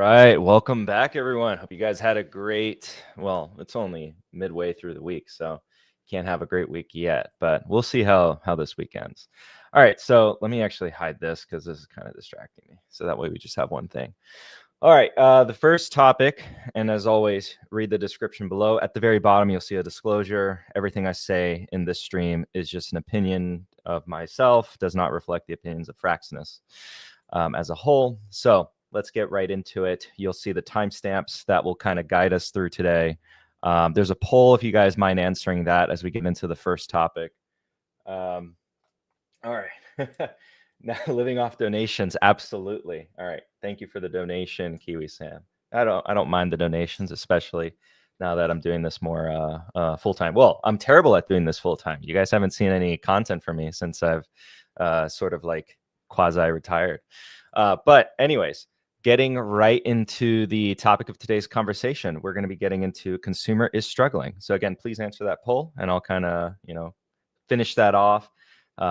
right, welcome back, everyone. Hope you guys had a great, well, it's only midway through the week, so can't have a great week yet, but we'll see how this week ends. All right, so let me actually hide this because this is kind of distracting me. So that way we just have one thing. All right, the first topic, and as always, read the description below. At the very bottom, you'll see a disclosure. Everything I say in this stream is just an opinion of myself, does not reflect the opinions of Fraxinus as a whole. So let's get right into it. You'll see the timestamps that will kind of guide us through today. There's a poll if you guys mind answering that as we get into the first topic. All right. Now, living off donations, absolutely. All right, thank you for the donation, Kiwi Sam. I don't mind the donations, especially now that I'm doing this more full time. Well, I'm terrible at doing this full time. You guys haven't seen any content from me since I've sort of like quasi retired. But anyways, getting right into the topic of today's conversation, we're going to be getting into consumer is struggling. So again, please answer that poll, and I'll kind of finish that off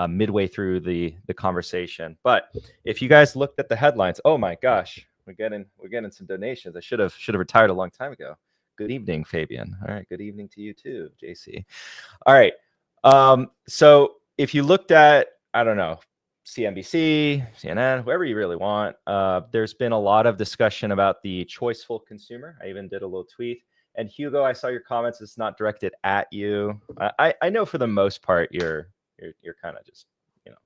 midway through the conversation. But if you guys looked at the headlines, oh my gosh, we're getting some donations. I should have retired a long time ago. Good evening, Fabian. All right, good evening to you too, JC. All right. So if you looked at, I don't know, CNBC, CNN, whoever you really want, there's been a lot of discussion about the choiceful consumer. I even did a little tweet. And Hugo, I saw your comments. It's not directed at you. I know for the most part you're kind of just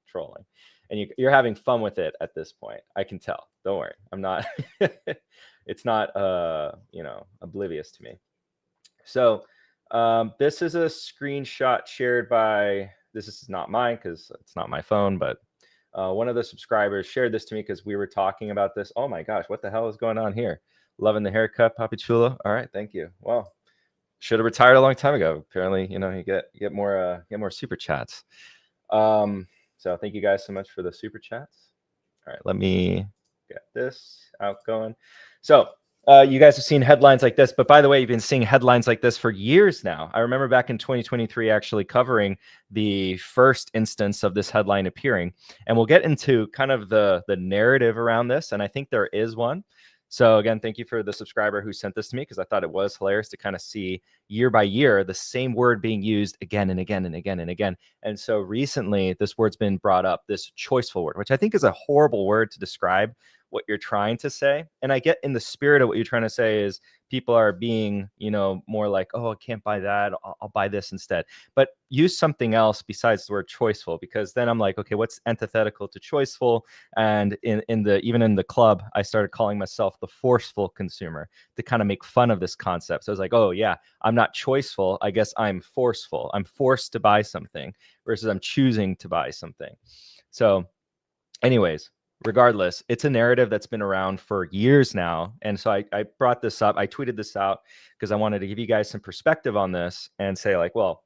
trolling, and you're having fun with it at this point. I can tell. Don't worry, I'm not. It's not oblivious to me. So this is a screenshot shared by. This is not mine because it's not my phone, but one of the subscribers shared this to me because we were talking about this. Oh my gosh, what the hell is going on here? Loving the haircut, Papi Chulo. All right, thank you. Well, should have retired a long time ago. Apparently, you get more super chats. So thank you guys so much for the super chats. All right, let me get this outgoing. So you guys have seen headlines like this, but by the way, you've been seeing headlines like this for years now. I remember back in 2023 actually covering the first instance of this headline appearing, and we'll get into kind of the narrative around this, and I think there is one. So again, thank you for the subscriber who sent this to me, because I thought it was hilarious to kind of see year by year the same word being used again and again and again and again. And so recently this word's been brought up, this choiceful word, which I think is a horrible word to describe what you're trying to say. And I get in the spirit of what you're trying to say is people are being, more like, oh, I can't buy that. I'll buy this instead. But use something else besides the word choiceful, because then I'm like, okay, what's antithetical to choiceful? And even in the club, I started calling myself the forceful consumer to kind of make fun of this concept. So I was like, oh yeah, I'm not choiceful. I guess I'm forceful. I'm forced to buy something versus I'm choosing to buy something. So anyways, regardless, it's a narrative that's been around for years now. And so I brought this up. I tweeted this out because I wanted to give you guys some perspective on this and say like, well,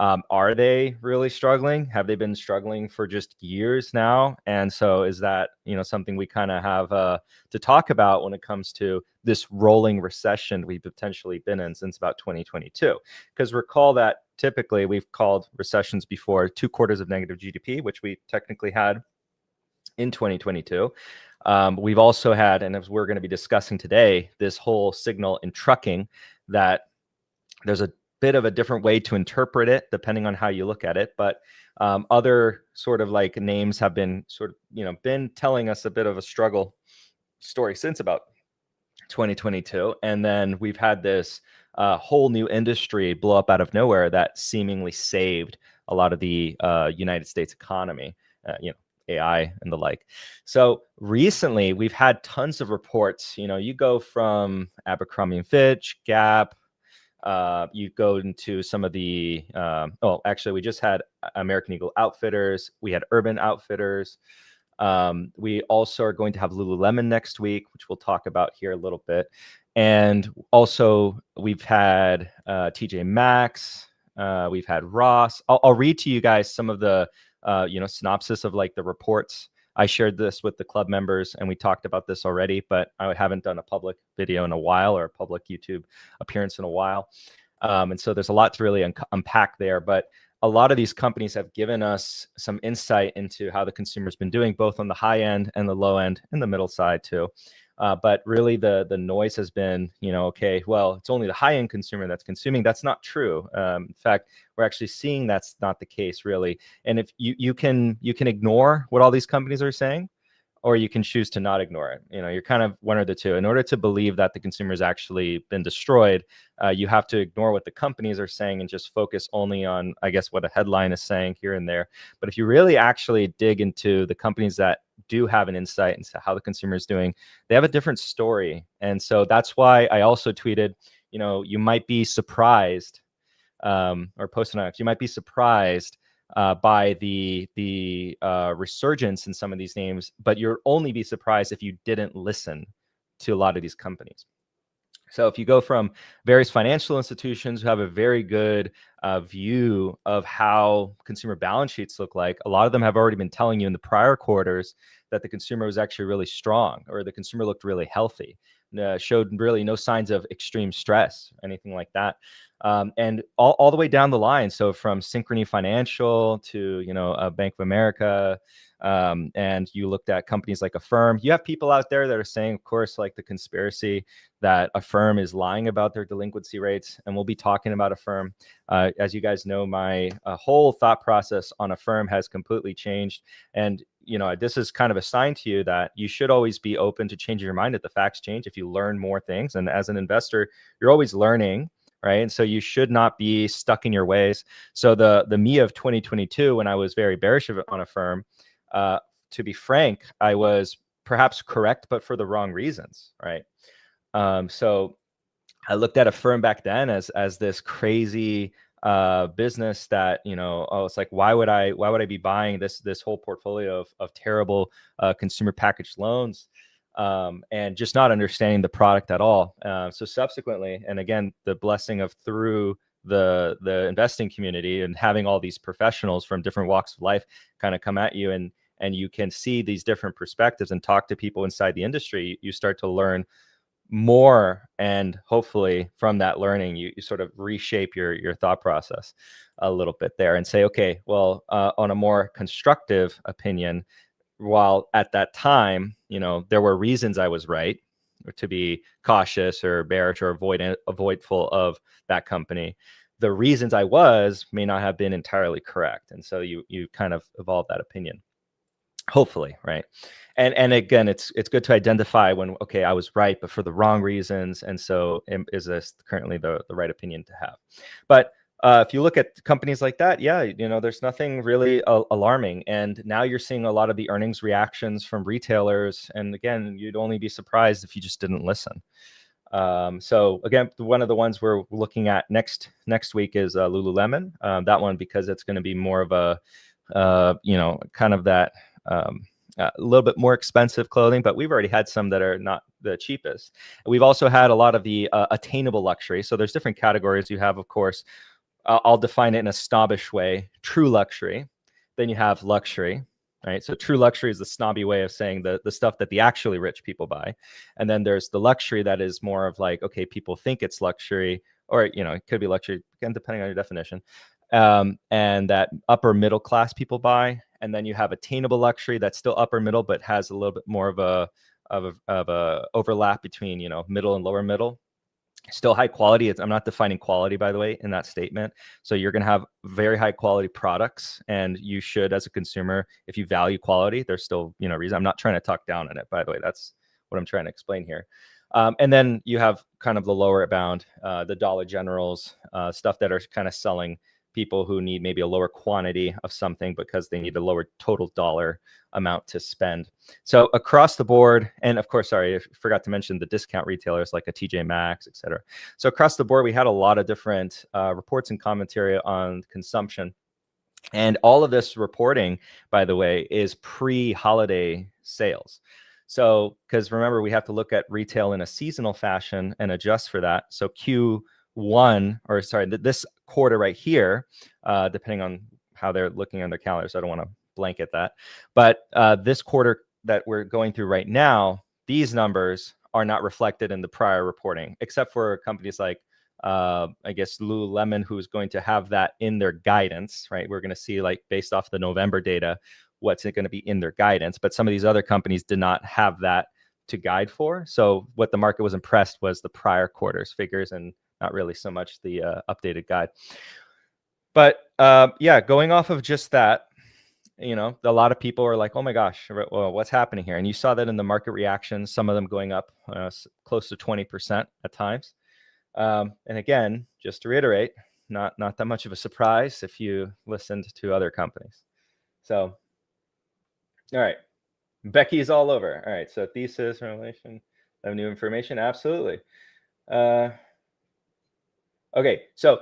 are they really struggling? Have they been struggling for just years now? And so is that, something we kind of have to talk about when it comes to this rolling recession we've potentially been in since about 2022? Because recall that typically we've called recessions before 2 quarters of negative GDP, which we technically had in 2022. We've also had, and as we're going to be discussing today, this whole signal in trucking that there's a bit of a different way to interpret it depending on how you look at it. But other sort of like names have been been telling us a bit of a struggle story since about 2022. And then we've had this whole new industry blow up out of nowhere that seemingly saved a lot of the United States economy, AI and the like. So recently we've had tons of reports. You go from Abercrombie & Fitch, Gap, you go into some of the, actually we just had American Eagle Outfitters. We had Urban Outfitters. We also are going to have Lululemon next week, which we'll talk about here a little bit. And also we've had TJ Maxx. We've had Ross. I'll read to you guys some of the synopsis of like the reports. I shared this with the club members and we talked about this already, but I haven't done a public video in a while or a public YouTube appearance in a while. And so there's a lot to really unpack there, but a lot of these companies have given us some insight into how the consumer's been doing, both on the high end and the low end and the middle side too. But really the noise has been, okay, well, it's only the high-end consumer that's consuming. That's not true. In fact, we're actually seeing that's not the case, really. And if you can ignore what all these companies are saying, or you can choose to not ignore it. You're kind of one or the two. In order to believe that the consumer's actually been destroyed, you have to ignore what the companies are saying and just focus only on, I guess, what a headline is saying here and there. But if you really actually dig into the companies that do have an insight into how the consumer is doing, they have a different story. And so that's why I also tweeted, you might be surprised, or posted on X, you might be surprised by the resurgence in some of these names, but you'll only be surprised if you didn't listen to a lot of these companies. So if you go from various financial institutions who have a very good view of how consumer balance sheets look like, a lot of them have already been telling you in the prior quarters that the consumer was actually really strong, or the consumer looked really healthy, showed really no signs of extreme stress, anything like that. And all the way down the line. So from Synchrony Financial to, Bank of America, and you looked at companies like Affirm, you have people out there that are saying, of course, like the conspiracy that Affirm is lying about their delinquency rates. And we'll be talking about Affirm. As you guys know, my whole thought process on Affirm has completely changed. And this is kind of a sign to you that you should always be open to changing your mind if the facts change, if you learn more things. And as an investor, you're always learning, right? And so you should not be stuck in your ways. So the me of 2022, when I was very bearish on Affirm, to be frank, I was perhaps correct, but for the wrong reasons, right? So I looked at Affirm back then as this crazy business that, it's like, why would I be buying this whole portfolio of terrible consumer packaged loans, and just not understanding the product at all. So subsequently, and again, the blessing of through the investing community and having all these professionals from different walks of life kind of come at you, and you can see these different perspectives and talk to people inside the industry, you start to learn more, and hopefully from that learning you sort of reshape your thought process a little bit there and say, okay, well, on a more constructive opinion, while at that time there were reasons I was right to be cautious or bearish or avoidful of that company, the reasons I was may not have been entirely correct, and so you kind of evolve that opinion, hopefully, right? And again, it's good to identify when, okay, I was right, but for the wrong reasons. And so is this currently the right opinion to have? But if you look at companies like that, yeah, there's nothing really alarming. And now you're seeing a lot of the earnings reactions from retailers. And again, you'd only be surprised if you just didn't listen. So again, one of the ones we're looking at next week is Lululemon. That one, because it's going to be more of a, kind of that, a little bit more expensive clothing, but we've already had some that are not the cheapest. We've also had a lot of the attainable luxury. So there's different categories. You have, of course, I'll define it in a snobbish way, true luxury. Then you have luxury, right? So true luxury is the snobby way of saying the stuff that the actually rich people buy. And then there's the luxury that is more of like, okay, people think it's luxury, or, it could be luxury, again, depending on your definition. And that upper middle class people buy. And then you have attainable luxury that's still upper middle, but has a little bit more of a overlap between, middle and lower middle. Still high quality. I'm not defining quality, by the way, in that statement. So you're going to have very high quality products, and you should, as a consumer, if you value quality, there's still, reason. I'm not trying to talk down on it, by the way. That's what I'm trying to explain here. And then you have kind of the lower bound, the Dollar Generals, stuff that are kind of selling people who need maybe a lower quantity of something because they need a lower total dollar amount to spend. So across the board, and of course, sorry, I forgot to mention the discount retailers like a TJ Maxx, et cetera. So across the board, we had a lot of different reports and commentary on consumption. And all of this reporting, by the way, is pre-holiday sales. So, because remember, we have to look at retail in a seasonal fashion and adjust for that. So this quarter right here, depending on how they're looking on their calendars, I don't want to blanket that. But this quarter that we're going through right now, these numbers are not reflected in the prior reporting, except for companies like, I guess, Lululemon, who's going to have that in their guidance, right? We're going to see, like, based off the November data, what's it going to be in their guidance. But some of these other companies did not have that guide for. So what the market was impressed was the prior quarter's figures and not really so much the updated guide. But yeah, going off of just that, you know, a lot of people are like, oh my gosh, well, what's happening here? And you saw that in the market reactions, some of them going up close to 20% at times. And again, just to reiterate, not that much of a surprise if you listened to other companies. So, all right, Becky's all over. All right, so thesis, relation of new information, absolutely. Okay, so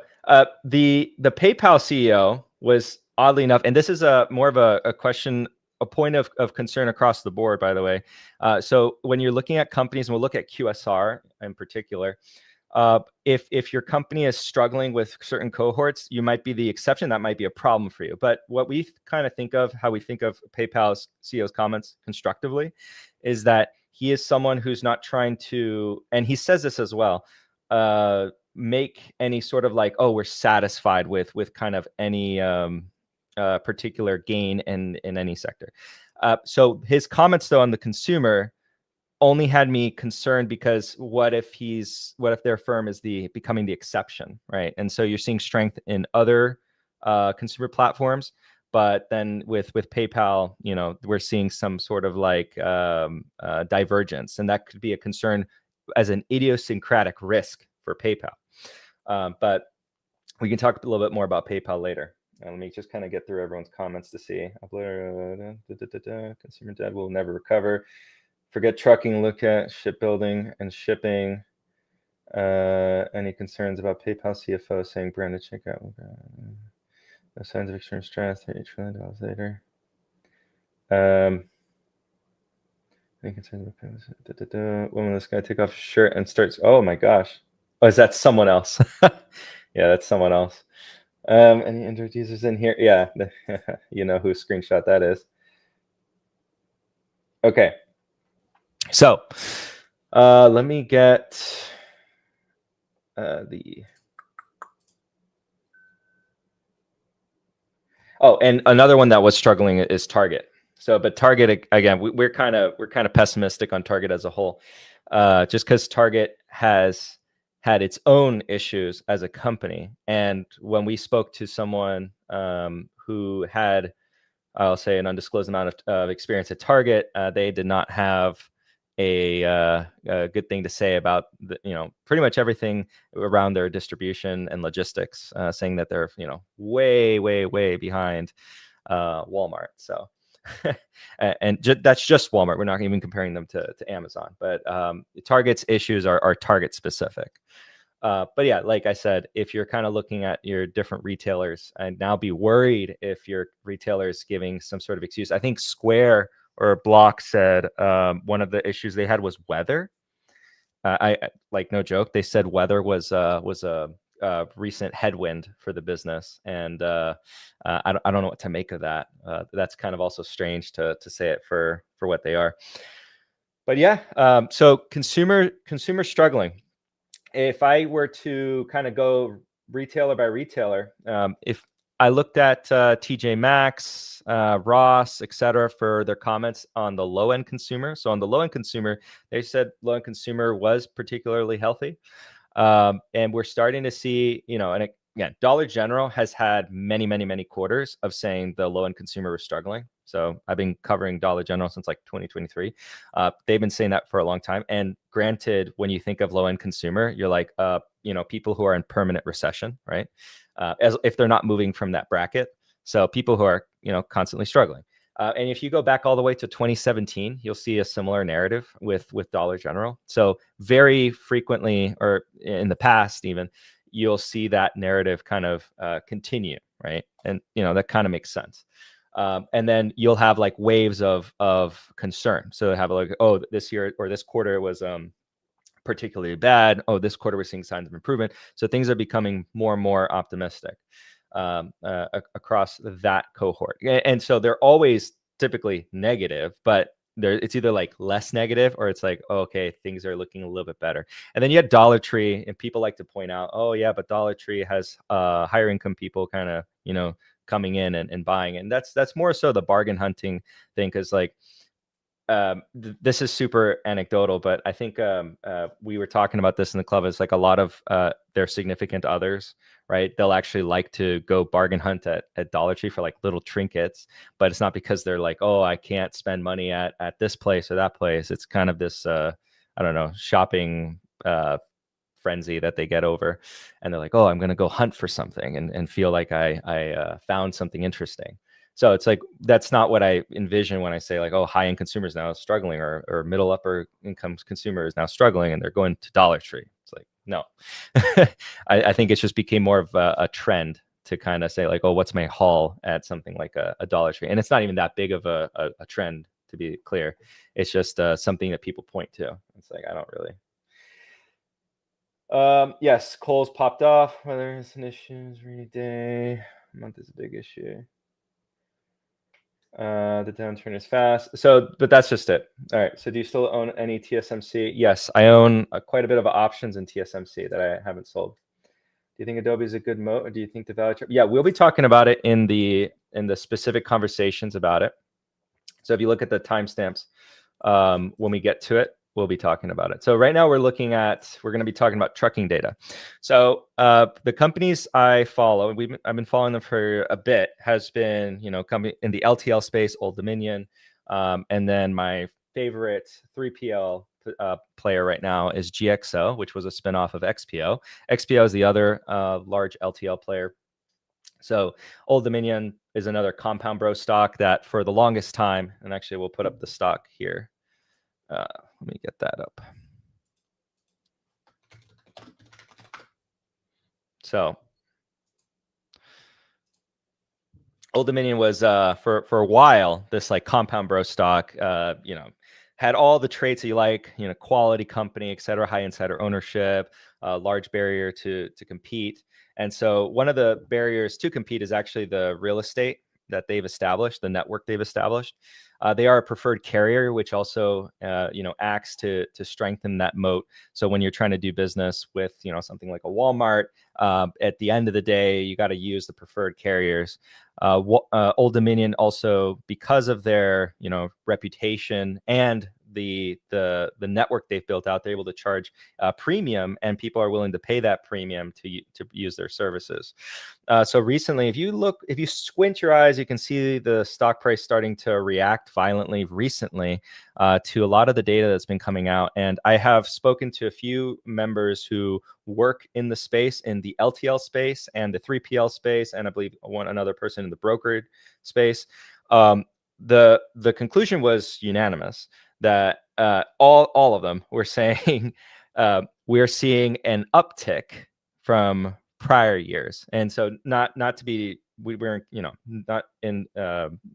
the PayPal CEO was oddly enough, and this is more of a question, a point of concern across the board, by the way. So when you're looking at companies, and we'll look at QSR in particular, if your company is struggling with certain cohorts, you might be the exception. That might be a problem for you. But what we kind of think of, how we think of PayPal's CEO's comments constructively, is that he is someone who's not trying to, and he says this as well, make any sort of like, oh, we're satisfied with kind of any particular gain in any sector. So his comments though on the consumer only had me concerned because what if their firm is becoming the exception, right? And so you're seeing strength in other consumer platforms, but then with PayPal, you know, we're seeing some sort of like divergence, and that could be a concern as an idiosyncratic risk for PayPal. But we can talk a little bit more about PayPal later. Let me just kind of get through everyone's comments to see. Consumer debt will never recover. Forget trucking, look at shipbuilding and shipping. Any concerns about PayPal CFO saying branded checkout? No signs of extreme stress, $30 trillion later. Any concerns about PayPal? When will this guy take off his shirt and starts? Oh my gosh. Oh, is that someone else? Yeah, that's someone else. Any Android users in here? Yeah, you know whose screenshot that is. Okay. So let me get oh, and another one that was struggling is Target. So, but Target, again, we're kind of pessimistic on Target as a whole, just because Target has had its own issues as a company. And when we spoke to someone who had, I'll say, an undisclosed amount of experience at Target, they did not have a good thing to say about pretty much everything around their distribution and logistics, saying that they're way behind Walmart. So and that's just Walmart. We're not even comparing them to Amazon, but Target's issues are Target specific. But yeah, like I said, if you're kind of looking at your different retailers, and now be worried if your retailer is giving some sort of excuse. I think Square or Block said one of the issues they had was weather. I like, no joke, they said weather was a recent headwind for the business, and I don't know what to make of that. That's kind of also strange to say it for what they are. But yeah, so consumer struggling. If I were to kind of go retailer by retailer, if I looked at TJ Maxx, Ross, etc., for their comments on the low-end consumer. So on the low-end consumer, they said low-end consumer was particularly healthy. And we're starting to see, and again, Dollar General has had many quarters of saying the low-end consumer was struggling. So I've been covering Dollar General since like 2023. They've been saying that for a long time. And granted, when you think of low-end consumer, you're like, people who are in permanent recession, right? As if they're not moving from that bracket. So people who are, constantly struggling. And if you go back all the way to 2017, you'll see a similar narrative with Dollar General. So very frequently, or in the past even, you'll see that narrative kind of continue, right? And that kind of makes sense. And then you'll have like waves of concern. So they have like, oh, this year or this quarter was particularly bad. Oh, this quarter we're seeing signs of improvement. So things are becoming more and more optimistic across that cohort. And so they're always typically negative, but it's either like less negative or it's like, oh, okay, things are looking a little bit better. And then you have Dollar Tree, and people like to point out, oh yeah, but Dollar Tree has higher income people kind of, coming in and buying. And that's more so the bargain hunting thing. Cause like this is super anecdotal, but I think we were talking about this in the club. It's like a lot of their significant others, right? They'll actually like to go bargain hunt at Dollar Tree for like little trinkets, but it's not because they're like, oh, I can't spend money at this place or that place. It's kind of this, I don't know, shopping frenzy that they get over, and they're like, oh, I'm going to go hunt for something and feel like I found something interesting. So it's like, that's not what I envision when I say like, oh, high-end consumers now struggling, or middle upper income consumers now struggling and they're going to Dollar Tree. It's like, no. I think it just became more of a trend to kind of say like, oh, what's my haul at something like a Dollar Tree? And it's not even that big of a trend, to be clear. It's just something that people point to. It's like, I don't really. Yes, Kohl's popped off. Weather is an issue. Rainy day. Month is a big issue. The downturn is fast. So, but that's just it. All right. So do you still own any TSMC? Yes, I own quite a bit of options in TSMC that I haven't sold. Do you think Adobe is a good moat, or do you think the value? Yeah, we'll be talking about it in the specific conversations about it. So if you look at the timestamps, when we get to it, we'll be talking about it. So right now we're going to be talking about trucking data. So the companies I follow, I've been following them for a bit, has been, company in the LTL space, Old Dominion. And then my favorite 3PL player right now is GXO, which was a spinoff of XPO. XPO is the other large LTL player. So Old Dominion is another compound bro stock that for the longest time, and actually we'll put up the stock here. Let me get that up. So Old Dominion was for a while this like compound bro stock, had all the traits that you like, quality company, et cetera, high insider ownership, large barrier to compete. And so one of the barriers to compete is actually the real estate that they've established, the network they've established. They are a preferred carrier, which also, acts to strengthen that moat. So when you're trying to do business with, something like a Walmart, at the end of the day, you got to use the preferred carriers. Old Dominion also, because of their, reputation and the network they've built out, they're able to charge a premium, and people are willing to pay that premium to use their services. So recently, if you squint your eyes, you can see the stock price starting to react violently recently to a lot of the data that's been coming out. And I have spoken to a few members who work in the space, in the LTL space and the 3PL space, and I believe another person in the brokerage space. The conclusion was unanimous that all of them were saying we're seeing an uptick from prior years. And so not to be, we're not in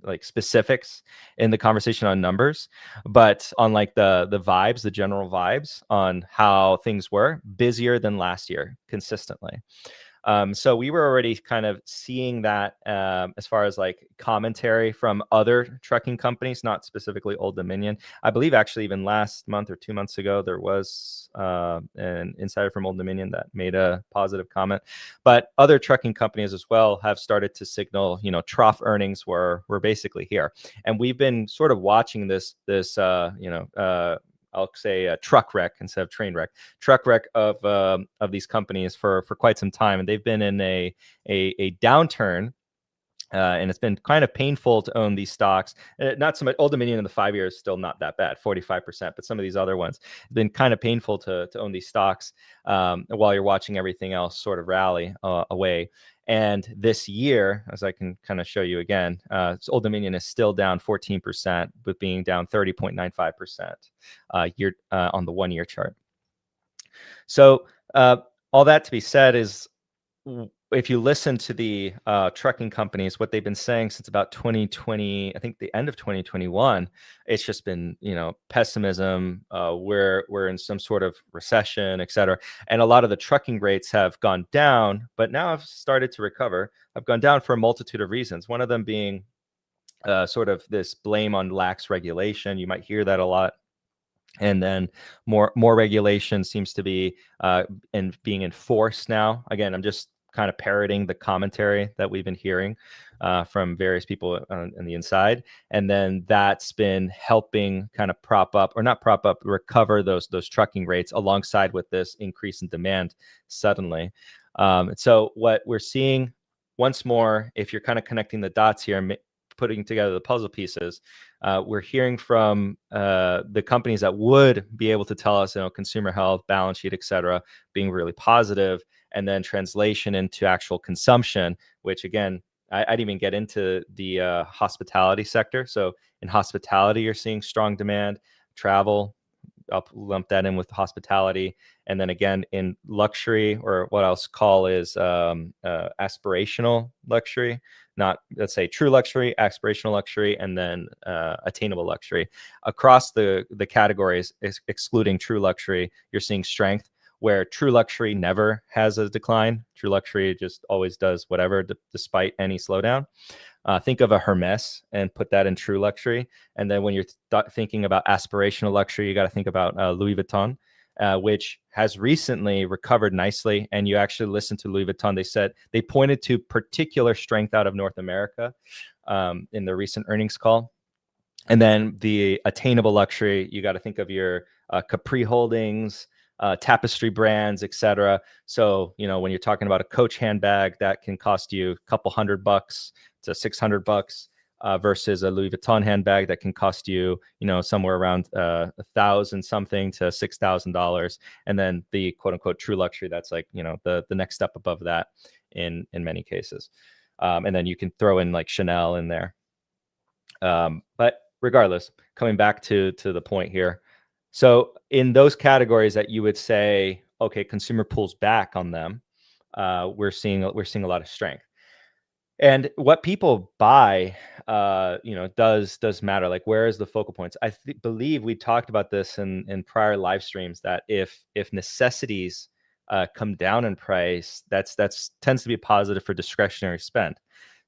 like specifics in the conversation on numbers, but on like the vibes, the general vibes on how things were busier than last year consistently. So we were already kind of seeing that as far as like commentary from other trucking companies, not specifically Old Dominion. I believe actually even last month or 2 months ago, there was an insider from Old Dominion that made a positive comment. But other trucking companies as well have started to signal, trough earnings were basically here. And we've been sort of watching this I'll say a truck wreck instead of train wreck, of these companies for quite some time, and they've been in a downturn, and it's been kind of painful to own these stocks. Not so much Old Dominion in the 5 years, still not that bad, 45%, but some of these other ones have been kind of painful to own these stocks while you're watching everything else sort of rally away. And this year, as I can kind of show you again, Old Dominion is still down 14%, with being down 30.95% year on the 1 year chart. So all that to be said is, if you listen to the trucking companies, what they've been saying since about 2020, I think the end of 2021, it's just been, pessimism. We're in some sort of recession, et cetera. And a lot of the trucking rates have gone down, but now have started to recover. I've gone down for a multitude of reasons. One of them being sort of this blame on lax regulation. You might hear that a lot. And then more regulation seems to be being enforced now. Again, I'm just kind of parroting the commentary that we've been hearing from various people on the inside. And then that's been helping kind of recover those trucking rates alongside with this increase in demand suddenly. So what we're seeing once more, if you're kind of connecting the dots here and putting together the puzzle pieces, we're hearing from the companies that would be able to tell us, consumer health, balance sheet, et cetera, being really positive, and then translation into actual consumption, which again, I'd even get into the hospitality sector. So in hospitality, you're seeing strong demand. Travel, I'll lump that in with hospitality. And then again, in luxury, or what I'll call is aspirational luxury, not, let's say, true luxury, aspirational luxury, and then attainable luxury. Across the categories, excluding true luxury, you're seeing strength, where true luxury never has a decline. True luxury just always does whatever, despite any slowdown. Think of a Hermes and put that in true luxury. And then when you're thinking about aspirational luxury, you got to think about Louis Vuitton, which has recently recovered nicely. And you actually listen to Louis Vuitton. They pointed to particular strength out of North America in the recent earnings call. And then the attainable luxury, you got to think of your Capri Holdings, Tapestry brands, etc. So, when you're talking about a Coach handbag, that can cost you a couple $100 to $600 versus a Louis Vuitton handbag that can cost you, somewhere around $1,000 something to $6,000. And then the quote unquote true luxury, that's like, the next step above that in many cases. And then you can throw in like Chanel in there. But regardless, coming back to the point here. So in those categories that you would say, okay, consumer pulls back on them, we're seeing a lot of strength. And what people buy, does matter. Like, where is the focal points? I believe we talked about this in prior live streams, that if necessities come down in price, that's tends to be positive for discretionary spend.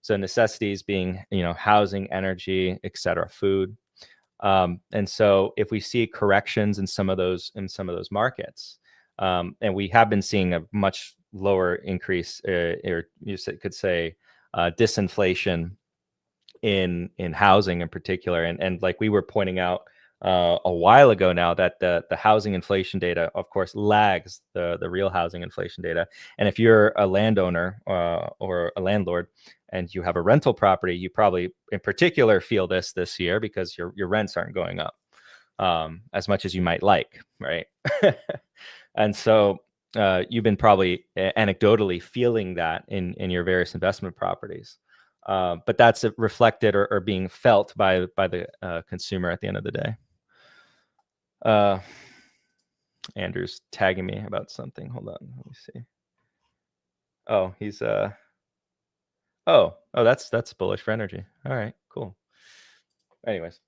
So necessities being, housing, energy, et cetera, food. And so if we see corrections in some of those markets, and we have been seeing a much lower increase, or you could say disinflation in housing in particular, and like we were pointing out a while ago now, that the housing inflation data, of course, lags the real housing inflation data. And if you're a landowner or a landlord and you have a rental property, you probably in particular feel this year, because your rents aren't going up as much as you might like, right? And so you've been probably anecdotally feeling that in your various investment properties. But that's reflected or being felt by the consumer at the end of the day. Andrew's tagging me about something. Hold on, let me see. Oh, he's that's bullish for energy. All right, cool. Anyways,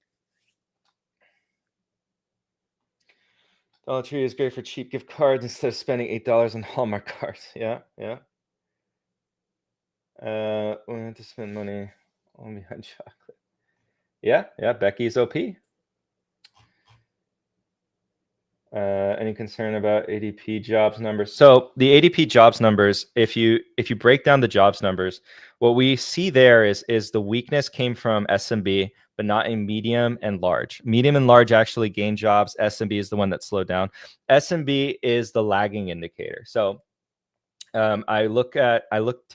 Dollar Tree is great for cheap gift cards instead of spending $8 on Hallmark cards. Yeah. We have to spend money on behind chocolate. Yeah. Becky's OP. Any concern about ADP jobs numbers? So the ADP jobs numbers, if you break down the jobs numbers, what we see there is the weakness came from SMB, but not in medium and large. Medium and large actually gained jobs. SMB is the one that slowed down. SMB is the lagging indicator. So I look to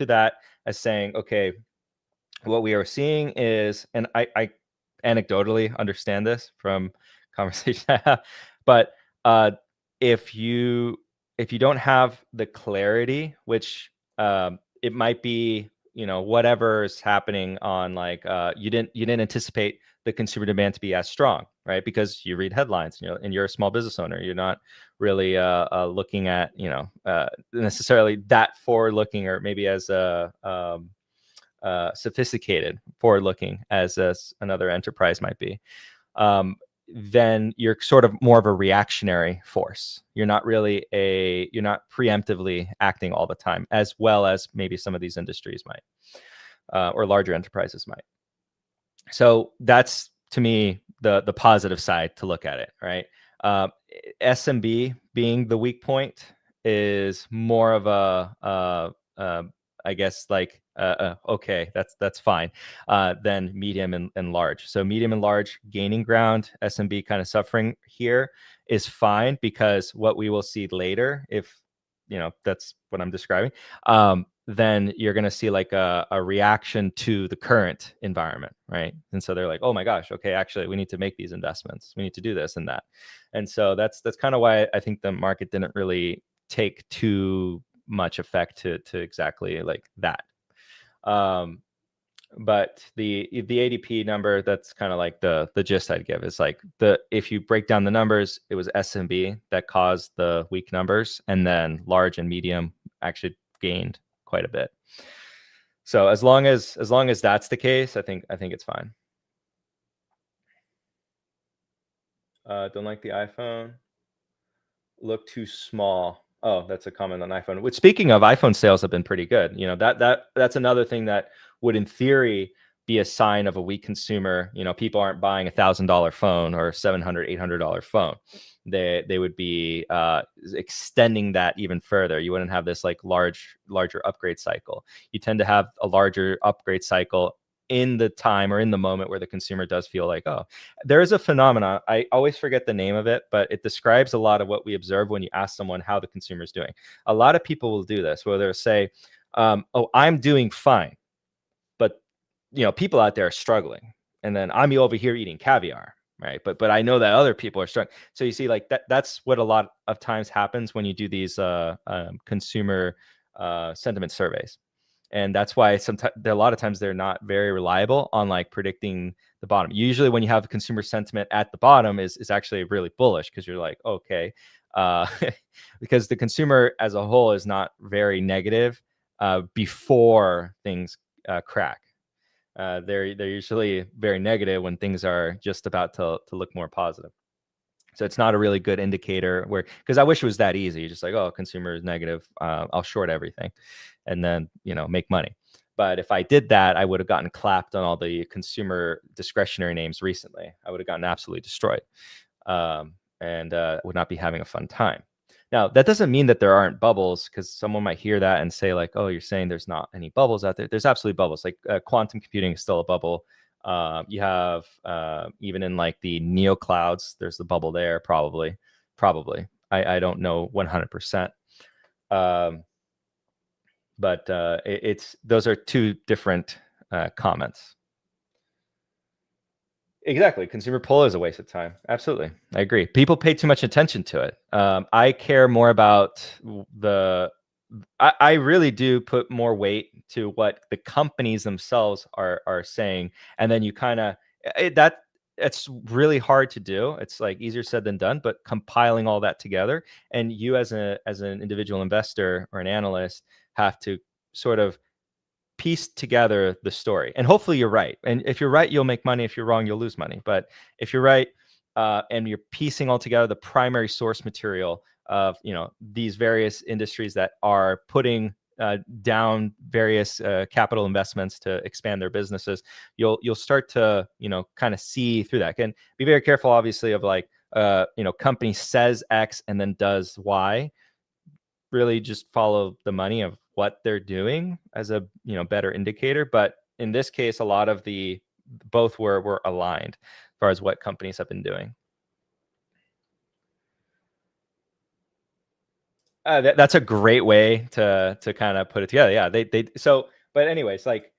that as saying, okay, what we are seeing is, and I anecdotally understand this from conversation I have, but if you don't have the clarity, which it might be, whatever is happening on, like you didn't anticipate the consumer demand to be as strong, right? Because you read headlines, and you're a small business owner, you're not really looking at, necessarily that forward looking, or maybe as sophisticated forward looking as another enterprise might be. Then you're sort of more of a reactionary force. You're not preemptively acting all the time, as well as maybe some of these industries might, or larger enterprises might. So that's, to me, the positive side to look at it, right? SMB being the weak point is more of I guess like okay, that's fine. Then medium and large. So medium and large gaining ground, SMB kind of suffering here is fine, because what we will see later, if that's what I'm describing, then you're going to see like a reaction to the current environment, right? And so they're like, oh my gosh, okay, actually we need to make these investments, we need to do this and that. And so that's kind of why I think the market didn't really take too much effect to exactly like that. But the ADP number, that's kind of like the gist I'd give, is like if you break down the numbers, it was SMB that caused the weak numbers, and then large and medium actually gained quite a bit. So as long as that's the case, I think it's fine. Don't like the iPhone. Look too small. Oh, that's a comment on iPhone. Which, speaking of, iPhone sales have been pretty good. That's another thing that would, in theory, be a sign of a weak consumer. People aren't buying $1,000 phone or $700, $800 phone. They would be extending that even further. You wouldn't have this like larger upgrade cycle. You tend to have a larger upgrade cycle in the time or in the moment where the consumer does feel like, oh, there is a phenomenon. I always forget the name of it, but it describes a lot of what we observe when you ask someone how the consumer is doing. A lot of people will do this, where they'll say, oh, I'm doing fine, but people out there are struggling, and then I'm over here eating caviar, right? But I know that other people are struggling. So you see, like that's what a lot of times happens when you do these consumer sentiment surveys. And that's why sometimes, a lot of times, they're not very reliable on like predicting the bottom. Usually when you have consumer sentiment at the bottom is actually really bullish, because you're like, okay, because the consumer as a whole is not very negative before things crack. They're usually very negative when things are just about to look more positive. So it's not a really good indicator, because I wish it was that easy. You're just like, oh, consumer is negative, I'll short everything and then make money. But if I did that, I would have gotten clapped on all the consumer discretionary names recently. I would have gotten absolutely destroyed, and would not be having a fun time. Now, that doesn't mean that there aren't bubbles, because someone might hear that and say like, oh, you're saying there's not any bubbles out there. There's absolutely bubbles. Like quantum computing is still a bubble. You have even in like the neo clouds, there's the bubble there, probably. I don't know 100%. But those are two different comments. Exactly. Consumer pull is a waste of time. Absolutely. I agree. People pay too much attention to it. I care more about I really do put more weight to what the companies themselves are saying. And then you kind of, it's really hard to do. It's like easier said than done, but compiling all that together, and you as an individual investor or an analyst have to sort of piece together the story, and hopefully you're right. And if you're right, you'll make money. If you're wrong, you'll lose money. But if you're right, and you're piecing all together the primary source material of these various industries that are putting down various capital investments to expand their businesses, you'll start to kind of see through that. And be very careful, obviously, of like company says X and then does Y. Really just follow the money of what they're doing as a better indicator. But in this case, a lot of both were aligned as far as what companies have been doing. That's a great way to kind of put it together. Yeah, but anyways, like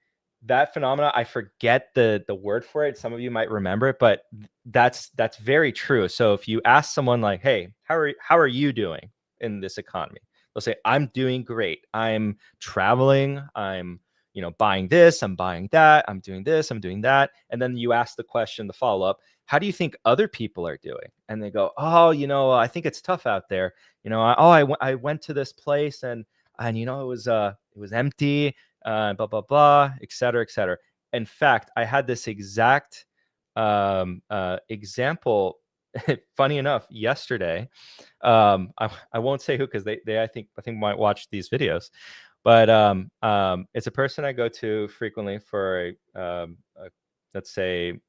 that phenomena, I forget the word for it. Some of you might remember it, but that's very true. So if you ask someone like, hey, how are you doing in this economy? They'll say, I'm doing great. I'm traveling. I'm buying this, I'm buying that, I'm doing this, I'm doing that. And then you ask the question, the follow-up, how do you think other people are doing? And they go, oh, I think it's tough out there. I went to this place and it was empty, blah, blah, blah, et cetera, et cetera. In fact, I had this exact example, funny enough, yesterday. I won't say who, because they I think might watch these videos. But it's a person I go to frequently for let's say,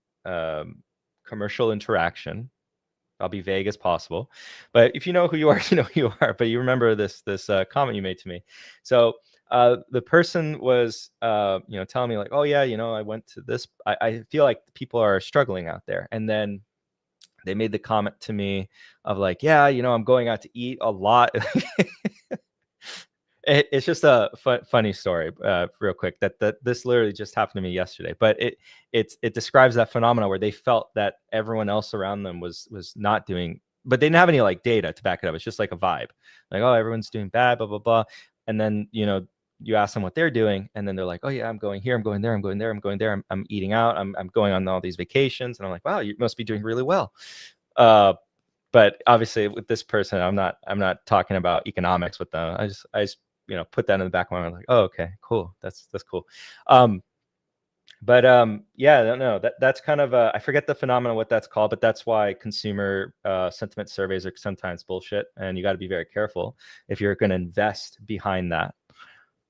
commercial interaction. I'll be vague as possible, but if you know who you are, you know who you are. But you remember this comment you made to me. So the person was, telling me like, oh yeah, I went to this. I feel like people are struggling out there. And then they made the comment to me of like, yeah, I'm going out to eat a lot. It's just a funny story, real quick. That this literally just happened to me yesterday, but it describes that phenomena where they felt that everyone else around them was not doing, but they didn't have any like data to back it up. It's just like a vibe, like, oh, everyone's doing bad, blah blah blah. And then you ask them what they're doing, and then they're like, oh yeah, I'm going here, I'm going there, I'm going there, I'm going there, I'm eating out, I'm going on all these vacations, and I'm like, wow, you must be doing really well. But obviously with this person, I'm not talking about economics with them. I just put that in the back of my mind, like, oh, okay, cool, that's cool. Yeah, no, that's kind of I forget the phenomenon what that's called, but that's why consumer sentiment surveys are sometimes bullshit, and you got to be very careful if you're going to invest behind that.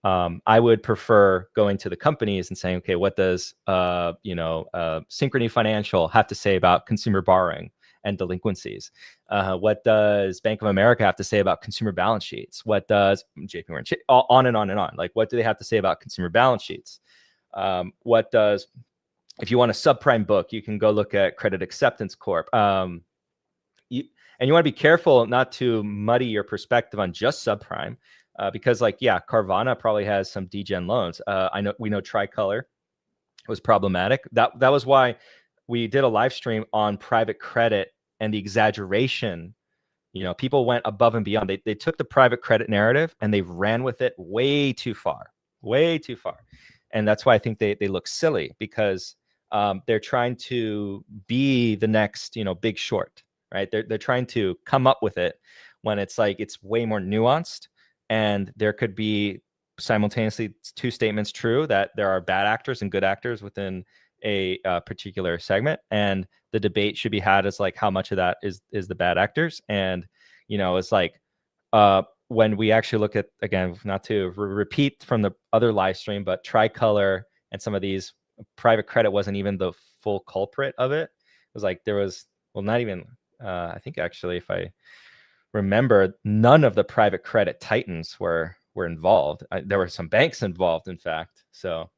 I would prefer going to the companies and saying, okay, what does Synchrony Financial have to say about consumer borrowing and delinquencies? What does Bank of America have to say about consumer balance sheets? What does JP Morgan, on and on and on? Like, what do they have to say about consumer balance sheets? What does, if you want a subprime book, you can go look at Credit Acceptance Corp. And you want to be careful not to muddy your perspective on just subprime, because like, yeah, Carvana probably has some degen loans. We know Tricolor was problematic. That was why we did a live stream on private credit and the exaggeration. People went above and beyond. They took the private credit narrative and they ran with it way too far. And that's why I think they look silly, because they're trying to be the next, Big Short, right? They're trying to come up with it when it's like, it's way more nuanced, and there could be simultaneously two statements true, that there are bad actors and good actors within a particular segment, and the debate should be had as like, how much of that is the bad actors. And it's like, when we actually look at, again, not to repeat from the other live stream, but Tricolor and some of these, private credit wasn't even the full culprit of it. It was like, there was, well, not even, I think actually, if I remember, none of the private credit titans were involved. There were some banks involved, in fact. So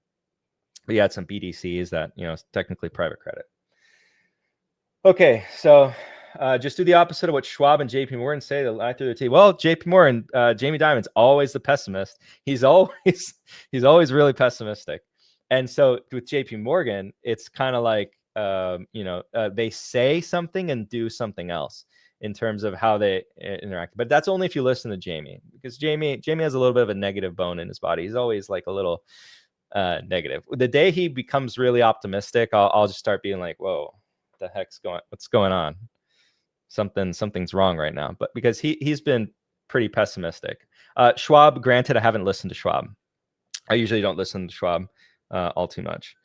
we had some BDCs that, technically private credit. Okay, so just do the opposite of what Schwab and JP Morgan say. Through the T. Well, JP Morgan, Jamie Dimon's always the pessimist. He's always really pessimistic. And so with JP Morgan, it's kind of like, they say something and do something else in terms of how they interact. But that's only if you listen to Jamie, because Jamie has a little bit of a negative bone in his body. He's always like a little negative. The day he becomes really optimistic, I'll just start being like, whoa, what's going on? Something's wrong right now. But because he's been pretty pessimistic. Schwab, granted, I haven't listened to Schwab. I usually don't listen to Schwab all too much.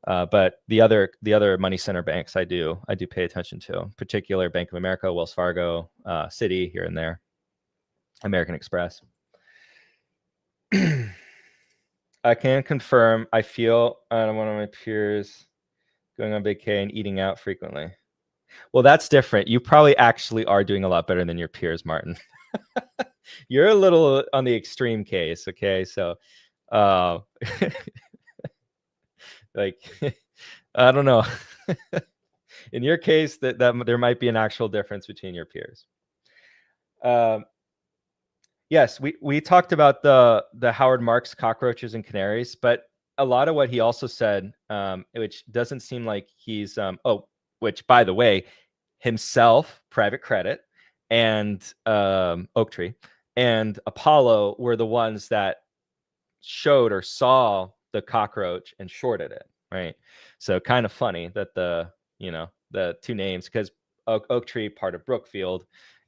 But the other money center banks I do pay attention to, in particular Bank of America, Wells Fargo, Citi here and there, American Express. I can confirm I feel one of my peers going on vacay and eating out frequently. Well, that's different. You probably actually are doing a lot better than your peers, Martin. You're a little on the extreme case, okay? So, like, I don't know. In your case, that there might be an actual difference between your peers. Yes, we talked about the Howard Marks cockroaches and canaries, but a lot of what he also said, which doesn't seem like he's which, by the way, himself, private credit, and Oaktree and Apollo were the ones that showed or saw the cockroach and shorted it, right? So kind of funny that the two names, because Oaktree, part of Brookfield,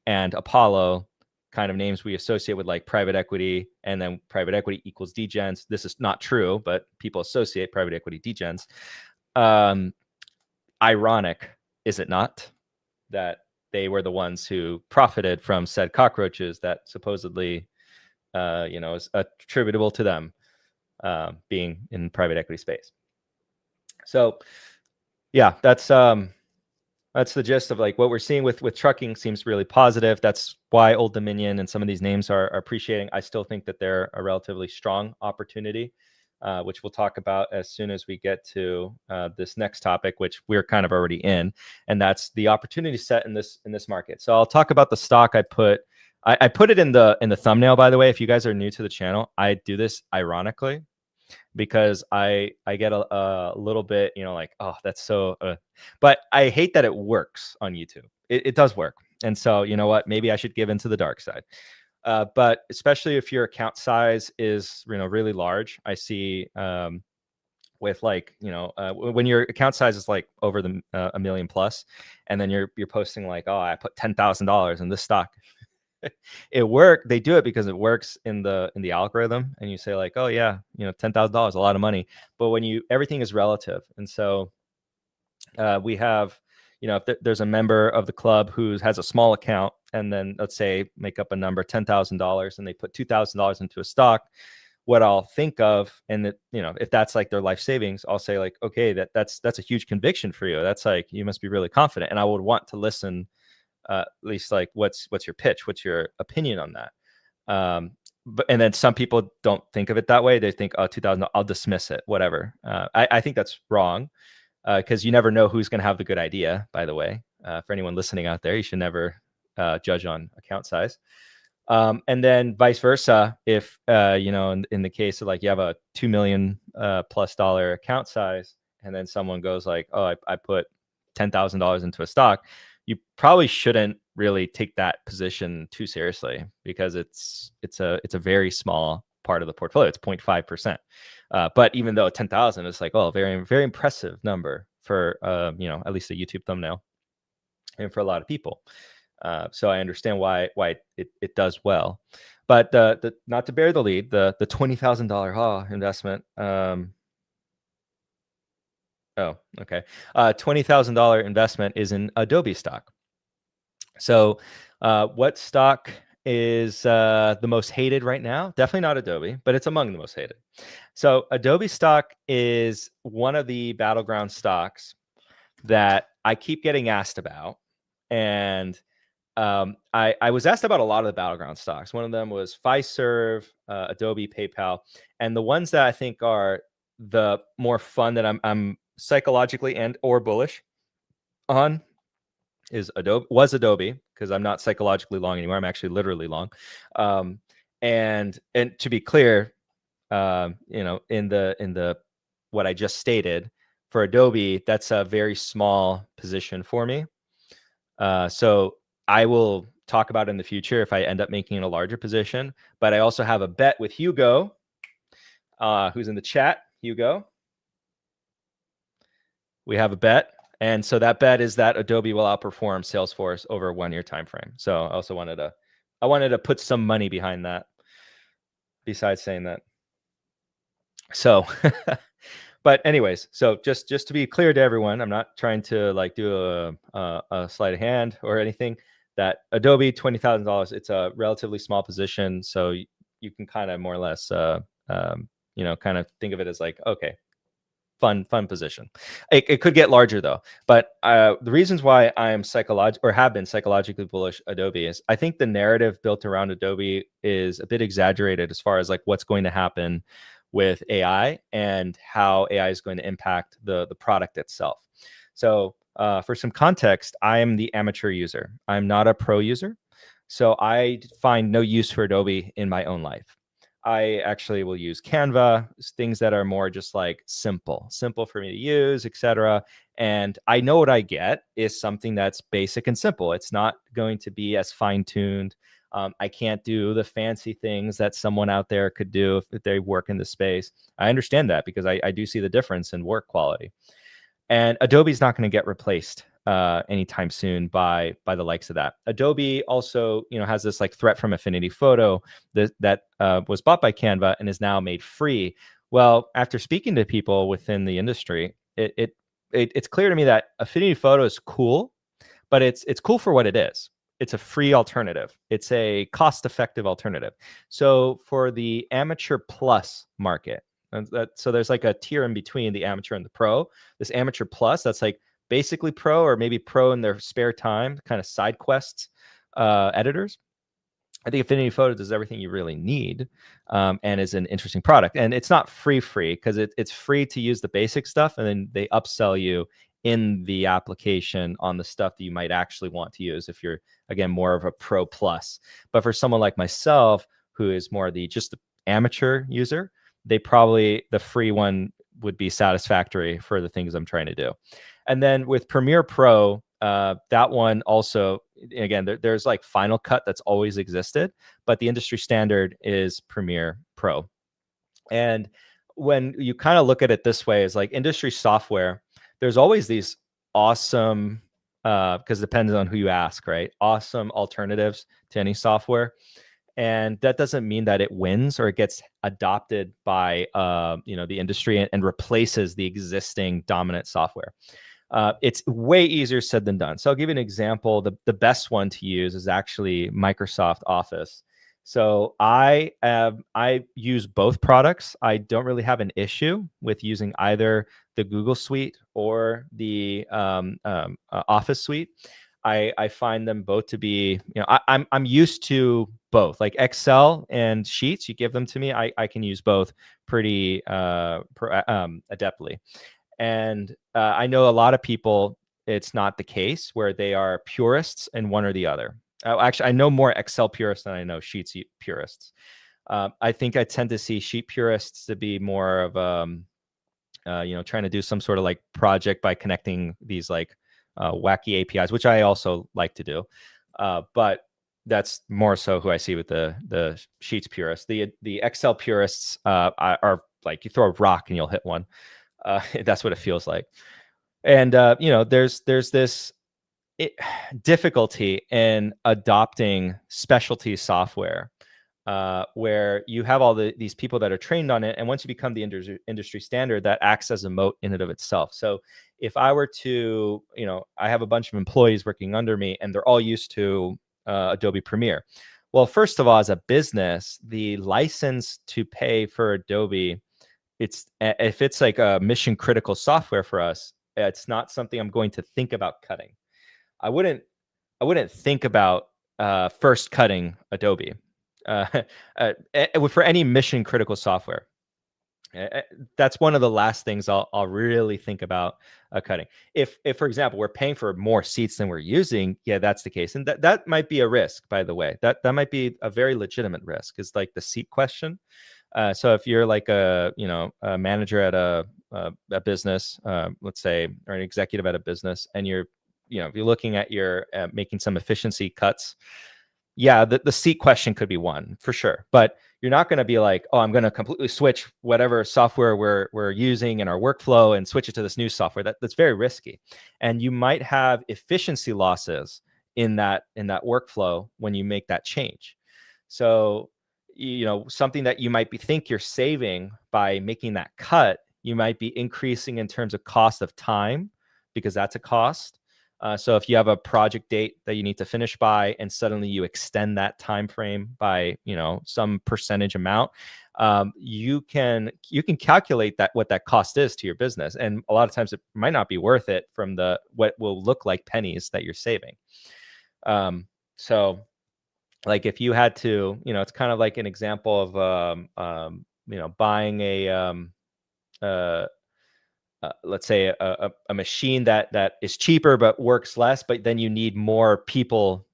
and Apollo, kind of names we associate with like private equity, and then private equity equals degens. This is not true, but people associate private equity degens. Ironic, is it not, that they were the ones who profited from said cockroaches that supposedly, is attributable to them being in private equity space. So, yeah, that's That's the gist of like what we're seeing with trucking seems really positive. That's why Old Dominion and some of these names are appreciating. I still think that they're a relatively strong opportunity, which we'll talk about as soon as we get to this next topic, which we're kind of already in, and that's the opportunity set in this market. So I'll talk about the stock I put. I put it in the thumbnail, by the way. If you guys are new to the channel, I do this ironically because I get a little bit, like, oh, that's so, but I hate that it works on YouTube. It does work. And so, you know what, maybe I should give into the dark side. But especially if your account size is, really large, I see with like, when your account size is like over the a million plus, and then you're posting like, oh, I put $10,000 in this stock. They do it because it works in the algorithm, and you say like, oh yeah, $10,000, a lot of money. But when everything is relative. And so we have, if there's a member of the club who has a small account, and then let's say make up a number, $10,000, and they put $2,000 into a stock, what I'll think of, and that, if that's like their life savings, I'll say like, okay, that's a huge conviction for you. That's like, you must be really confident. And I would want to listen, at least like, what's your pitch? What's your opinion on that? And then some people don't think of it that way. They think, oh, 2000, I'll dismiss it, whatever. I think that's wrong, because you never know who's going to have the good idea, by the way. For anyone listening out there, you should never judge on account size. And then vice versa, if, in the case of like, you have a $2 million plus account size, and then someone goes like, oh, I put $10,000 into a stock, you probably shouldn't really take that position too seriously, because it's a very small part of the portfolio. It's 0.5%. But even though 10,000 is like, oh, very, very impressive number for, at least a YouTube thumbnail, and for a lot of people. So I understand why it does well. But the not to bear the lead, the $20,000 investment. Oh, okay. $20,000 investment is in Adobe stock. So what stock is the most hated right now? Definitely not Adobe, but it's among the most hated. So Adobe stock is one of the battleground stocks that I keep getting asked about. And I was asked about a lot of the battleground stocks. One of them was Fiserv, Adobe, PayPal. And the ones that I think are the more fun, that I'm psychologically and or bullish on, was Adobe, because I'm not psychologically long anymore. I'm actually literally long. And to be clear, in the what I just stated, for Adobe, that's a very small position for me. So I will talk about it in the future if I end up making it a larger position. But I also have a bet with Hugo, who's in the chat. Hugo, we have a bet. And so that bet is that Adobe will outperform Salesforce over a 1-year time frame. So I also wanted to put some money behind that, besides saying that. So, but anyways, so just to be clear to everyone, I'm not trying to like do a sleight of hand or anything. That Adobe, $20,000, it's a relatively small position, so you can kind of more or less, kind of think of it as like, okay, fun position. It could get larger though. But the reasons why I am have been psychologically bullish Adobe is, I think the narrative built around Adobe is a bit exaggerated as far as like what's going to happen with AI and how AI is going to impact the product itself. So for some context, I am the amateur user. I'm not a pro user. So I find no use for Adobe in my own life. I actually will use Canva, things that are more just like simple for me to use, etc. And I know what I get is something that's basic and simple. It's not going to be as fine-tuned. I can't do the fancy things that someone out there could do if they work in the space. I understand that, because I do see the difference in work quality. And Adobe's not going to get replaced anytime soon by the likes of that. Adobe also, has this like threat from Affinity Photo that was bought by Canva and is now made free. Well, after speaking to people within the industry, it's clear to me that Affinity Photo is cool, but it's cool for what it is. It's a free alternative. It's a cost-effective alternative. So for the amateur plus market, so there's like a tier in between the amateur and the pro. This amateur plus, that's like basically pro or maybe pro in their spare time, kind of side quests editors, I think Affinity Photo does everything you really need, and is an interesting product. And it's not free because it's free to use the basic stuff, and then they upsell you in the application on the stuff that you might actually want to use if you're, again, more of a pro plus. But for someone like myself, who is more just the amateur user, the free one would be satisfactory for the things I'm trying to do. And then with Premiere Pro, that one also, again, there's like Final Cut that's always existed, but the industry standard is Premiere Pro. And when you kind of look at it this way, is like industry software, there's always these awesome, because it depends on who you ask, right? Awesome alternatives to any software. And that doesn't mean that it wins or it gets adopted by the industry and replaces the existing dominant software. It's way easier said than done. So I'll give you an example. The best one to use is actually Microsoft Office. So I use both products. I don't really have an issue with using either the Google Suite or the Office Suite. I find them both to be, I'm used to both. Like Excel and Sheets, you give them to me, I can use both pretty adeptly. And I know a lot of people, it's not the case where they are purists in one or the other. Actually, I know more Excel purists than I know Sheets purists. I think I tend to see Sheet purists to be more of, trying to do some sort of like project by connecting these like wacky APIs, which I also like to do. But that's more so who I see with the Sheets purists. The Excel purists are like, you throw a rock and you'll hit one. That's what it feels like. And, there's this difficulty in adopting specialty software where you have all these people that are trained on it. And once you become the industry standard, that acts as a moat in and of itself. So if I were to, I have a bunch of employees working under me and they're all used to Adobe Premiere. Well, first of all, as a business, the license to pay for Adobe, if it's like a mission critical software for us, it's not something I'm going to think about cutting. I wouldn't think about first cutting Adobe for any mission critical software. That's one of the last things I'll really think about cutting. If for example, we're paying for more seats than we're using, yeah, that's the case. And that might be a risk, by the way. That might be a very legitimate risk, is like the seat question. So if you're like a manager at a business, let's say, or an executive at a business, and you're looking at making some efficiency cuts, yeah, the seat question could be one for sure. But you're not going to be like, oh, I'm going to completely switch whatever software we're using in our workflow and switch it to this new software. That's very risky, and you might have efficiency losses in that workflow when you make that change. So something that you might think you're saving by making that cut, you might be increasing in terms of cost of time, because that's a cost. So if you have a project date that you need to finish by, and suddenly you extend that time frame by some percentage amount, you can calculate what that cost is to your business, and a lot of times it might not be worth it from what will look like pennies that you're saving. So like if you had to, it's kind of like an example of buying a let's say a machine that is cheaper but works less, but then you need more people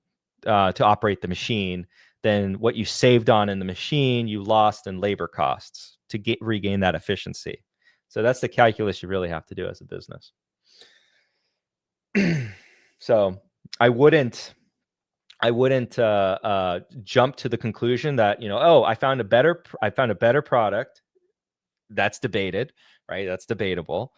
to operate the machine. Then what you saved on in the machine, you lost in labor costs to regain that efficiency. So that's the calculus you really have to do as a business. So I wouldn't jump to the conclusion that I found a better product. That's debated, right? That's debatable.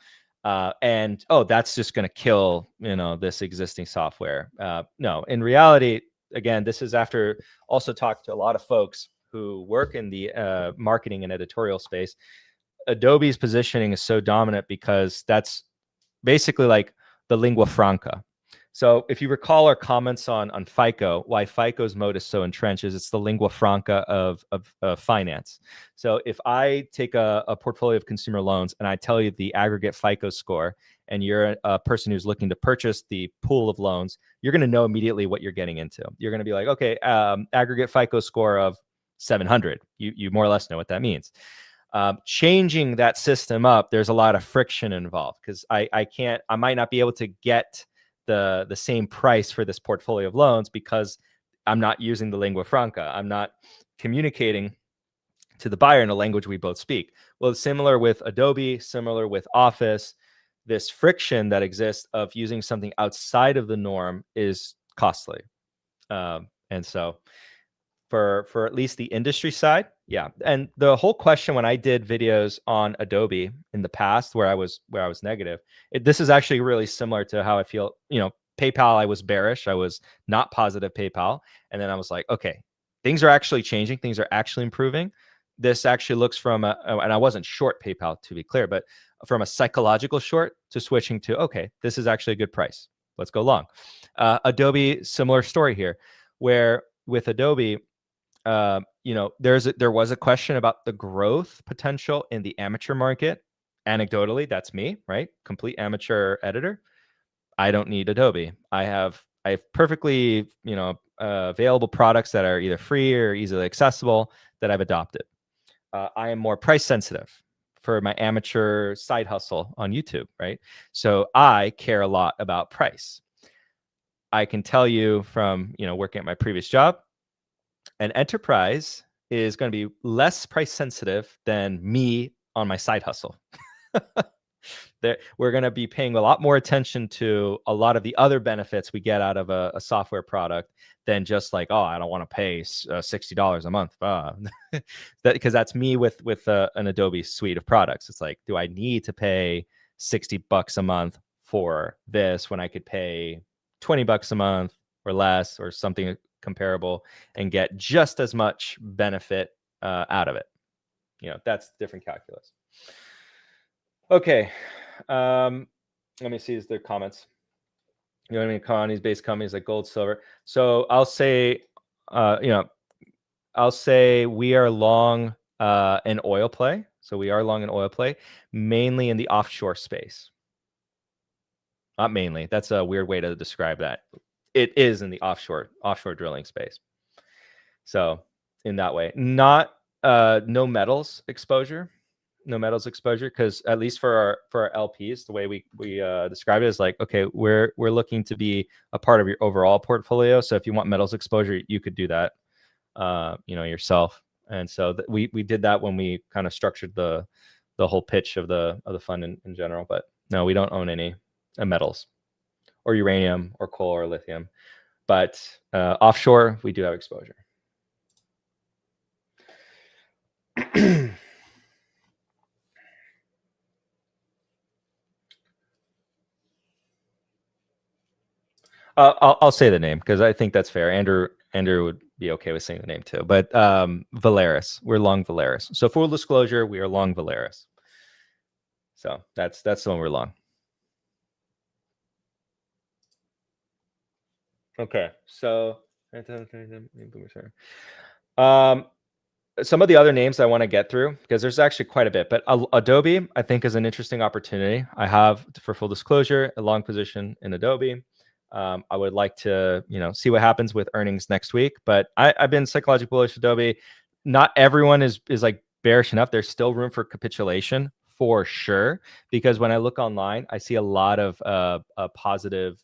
And that's just going to kill this existing software. No, in reality, again, this is after also talked to a lot of folks who work in the marketing and editorial space. Adobe's positioning is so dominant because that's basically like the lingua franca. So if you recall our comments on FICO, why FICO's mode is so entrenched is it's the lingua franca of finance. So if I take a portfolio of consumer loans and I tell you the aggregate FICO score, and you're a person who's looking to purchase the pool of loans, you're going to know immediately what you're getting into. You're going to be like, okay, aggregate FICO score of 700. You more or less know what that means. Changing that system up, there's a lot of friction involved because I might not be able to get the same price for this portfolio of loans because I'm not using the lingua franca. I'm not communicating to the buyer in a language we both speak. Well, it's similar with Adobe, similar with Office. This friction that exists of using something outside of the norm is costly. And so for at least the industry side, yeah. And the whole question when I did videos on Adobe in the past where I was negative, this is actually really similar to how I feel, PayPal, I was bearish. I was not positive PayPal. And then I was like, okay, things are actually changing. Things are actually improving. This actually looks from and I wasn't short PayPal to be clear, but from a psychological short to switching to, okay, this is actually a good price. Let's go long. Adobe, similar story here, where with Adobe, there was a question about the growth potential in the amateur market. Anecdotally, that's me, right? Complete amateur editor. I don't need Adobe. I have perfectly, available products that are either free or easily accessible that I've adopted. I am more price sensitive for my amateur side hustle on YouTube, right? So I care a lot about price. I can tell you from, working at my previous job, an enterprise is going to be less price sensitive than me on my side hustle. We're going to be paying a lot more attention to a lot of the other benefits we get out of a software product than just like, oh, I don't want to pay $60 a month. Because that's me with an Adobe suite of products. It's like, do I need to pay $60 a month for this when I could pay $20 a month or less or something comparable and get just as much benefit out of it? That's different calculus. Okay. Let me see, is there comments? Commodities-based companies like gold, silver. So I'll say, we are long an oil play. So we are long an oil play, mainly in the offshore space. Not mainly. That's a weird way to describe that. It is in the offshore drilling space. So in that way, not no metals exposure. No metals exposure, because at least for our LPs, the way we describe it is like, okay, we're looking to be a part of your overall portfolio. So if you want metals exposure, you could do that, yourself. And so we did that when we kind of structured the whole pitch of the fund in general. But no, we don't own any metals or uranium or coal or lithium. But offshore, we do have exposure. I'll say the name because I think that's fair. Andrew would be okay with saying the name too. But Valaris, we're long Valaris. So full disclosure, we are long Valaris. So that's the one we're long. Okay, so some of the other names I want to get through because there's actually quite a bit, but Adobe I think is an interesting opportunity. I have, for full disclosure, a long position in Adobe. I would like to, see what happens with earnings next week, but I've been psychologically bullish Adobe. Not everyone is like bearish enough. There's still room for capitulation for sure, because when I look online, I see a lot of a positive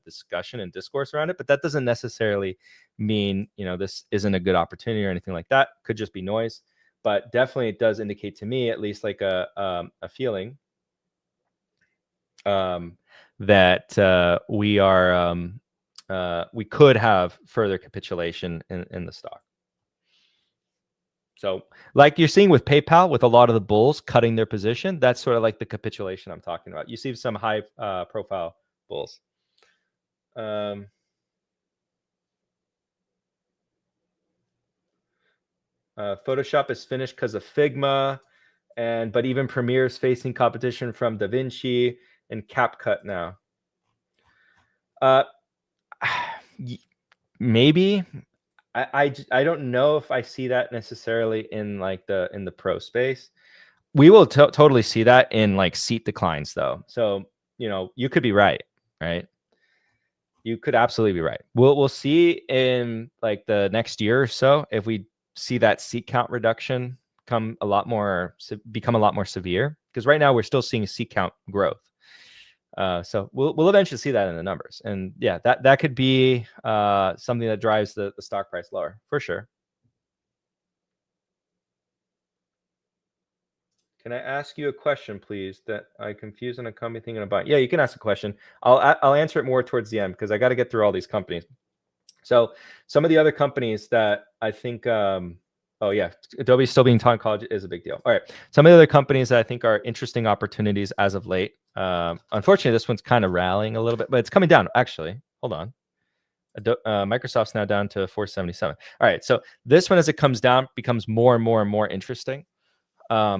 discussion and discourse around it, but that doesn't necessarily mean, this isn't a good opportunity or anything like that. Could just be noise, but definitely it does indicate to me at least like a feeling that we could have further capitulation in the stock. So like you're seeing with PayPal, with a lot of the bulls cutting their position, that's sort of like the capitulation I'm talking about. You see some high profile bulls. Photoshop is finished because of Figma, but even Premiere is facing competition from DaVinci and CapCut now. Uh, maybe. I don't know if I see that necessarily in like in the pro space. We will totally see that in like seat declines though. So, you could be right? You could absolutely be right. We'll see in like the next year or so if we see that seat count reduction become a lot more severe, because right now we're still seeing seat count growth. So we'll eventually see that in the numbers, and yeah, that could be something that drives the stock price lower for sure. Can I ask you a question, please, that I confuse on a company thinking about? Yeah, you can ask a question. I'll answer it more towards the end because I got to get through all these companies. So some of the other companies that I think, oh yeah, Adobe still being taught in college is a big deal. All right, some of the other companies that I think are interesting opportunities as of late. Unfortunately, this one's kind of rallying a little bit, but it's coming down. Actually, hold on. Microsoft's now down to 477. All right, so this one, as it comes down, becomes more and more and more interesting.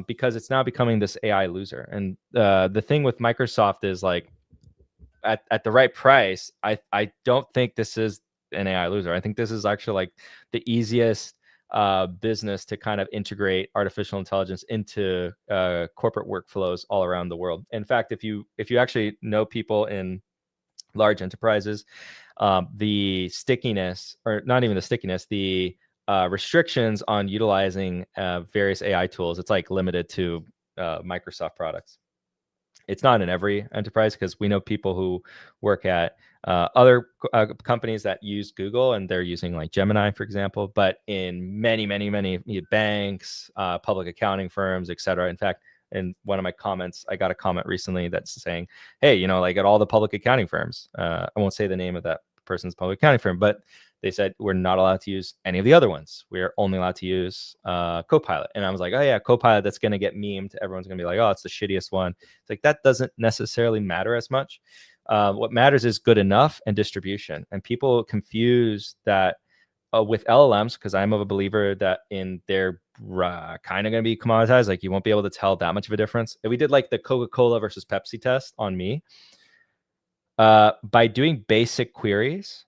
Because it's now becoming this AI loser. And the thing with Microsoft is like at the right price, I don't think this is an AI loser. I think this is actually like the easiest business to kind of integrate artificial intelligence into corporate workflows all around the world. In fact, if you actually know people in large enterprises, the stickiness, or not even the stickiness, the restrictions on utilizing various AI tools, it's like limited to Microsoft products. It's not in every enterprise, because we know people who work at other companies that use Google and they're using like Gemini, for example, but in many banks, public accounting firms, etc. In fact, in one of my comments, I got a comment recently that's saying, hey, like at all the public accounting firms, I won't say the name of that person's public accounting firm, but they said we're not allowed to use any of the other ones. We are only allowed to use Copilot. And I was like, oh yeah, Copilot, that's going to get memed. Everyone's going to be like, oh, it's the shittiest one. It's like, that doesn't necessarily matter as much. What matters is good enough and distribution. And people confuse that with LLMs, because I'm a believer that they're kind of going to be commoditized. Like you won't be able to tell that much of a difference. If we did like the Coca-Cola versus Pepsi test on me, by doing basic queries,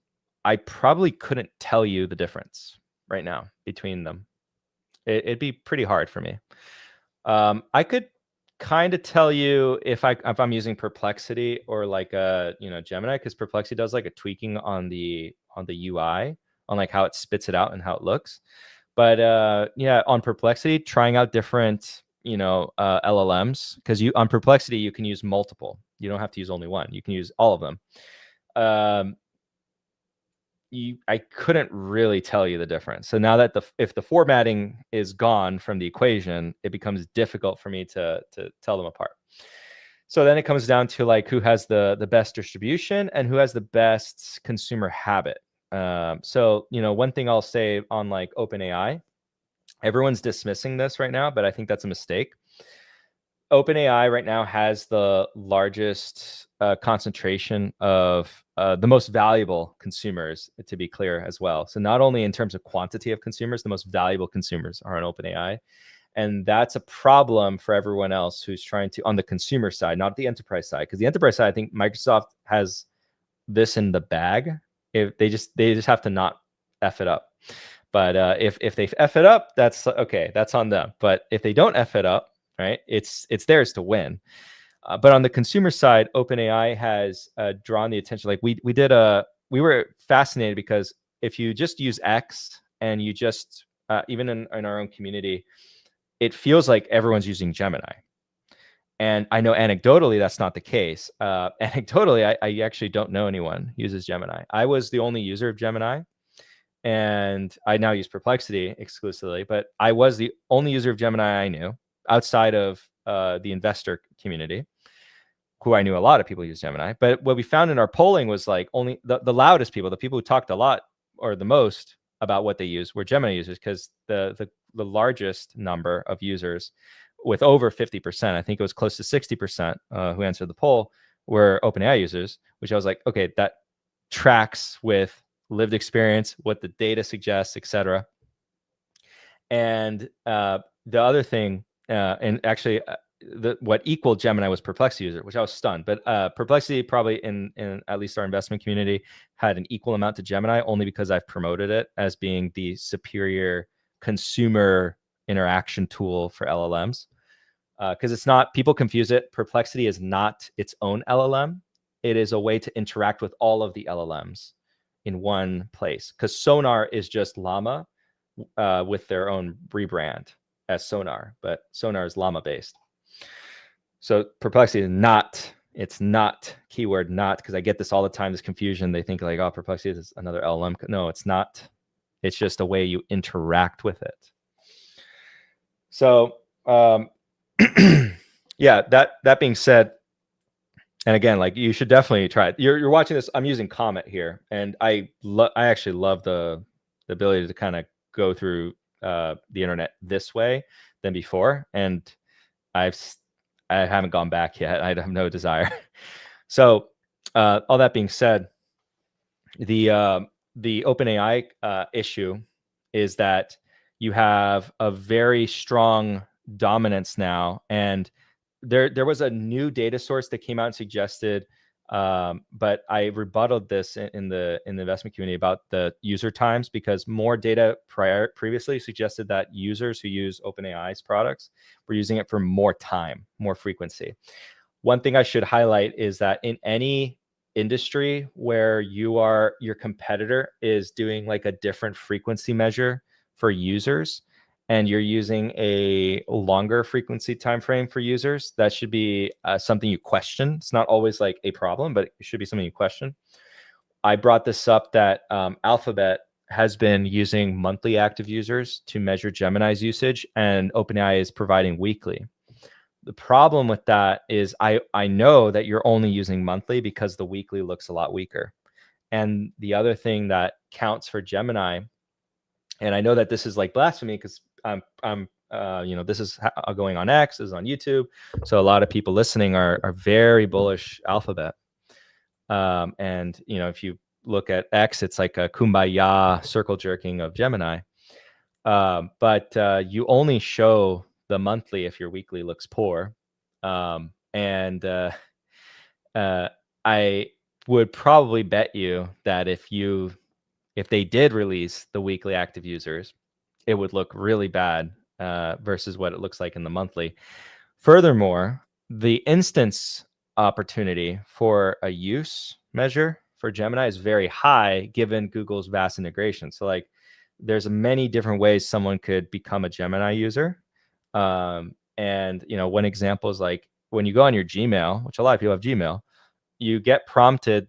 I probably couldn't tell you the difference right now between them. It'd be pretty hard for me. I could kind of tell you if I'm using Perplexity or like Gemini, because Perplexity does like a tweaking on the UI, on like how it spits it out and how it looks. But yeah, on Perplexity, trying out different LLMs, because on Perplexity you can use multiple. You don't have to use only one. You can use all of them. I couldn't really tell you the difference. So now that if the formatting is gone from the equation, it becomes difficult for me to tell them apart. So then it comes down to like who has the best distribution and who has the best consumer habit. So one thing I'll say on like OpenAI, everyone's dismissing this right now, but I think that's a mistake. OpenAI right now has the largest concentration of the most valuable consumers, to be clear as well. So not only in terms of quantity of consumers, the most valuable consumers are on OpenAI. And that's a problem for everyone else who's trying to, on the consumer side, not the enterprise side. Because the enterprise side, I think Microsoft has this in the bag. If they just have to not F it up. But if they F it up, that's okay. That's on them. But if they don't F it up, right, it's theirs to win. But on the consumer side, OpenAI has drawn the attention. Like we were fascinated because if you just use X and you just even in our own community, it feels like everyone's using Gemini. And I know anecdotally that's not the case. Anecdotally, I actually don't know anyone who uses Gemini. I was the only user of Gemini, and I now use Perplexity exclusively. But I was the only user of Gemini I knew outside of the investor community, who I knew a lot of people use Gemini. But what we found in our polling was like only the loudest people, the people who talked a lot or the most about what they use, were Gemini users, because the largest number of users, with over 50%, I think it was close to 60% who answered the poll, were OpenAI users, which I was like, okay, that tracks with lived experience, what the data suggests, etc. And the other thing, and actually what equaled Gemini was Perplexity user, which I was stunned. But Perplexity probably in at least our investment community had an equal amount to Gemini, only because I've promoted it as being the superior consumer interaction tool for LLMs. Because it's not, people confuse it. Perplexity is not its own LLM. It is a way to interact with all of the LLMs in one place. Because Sonar is just Llama with their own rebrand as Sonar, but Sonar is Llama based. So Perplexity is not, it's not, keyword not, because I get this all the time, this confusion. They think like, oh, Perplexity is another LLM. No, it's not. It's just a way you interact with it. So yeah, that being said, and again, like you should definitely try it. You're watching this. I'm using Comet here, and I actually love the ability to kind of go through the internet this way than before, and I haven't gone back yet. I have no desire. So all that being said, the OpenAI issue is that you have a very strong dominance now, and there was a new data source that came out and suggested, but I rebutted this in the investment community about the user times, because more data previously suggested that users who use OpenAI's products were using it for more time, more frequency. One thing I should highlight is that in any industry where your competitor is doing like a different frequency measure for users, and you're using a longer frequency time frame for users, that should be something you question. It's not always like a problem, but it should be something you question. I brought this up that Alphabet has been using monthly active users to measure Gemini's usage, and OpenAI is providing weekly. The problem with that is I know that you're only using monthly because the weekly looks a lot weaker. And the other thing that counts for Gemini, and I know that this is like blasphemy because I'm this is going on X, this is on YouTube, so a lot of people listening are very bullish Alphabet. And if you look at X, it's like a kumbaya circle jerking of Gemini. But you only show the monthly if your weekly looks poor. And I would probably bet you that if they did release the weekly active users, it would look really bad versus what it looks like in the monthly. Furthermore, the instance opportunity for a use measure for Gemini is very high given Google's vast integration. So like there's many different ways someone could become a Gemini user. And one example is like when you go on your Gmail, which a lot of people have Gmail, you get prompted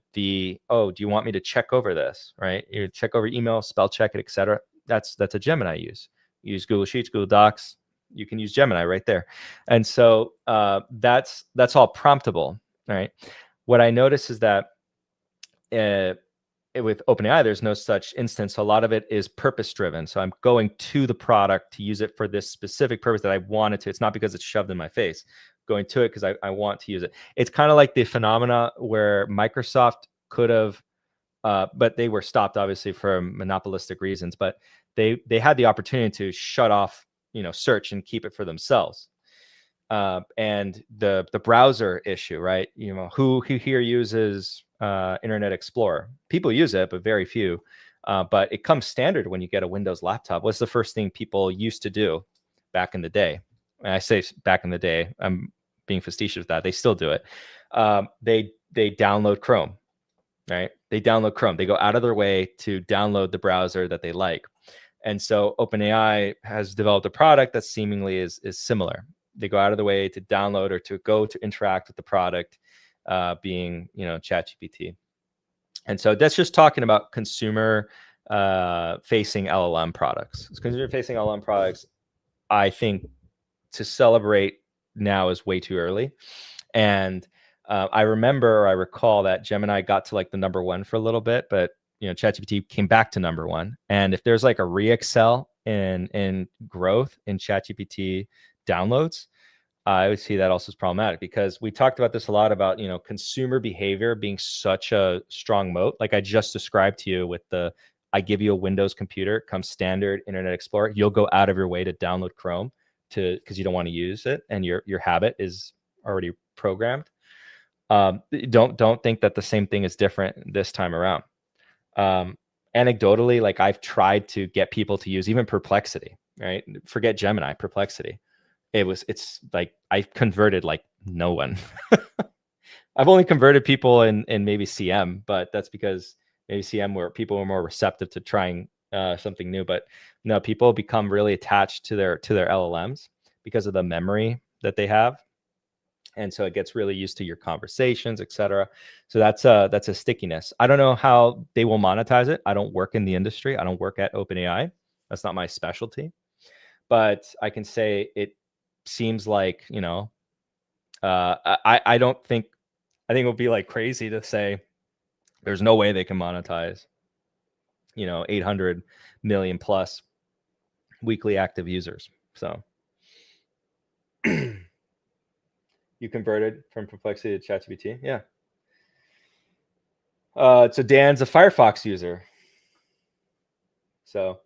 oh, do you want me to check over this, right? You check over email, spell check it, etc. That's a Gemini use. You use Google Sheets, Google Docs, you can use Gemini right there. And so that's all promptable, right? What I notice is that with OpenAI, there's no such instance. So a lot of it is purpose driven. So I'm going to the product to use it for this specific purpose that I wanted to. It's not because it's shoved in my face. Going to it because I want to use it. It's kind of like the phenomena where Microsoft could have, but they were stopped obviously for monopolistic reasons, but they had the opportunity to shut off, search and keep it for themselves. And the browser issue, right? Who here uses Internet Explorer? People use it, but very few. But it comes standard when you get a Windows laptop. What's the first thing people used to do back in the day? And I say back in the day, I'm being facetious with that. They still do it. They download Chrome, right? They download Chrome. They go out of their way to download the browser that they like. And so OpenAI has developed a product that seemingly is similar. They go out of the way to download or to go to interact with the product, being ChatGPT. And so that's just talking about consumer facing LLM products. Consumer facing LLM products, I think, to celebrate now is way too early. And I recall that Gemini got to like the #1 for a little bit, but ChatGPT came back to #1. And if there's like a re-accel in growth in ChatGPT downloads, I would see that also as problematic, because we talked about this a lot about consumer behavior being such a strong moat. Like I just described to you with I give you a Windows computer, comes standard Internet Explorer, you'll go out of your way to download Chrome. because you don't want to use it and your habit is already programmed. Don't think that the same thing is different this time around. Anecdotally, like I've tried to get people to use even Perplexity, right? Forget Gemini, Perplexity. It's like I converted like no one. I've only converted people in maybe CM, but that's because maybe CM where people were more receptive to trying something new. But no, people become really attached to their LLMs because of the memory that they have. And so it gets really used to your conversations, etc. So that's a stickiness. I don't know how they will monetize it. I don't work in the industry. I don't work at OpenAI. That's not my specialty. But I can say it seems like, I don't think, I think it would be like crazy to say there's no way they can monetize, 800 million plus weekly active users. So you converted from Perplexity to ChatGPT? Yeah. So Dan's a Firefox user. So,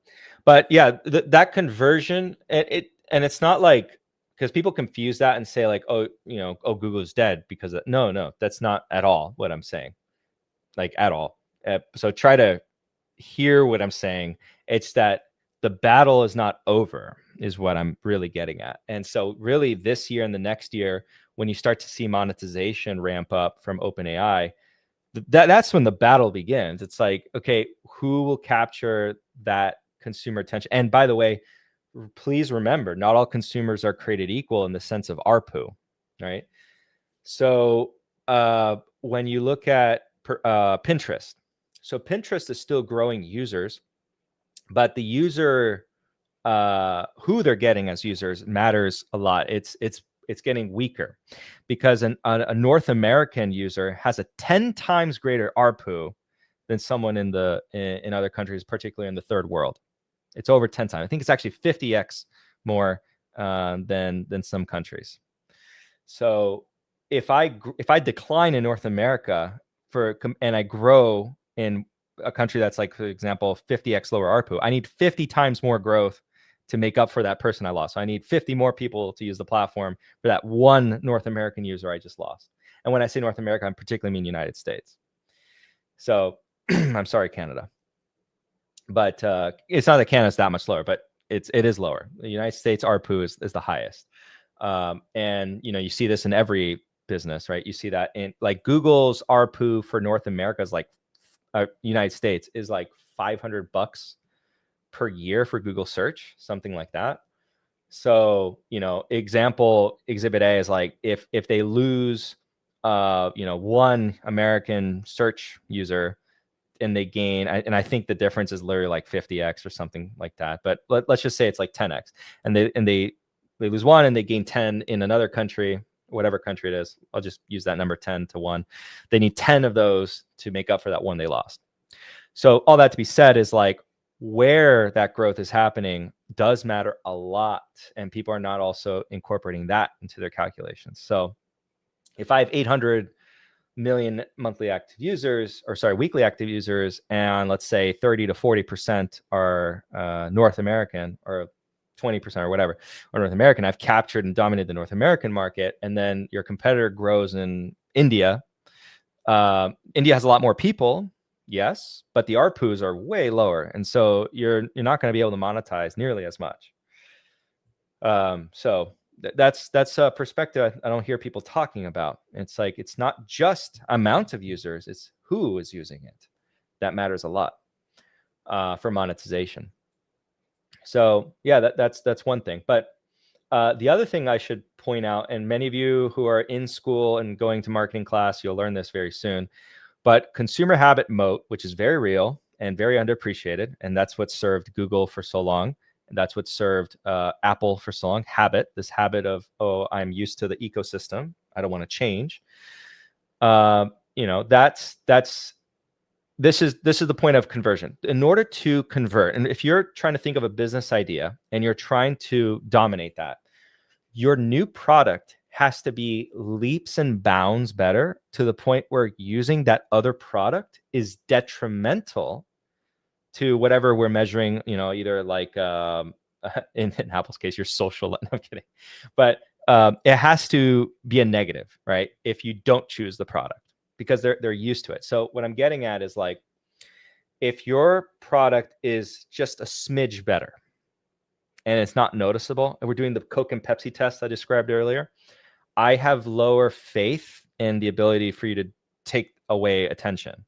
but yeah, that conversion, and it's not like, because people confuse that and say like, oh, Google's dead because of, no, that's not at all what I'm saying, like at all. So try to hear what I'm saying. It's that the battle is not over, is what I'm really getting at. And so really this year and the next year, when you start to see monetization ramp up from OpenAI, that's when the battle begins. It's like, okay, who will capture that consumer attention? And by the way, please remember, not all consumers are created equal in the sense of ARPU, right? So when you look at Pinterest, so Pinterest is still growing users, but the user, who they're getting as users matters a lot. It's getting weaker because a North American user has a 10 times greater ARPU than someone in other countries, particularly in the third world. It's over 10 times. I think it's actually 50x more than some countries. So if I decline in North America and I grow in a country that's like, for example, 50x lower ARPU, I need 50 times more growth to make up for that person I lost. So I need 50 more people to use the platform for that one North American user I just lost. And when I say North America, I particularly mean United States. So I'm sorry, Canada. But it's not that Canada's that much lower, but it is lower. The United States ARPU is the highest. And you see this in every business, right? You see that in like Google's ARPU for North America is like United States is like $500 per year for Google search, something like that. So, exhibit A is like if they lose, one American search user and they gain, and I think the difference is literally like 50x or something like that. But let's just say it's like 10x, and they lose one and they gain 10 in another country, whatever country it is. I'll just use that number 10 to 1. They need 10 of those to make up for that one they lost. So all that to be said is like where that growth is happening does matter a lot, and people are not also incorporating that into their calculations. So if I have 800 million monthly active users, weekly active users, and let's say 30 to 40% are North American, or 20% or whatever are North American, I've captured and dominated the North American market. And then your competitor grows in India. India has a lot more people, yes, but the ARPUs are way lower, and so you're not going to be able to monetize nearly as much. So that's a perspective I don't hear people talking about. It's like it's not just amount of users; it's who is using it that matters a lot for monetization. So yeah, that's one thing. But the other thing I should point out, and many of you who are in school and going to marketing class, you'll learn this very soon. But consumer habit moat, which is very real and very underappreciated, and that's what served Google for so long. And that's what served Apple for so long. This habit of, oh, I'm used to the ecosystem, I don't want to change. This is the point of conversion. In order to convert, and if you're trying to think of a business idea and you're trying to dominate that, your new product has to be leaps and bounds better to the point where using that other product is detrimental to whatever we're measuring, either like in Apple's case, your social. No, I'm kidding. But it has to be a negative, right? If you don't choose the product, because they're used to it. So what I'm getting at is like, if your product is just a smidge better and it's not noticeable, and we're doing the Coke and Pepsi test I described earlier, I have lower faith in the ability for you to take away attention.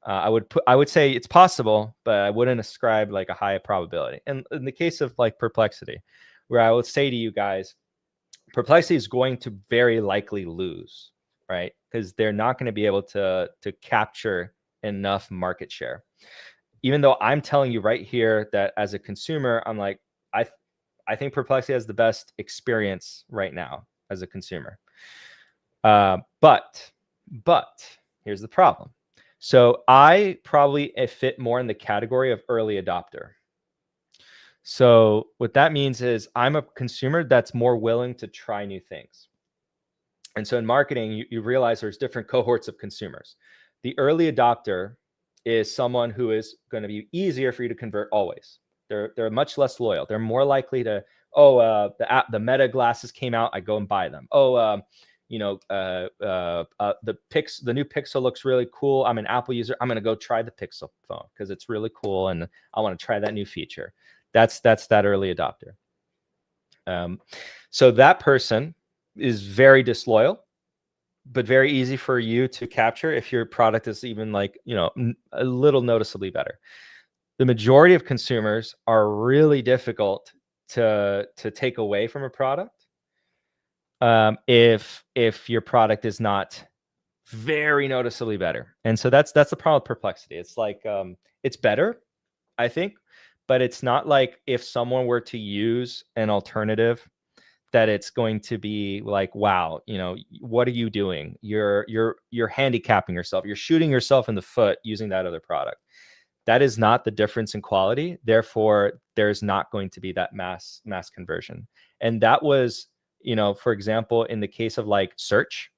I would say it's possible, but I wouldn't ascribe like a high probability. And in the case of like Perplexity, where I would say to you guys, Perplexity is going to very likely lose, right? Because they're not going to be able to capture enough market share. Even though I'm telling you right here that as a consumer, I'm like, I think Perplexity has the best experience right now as a consumer. But here's the problem. So I probably fit more in the category of early adopter. So what that means is I'm a consumer that's more willing to try new things. And so in marketing, you realize there's different cohorts of consumers. The early adopter is someone who is going to be easier for you to convert always. They're much less loyal. They're more likely to, the Meta glasses came out, I go and buy them. The new Pixel looks really cool. I'm an Apple user. I'm going to go try the Pixel phone because it's really cool and I want to try that new feature. That's that early adopter. So that person is very disloyal, but very easy for you to capture if your product is even like, a little noticeably better. The majority of consumers are really difficult to take away from a product if your product is not very noticeably better. And so that's the problem with Perplexity. It's like it's better, I think, but it's not like if someone were to use an alternative that it's going to be like, wow, what are you doing? You're handicapping yourself. You're shooting yourself in the foot using that other product. That is not the difference in quality. Therefore, there's not going to be that mass conversion. And that was, for example, in the case of like search,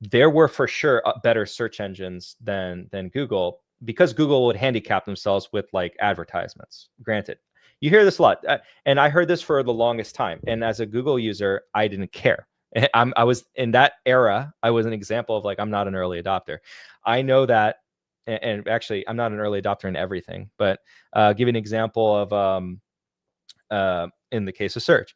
there were for sure better search engines than Google, because Google would handicap themselves with like advertisements. Granted, you hear this a lot, and I heard this for the longest time. And as a Google user, I didn't care. I was in that era. I was an example of like, I'm not an early adopter. I know that, and actually, I'm not an early adopter in everything. But give you an example of in the case of search.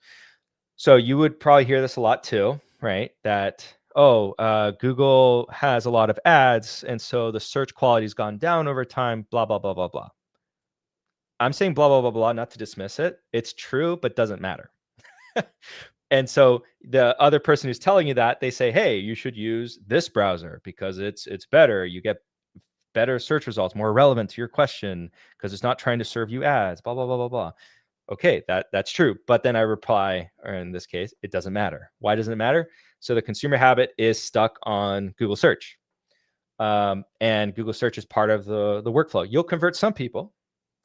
So you would probably hear this a lot too, right? That Google has a lot of ads, and so the search quality has gone down over time, blah, blah, blah, blah, blah. I'm saying blah, blah, blah, blah, not to dismiss it. It's true, but doesn't matter. And so the other person who's telling you that, they say, hey, you should use this browser because it's better. You get better search results, more relevant to your question because it's not trying to serve you ads, blah, blah, blah, blah, blah. Okay, that's true. But then I reply, or in this case, it doesn't matter. Why doesn't it matter? So the consumer habit is stuck on Google search. And Google search is part of the workflow. You'll convert some people,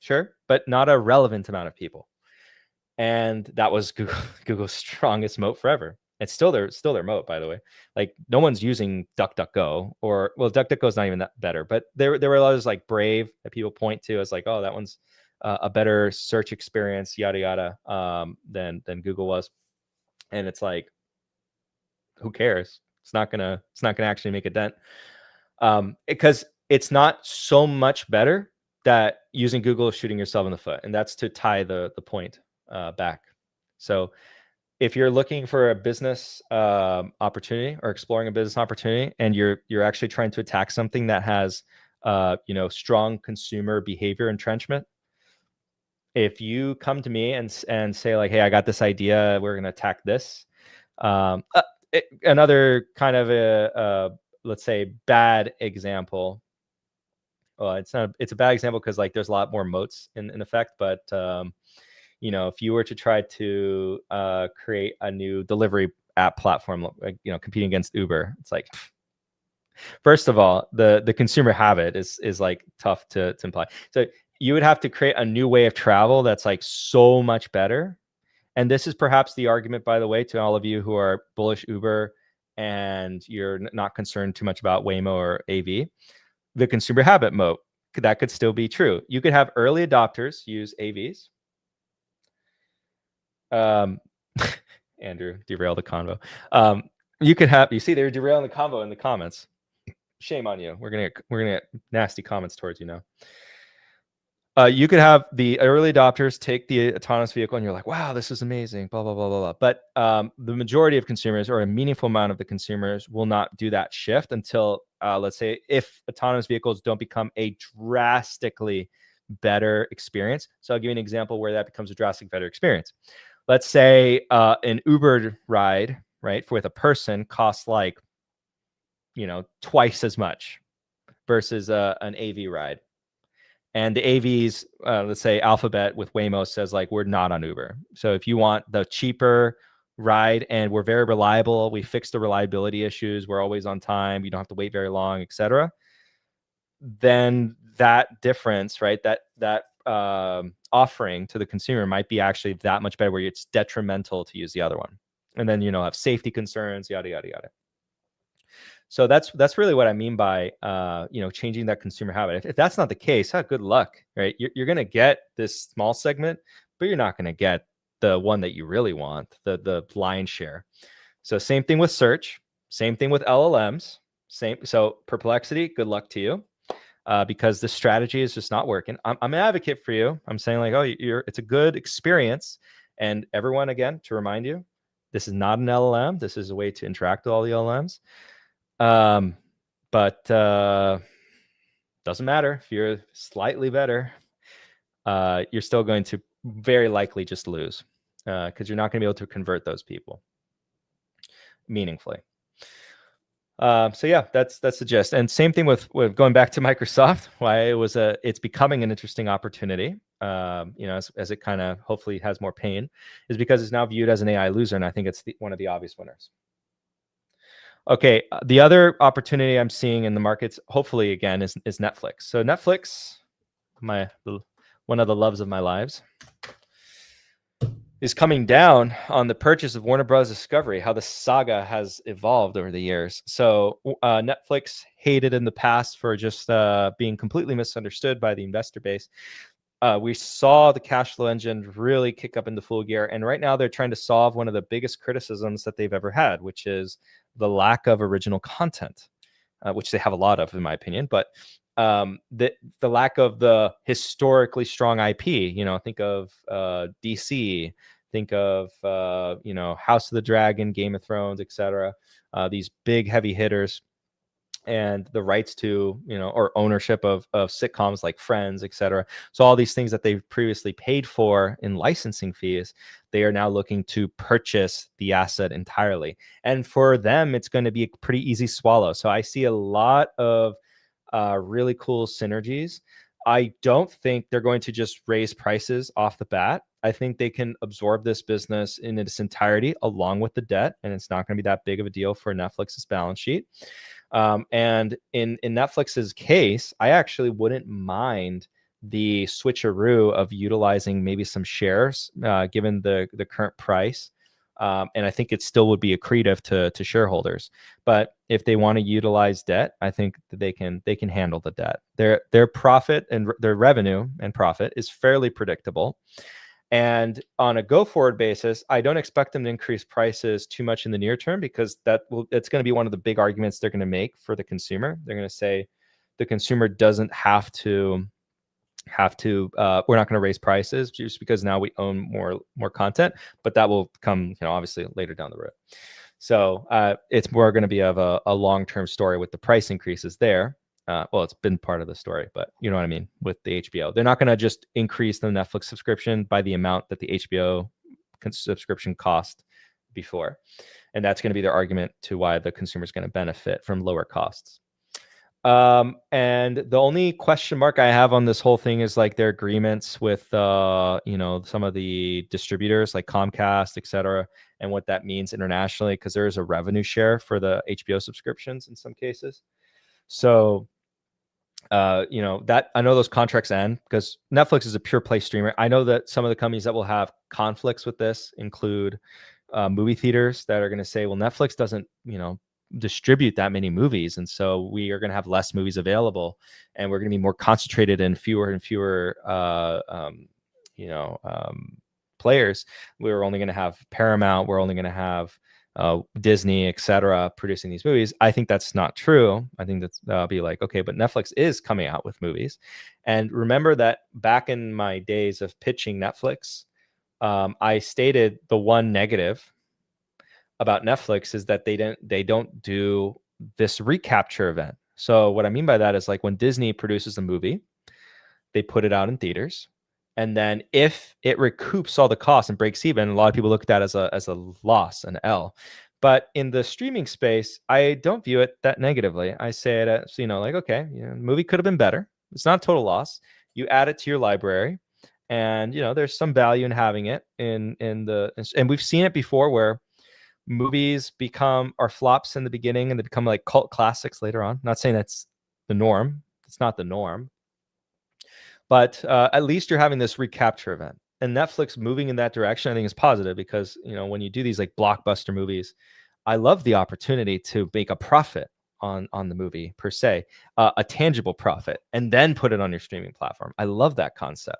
sure, but not a relevant amount of people. And that was Google's strongest moat forever. It's still their moat, by the way. Like no one's using DuckDuckGo, or well, DuckDuckGo is not even that better. But there were others like Brave that people point to as like, oh, that one's a better search experience, yada yada, than Google was. And it's like, who cares? It's not gonna actually make a dent, because it's not so much better that using Google is shooting yourself in the foot. And that's to tie the point back. So if you're looking for a business opportunity or exploring a business opportunity, and you're actually trying to attack something that has strong consumer behavior entrenchment, if you come to me and say like, hey, I got this idea, we're going to attack this. Another kind of a let's say bad example. Well, it's a bad example because like there's a lot more moats in effect, but if you were to try to create a new delivery app platform, like competing against Uber, it's like, first of all, the consumer habit is like tough to imply. So you would have to create a new way of travel that's like so much better. And this is perhaps the argument, by the way, to all of you who are bullish Uber and you're not concerned too much about Waymo or AV. The consumer habit moat, that could still be true. You could have early adopters use AVs, Andrew, derail the convo. You see, they're derailing the convo in the comments. Shame on you. We're gonna get nasty comments towards you now. You could have the early adopters take the autonomous vehicle and you're like, wow, this is amazing, blah, blah, blah, blah, blah. But the majority of consumers, or a meaningful amount of the consumers, will not do that shift until, let's say, if autonomous vehicles don't become a drastically better experience. So I'll give you an example where that becomes a drastic better experience. Let's say an Uber ride, right, with a person costs like, twice as much versus an AV ride. And the AVs, let's say Alphabet with Waymo says like, we're not on Uber. So if you want the cheaper ride and we're very reliable, we fix the reliability issues, we're always on time, you don't have to wait very long, etc. Then that difference, right, that offering to the consumer might be actually that much better, where it's detrimental to use the other one. And then, have safety concerns, yada, yada, yada. So that's really what I mean by changing that consumer habit. If that's not the case, good luck, right? You're going to get this small segment, but you're not going to get the one that you really want, the lion's share. So same thing with search, same thing with LLMs, So Perplexity, good luck to you, because the strategy is just not working. I'm an advocate for you. I'm saying like, it's a good experience, and everyone, again, to remind you, this is not an LLM. This is a way to interact with all the LLMs. But doesn't matter if you're slightly better, you're still going to very likely just lose, because you're not going to be able to convert those people meaningfully. So yeah, that's the gist. And same thing with going back to Microsoft, why it's becoming an interesting opportunity, as it kind of hopefully has more pain, is because it's now viewed as an AI loser, and I think it's one of the obvious winners. Okay, the other opportunity I'm seeing in the markets, hopefully again, is Netflix. So Netflix, one of the loves of my lives, is coming down on the purchase of Warner Bros. Discovery, how the saga has evolved over the years. So Netflix hated in the past for just being completely misunderstood by the investor base. We saw the cash flow engine really kick up into full gear. And right now they're trying to solve one of the biggest criticisms that they've ever had, which is the lack of original content, which they have a lot of, in my opinion. But the lack of the historically strong IP, think of DC, think of, House of the Dragon, Game of Thrones, etc. These big heavy hitters. And the rights to, or ownership of sitcoms like Friends, etc. So all these things that they've previously paid for in licensing fees, they are now looking to purchase the asset entirely. And for them, it's going to be a pretty easy swallow. So I see a lot of really cool synergies. I don't think they're going to just raise prices off the bat. I think they can absorb this business in its entirety along with the debt, and it's not going to be that big of a deal for Netflix's balance sheet. And in Netflix's case, I actually wouldn't mind the switcheroo of utilizing maybe some shares, given the current price. And I think it still would be accretive to shareholders. But if they want to utilize debt, I think that they can handle the debt. Their profit and their revenue and profit is fairly predictable. And on a go-forward basis, I don't expect them to increase prices too much in the near term, because it's going to be one of the big arguments they're going to make for the consumer. They're going to say the consumer doesn't have to we're not going to raise prices just because now we own more content, but that will come, obviously later down the road. So it's more going to be of a long-term story with the price increases there. Well, it's been part of the story, but you know what I mean with the HBO. They're not going to just increase the Netflix subscription by the amount that the HBO subscription cost before. And that's going to be their argument to why the consumer is going to benefit from lower costs. And the only question mark I have on this whole thing is like their agreements with, some of the distributors like Comcast, et cetera, and what that means internationally, because there is a revenue share for the HBO subscriptions in some cases. So, that I know those contracts end because Netflix is a pure play streamer. I know that some of the companies that will have conflicts with this include movie theaters that are going to say, well, Netflix doesn't, distribute that many movies, and so we are going to have less movies available, and we're going to be more concentrated in fewer and fewer players. We were only going to have Paramount. We're only going to have Disney, etc., producing these movies. I think that's not true. I think that's be like, okay, but Netflix is coming out with movies. And remember that back in my days of pitching Netflix, I stated the one negative about Netflix is that they don't do this recapture event. So what I mean by that is like when Disney produces a movie, they put it out in theaters. And then if it recoups all the costs and breaks even, a lot of people look at that as a loss, an L. But in the streaming space, I don't view it that negatively. I say it as, like, okay, the movie could have been better. It's not a total loss. You add it to your library, and there's some value in having it and we've seen it before where movies are flops in the beginning and they become like cult classics later on. Not saying that's the norm. It's not the norm. But at least you're having this recapture event. And Netflix moving in that direction, I think, is positive because, when you do these like blockbuster movies, I love the opportunity to make a profit on the movie per se, a tangible profit, and then put it on your streaming platform. I love that concept.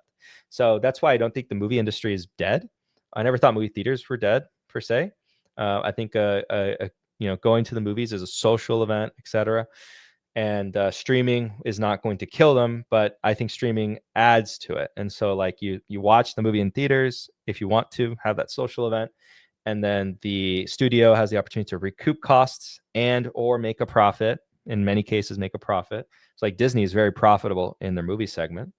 So that's why I don't think the movie industry is dead. I never thought movie theaters were dead per se. I think going to the movies is a social event, etc. And streaming is not going to kill them, but I think streaming adds to it. And so like you watch the movie in theaters if you want to have that social event, and then the studio has the opportunity to recoup costs and or make a profit. In many cases, make a profit. It's like Disney is very profitable in their movie segment,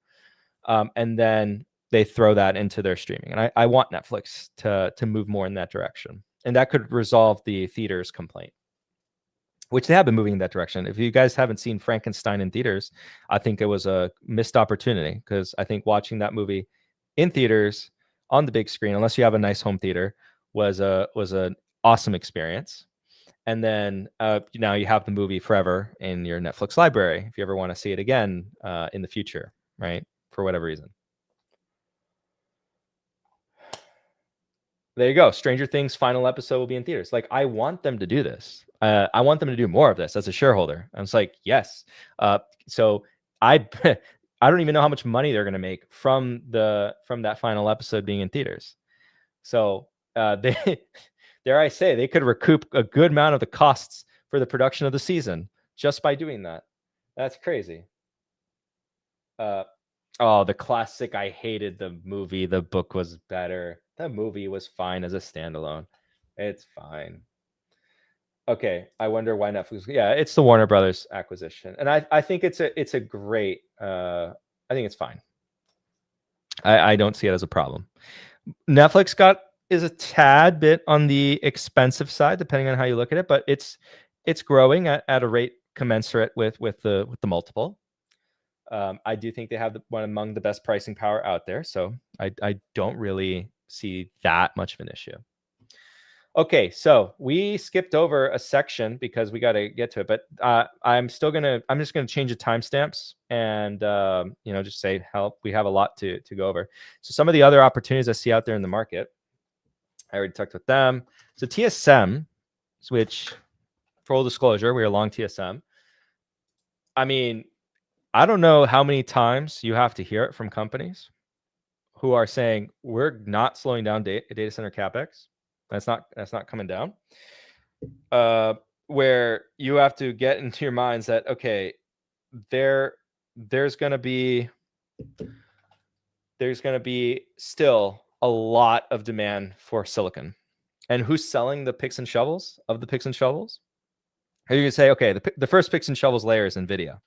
and then they throw that into their streaming. And I want Netflix to move more in that direction, and that could resolve the theaters complaint, which they have been moving in that direction. If you guys haven't seen Frankenstein in theaters, I think it was a missed opportunity, because I think watching that movie in theaters on the big screen, unless you have a nice home theater, was an awesome experience. And then now you have the movie forever in your Netflix library if you ever want to see it again in the future, right? For whatever reason. There you go. Stranger Things final episode will be in theaters. Like, I want them to do this. I want them to do more of this as a shareholder. I was like, yes. So I I don't even know how much money they're going to make from that final episode being in theaters. So they dare I say they could recoup a good amount of the costs for the production of the season just by doing that. That's crazy. Oh, the classic. I hated the movie. The book was better. The movie was fine as a standalone. It's fine. Okay, I wonder why Netflix. Yeah, it's the Warner Brothers acquisition, and I think it's a great. I think it's fine. I don't see it as a problem. Netflix is a tad bit on the expensive side, depending on how you look at it, but it's growing at a rate commensurate with the multiple. I do think they have one among the best pricing power out there, so I don't really see that much of an issue. Okay, so we skipped over a section because we got to get to it, but I'm just gonna change the timestamps and just say help. We have a lot to go over. So some of the other opportunities I see out there in the market, I already talked with them. So TSM, which full disclosure, we are long TSM. I mean, I don't know how many times you have to hear it from companies who are saying we're not slowing down data center capex. That's not coming down. Where you have to get into your minds that okay, there's going to be still a lot of demand for silicon, and who's selling the picks and shovels of the picks and shovels? Are you going to say okay, the first picks and shovels layer is NVIDIA,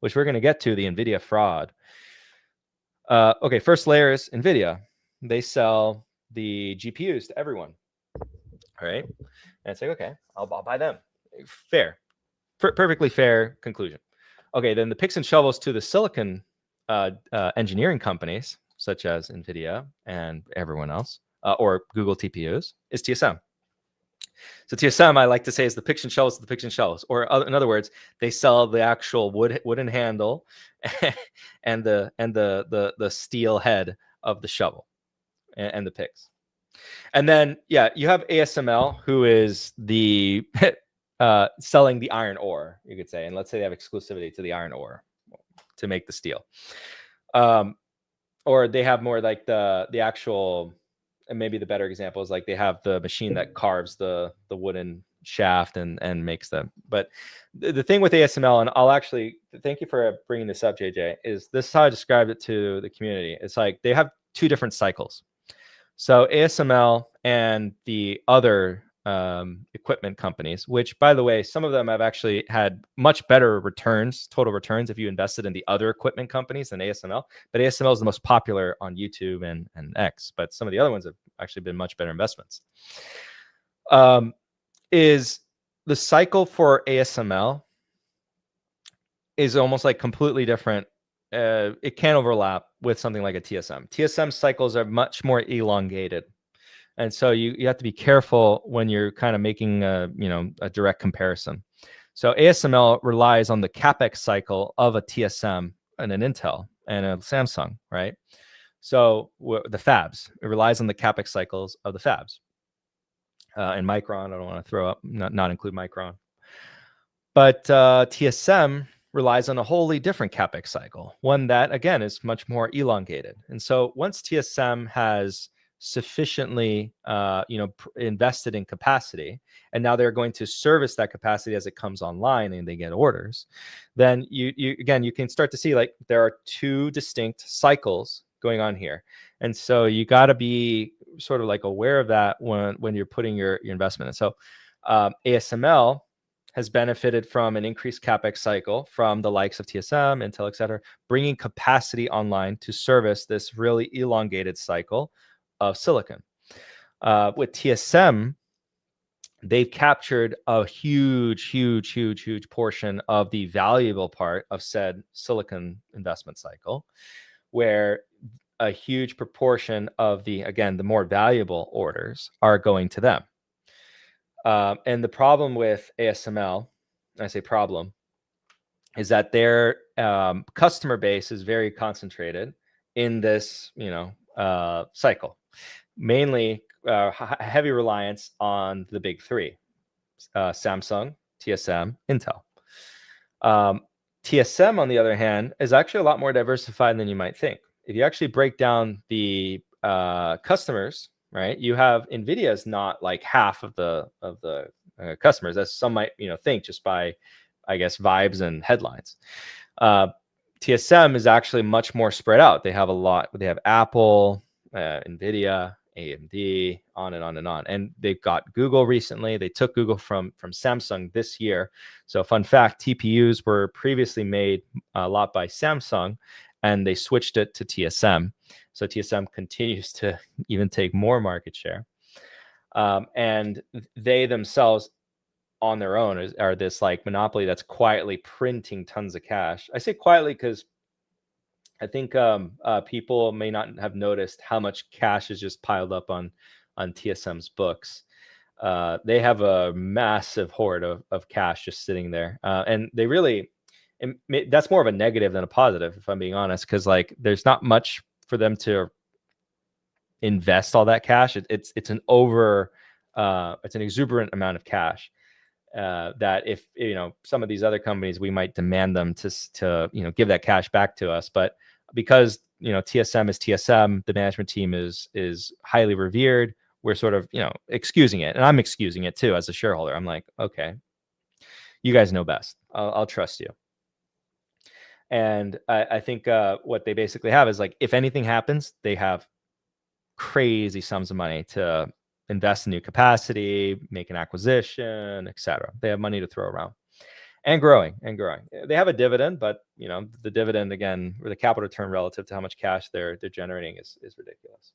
which we're going to get to the NVIDIA fraud. Okay, first layer is NVIDIA. They sell the GPUs to everyone. All right. And it's like, okay, I'll buy them. Fair. Perfectly fair conclusion. Okay, then the picks and shovels to the silicon engineering companies, such as NVIDIA and everyone else, or Google TPUs, is TSM. So TSM, I like to say, is the picks and shovels to the picks and shovels. Or in other words, they sell the actual wooden handle and the steel head of the shovel and the picks. And then, yeah, you have ASML, who is the selling the iron ore, you could say. And let's say they have exclusivity to the iron ore to make the steel. Or they have more like the actual and maybe the better example is like they have the machine that carves the wooden shaft and makes them. But the thing with ASML, and I'll actually thank you for bringing this up, JJ, is this is how I described it to the community. It's like they have two different cycles. So ASML and the other equipment companies, which by the way, some of them have actually had much better returns, total returns, if you invested in the other equipment companies than ASML. But ASML is the most popular on YouTube and X, but some of the other ones have actually been much better investments. Is the cycle for ASML is almost like completely different. It can overlap with something like a TSM. TSM cycles are much more elongated. And so you have to be careful when you're kind of making a direct comparison. So ASML relies on the CapEx cycle of a TSM and an Intel and a Samsung, right? So the fabs, it relies on the CapEx cycles of the fabs. And Micron, I don't want to throw up, not include Micron. But TSM relies on a wholly different CapEx cycle, one that, again, is much more elongated. And so once TSM has sufficiently invested in capacity, and now they're going to service that capacity as it comes online and they get orders, then you can start to see like there are two distinct cycles going on here. And so you got to be sort of like aware of that when you're putting your investment in. So ASML has benefited from an increased CapEx cycle from the likes of TSM, Intel, et cetera, bringing capacity online to service this really elongated cycle of silicon. With TSM, they've captured a huge portion of the valuable part of said silicon investment cycle, where a huge proportion of the more valuable orders are going to them. And the problem with ASML, I say problem, is that their customer base is very concentrated in this, cycle. Mainly heavy reliance on the big three: Samsung, TSM, Intel. TSM, on the other hand, is actually a lot more diversified than you might think. If you actually break down the customers, right, you have NVIDIA is not like half of the customers, as some might think just by, I guess, vibes and headlines. TSM is actually much more spread out. They have a lot. They have Apple, NVIDIA, AMD, on and on and on. And they've got Google recently. They took Google from Samsung this year. So fun fact, TPUs were previously made a lot by Samsung, and they switched it to TSM. So TSM continues to even take more market share. And they themselves on their own are this like monopoly that's quietly printing tons of cash. I say quietly because I think people may not have noticed how much cash is just piled up on TSM's books. They have a massive hoard of cash just sitting there, and they really, that's more of a negative than a positive, if I'm being honest, because like there's not much for them to invest all that cash. It's an exuberant amount of cash. That if some of these other companies, we might demand them to give that cash back to us, but because TSM is TSM, the management team is highly revered. We're sort of excusing it, and I'm excusing it too as a shareholder. I'm like, okay, you guys know best. I'll trust you. And I think what they basically have is like, if anything happens, they have crazy sums of money to invest in new capacity, make an acquisition, etc. They have money to throw around, and growing. They have a dividend, but the dividend, again, or the capital return relative to how much cash they're generating is ridiculous.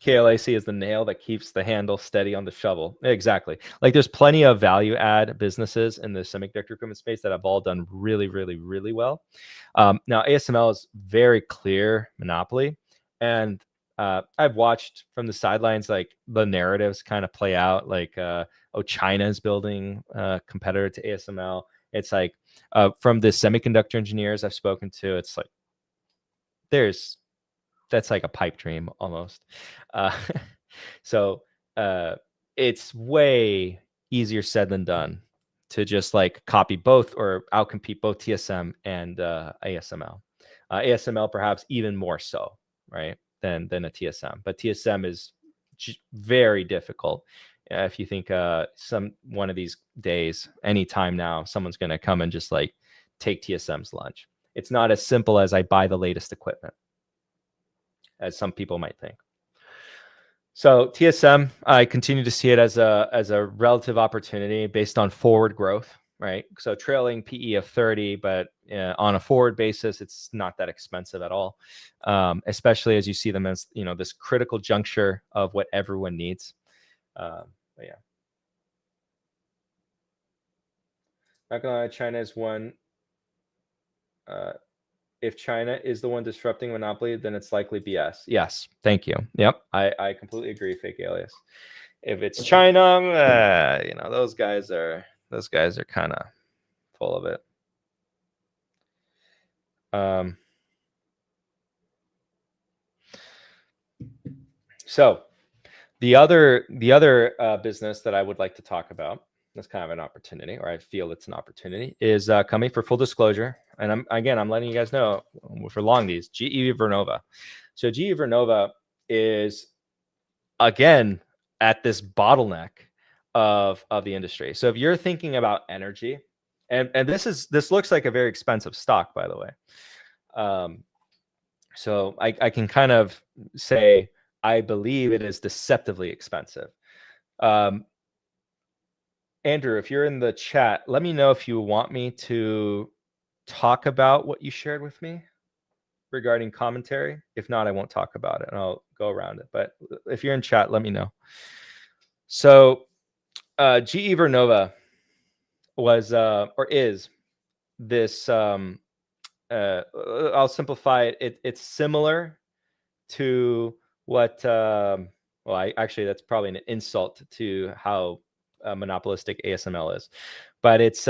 KLAC is the nail that keeps the handle steady on the shovel. Exactly. Like there's plenty of value add businesses in the semiconductor equipment space that have all done really well. Now ASML is very clear monopoly, and I've watched from the sidelines like the narratives kind of play out. Like, China's building a competitor to ASML. It's like from the semiconductor engineers I've spoken to, it's like that's like a pipe dream almost. So it's way easier said than done to just like copy both or outcompete both TSM and ASML. ASML perhaps even more so, right, than a TSM. But TSM is very difficult. If you think one of these days, anytime now, someone's going to come and just like take TSM's lunch. It's not as simple as I buy the latest equipment, as some people might think. So TSM, I continue to see it as a relative opportunity based on forward growth, right? So trailing PE of 30, but on a forward basis, it's not that expensive at all, especially as you see them as, you know, this critical juncture of what everyone needs. But yeah. Not gonna lie, China is one. If China is the one disrupting monopoly, then it's likely BS. Yes, thank you. Yep, I completely agree, fake alias. If it's China, you know, those guys are kind of full of it. So the other business that I would like to talk about, that's kind of an opportunity, or I feel it's an opportunity, is coming. For full disclosure, and I'm letting you guys know for long these, GE Vernova. So GE Vernova is again at this bottleneck of the industry. So if you're thinking about energy, and this looks like a very expensive stock, by the way. So I can kind of say I believe it is deceptively expensive. Andrew, if you're in the chat, let me know if you want me to talk about what you shared with me regarding commentary. If not, I won't talk about it and I'll go around it. But if you're in chat, let me know. So GE Vernova was or is this I'll simplify it. It's similar to what well, actually that's probably an insult to how monopolistic ASML is, but it's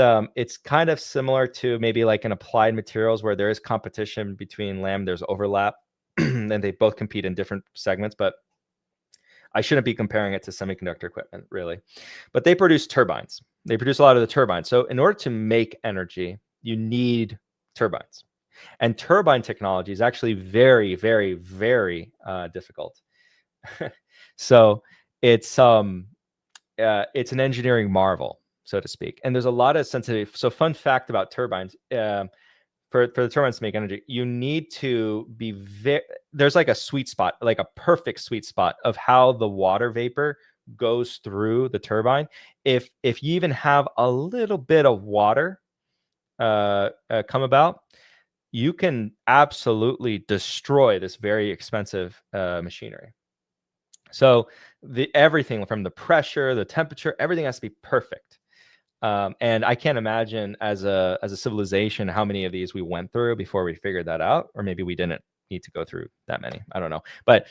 kind of similar to maybe like an Applied Materials where there is competition between Lam, there's overlap, and they both compete in different segments, but I shouldn't be comparing it to semiconductor equipment, really. But they produce turbines. They produce a lot of the turbines. So in order to make energy, you need turbines. And turbine technology is actually very, very, very difficult. So it's an engineering marvel, so to speak. And there's a lot of sensitivity. So fun fact about turbines, for the turbines to make energy, you need to be there's like a sweet spot, like a perfect sweet spot of how the water vapor goes through the turbine. If you even have a little bit of water come about, you can absolutely destroy this very expensive machinery. So everything from the pressure, the temperature, everything has to be perfect. And I can't imagine as a civilization how many of these we went through before we figured that out, or maybe we didn't need to go through that many. I don't know, but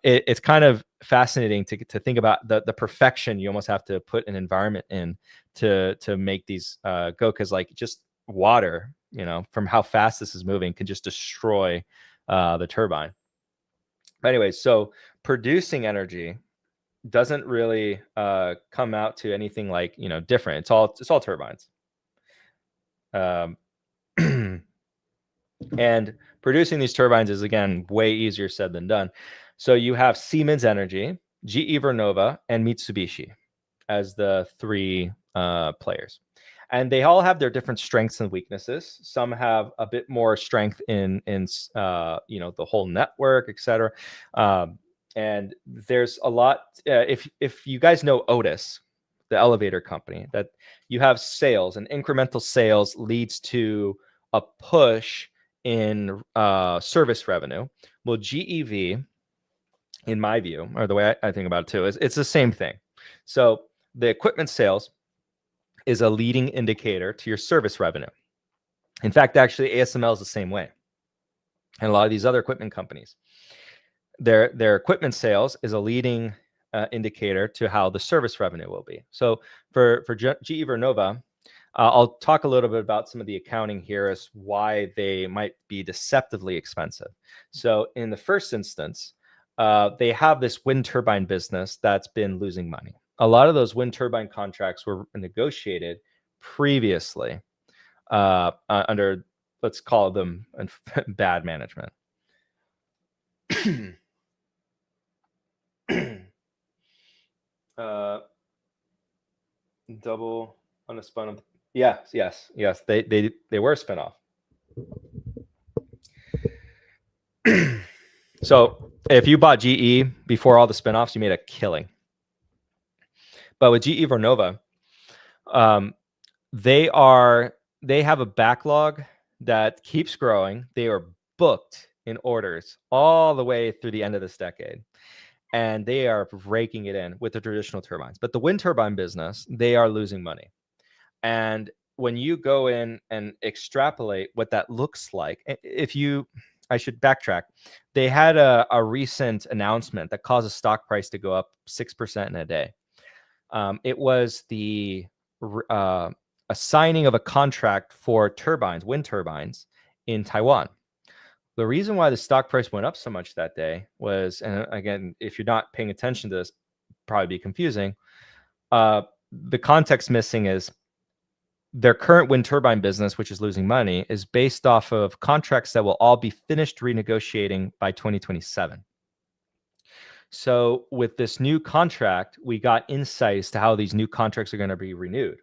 it's kind of fascinating to think about the perfection you almost have to put an environment in to make these go, because like just water, you know, from how fast this is moving, can just destroy the turbine. But anyway, so producing energy doesn't really come out to anything like, you know, different. It's all turbines. And producing these turbines is, again, way easier said than done. So you have Siemens Energy, GE Vernova, and Mitsubishi as the three players. And they all have their different strengths and weaknesses. Some have a bit more strength in you know, the whole network, etc. And there's a lot. If you guys know Otis, the elevator company, that you have sales, and incremental sales leads to a push in service revenue. Well, GEV, in my view, or the way I think about it too, is it's the same thing. So the equipment sales is a leading indicator to your service revenue. In fact, actually, ASML is the same way, and a lot of these other equipment companies, their equipment sales is a leading indicator to how the service revenue will be. So for GE Vernova, I'll talk a little bit about some of the accounting here as why they might be deceptively expensive. So in the first instance, they have this wind turbine business that's been losing money. A lot of those wind turbine contracts were negotiated previously under let's call them bad management. Double on a spun of, yes. They were a spinoff. So if you bought GE before all the spinoffs, you made a killing. But with GE Vernova, they have a backlog that keeps growing. They are booked in orders all the way through the end of this decade. And they are raking it in with the traditional turbines. But the wind turbine business, they are losing money. And when you go in and extrapolate what that looks like, I should backtrack. They had a recent announcement that caused the stock price to go up 6% in a day. It was a signing of a contract for wind turbines in Taiwan. The reason why the stock price went up so much that day was, and again, if you're not paying attention to this, probably be confusing. The context missing is their current wind turbine business, which is losing money, is based off of contracts that will all be finished renegotiating by 2027. So with this new contract, we got insights to how these new contracts are going to be renewed.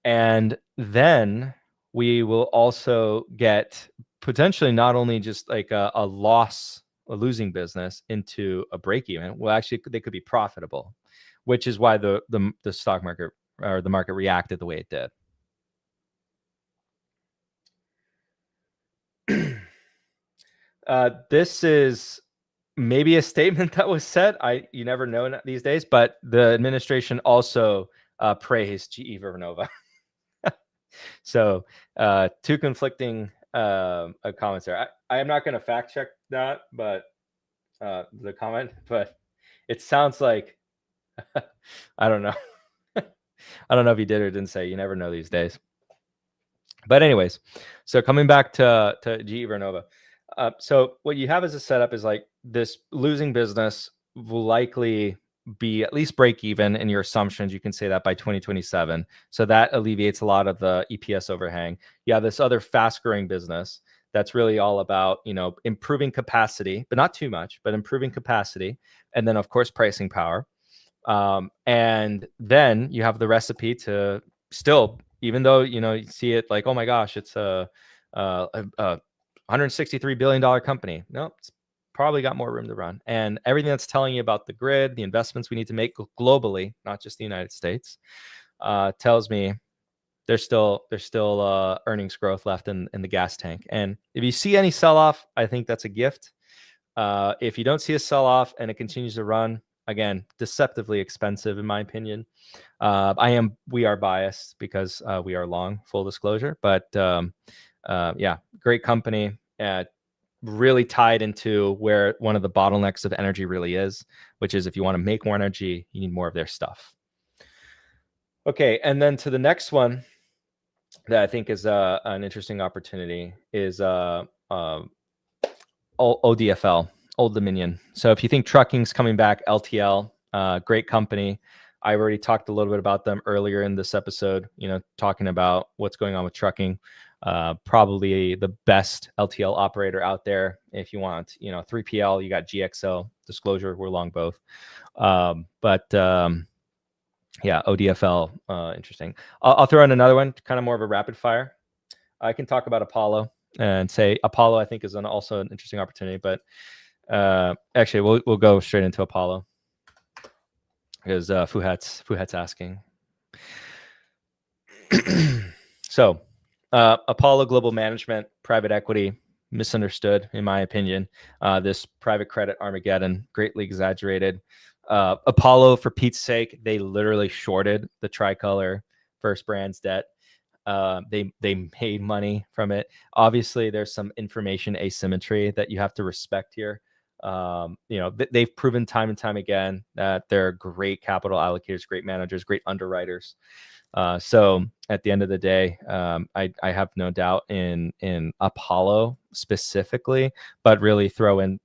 And then we will also get potentially not only just like a losing business into a break even. Well, actually, they could be profitable, which is why the stock market or the market reacted the way it did. This is maybe a statement that was said. You never know these days, but the administration also praised GE Vernova. So two conflicting comments there. I am not going to fact check that, but the comment, but it sounds like I don't know. I don't know if he did or didn't say. You never know these days. But anyways, so coming back to GE Vernova. So what you have as a setup is like this losing business will likely be at least break even in your assumptions. You can say that by 2027. So that alleviates a lot of the EPS overhang. You have this other fast growing business that's really all about, improving capacity, but not too much, but improving capacity. And then of course, pricing power. And then you have the recipe to still, even though, you see it like, oh my gosh, it's a $163 billion company. No, it's probably got more room to run. And everything that's telling you about the grid, the investments we need to make globally, not just the United States, tells me there's still earnings growth left in the gas tank. And if you see any sell-off, I think that's a gift. If you don't see a sell-off and it continues to run, again, deceptively expensive in my opinion. We are biased because we are long, full disclosure, but yeah, great company, really tied into where one of the bottlenecks of energy really is, which is if you want to make more energy, you need more of their stuff. Okay, and then to the next one that I think is an interesting opportunity is ODFL, Old Dominion. So if you think trucking's coming back, LTL, great company. I already talked a little bit about them earlier in this episode, talking about what's going on with trucking. Probably the best LTL operator out there. If you want, 3PL, you got GXO, Disclosure, we're long both. Yeah, ODFL, interesting. I'll throw in another one, kind of more of a rapid fire. I can talk about Apollo and say Apollo, I think, is also an interesting opportunity, but actually we'll go straight into Apollo because Fuhat's asking. So Apollo Global Management, private equity, misunderstood in my opinion. This private credit Armageddon, greatly exaggerated. Apollo, for Pete's sake, they literally shorted the Tricolor First Brands debt. They made money from it. Obviously, there's some information asymmetry that you have to respect here. They've proven time and time again that they're great capital allocators, great managers, great underwriters. So at the end of the day, I have no doubt in Apollo specifically, but really throw in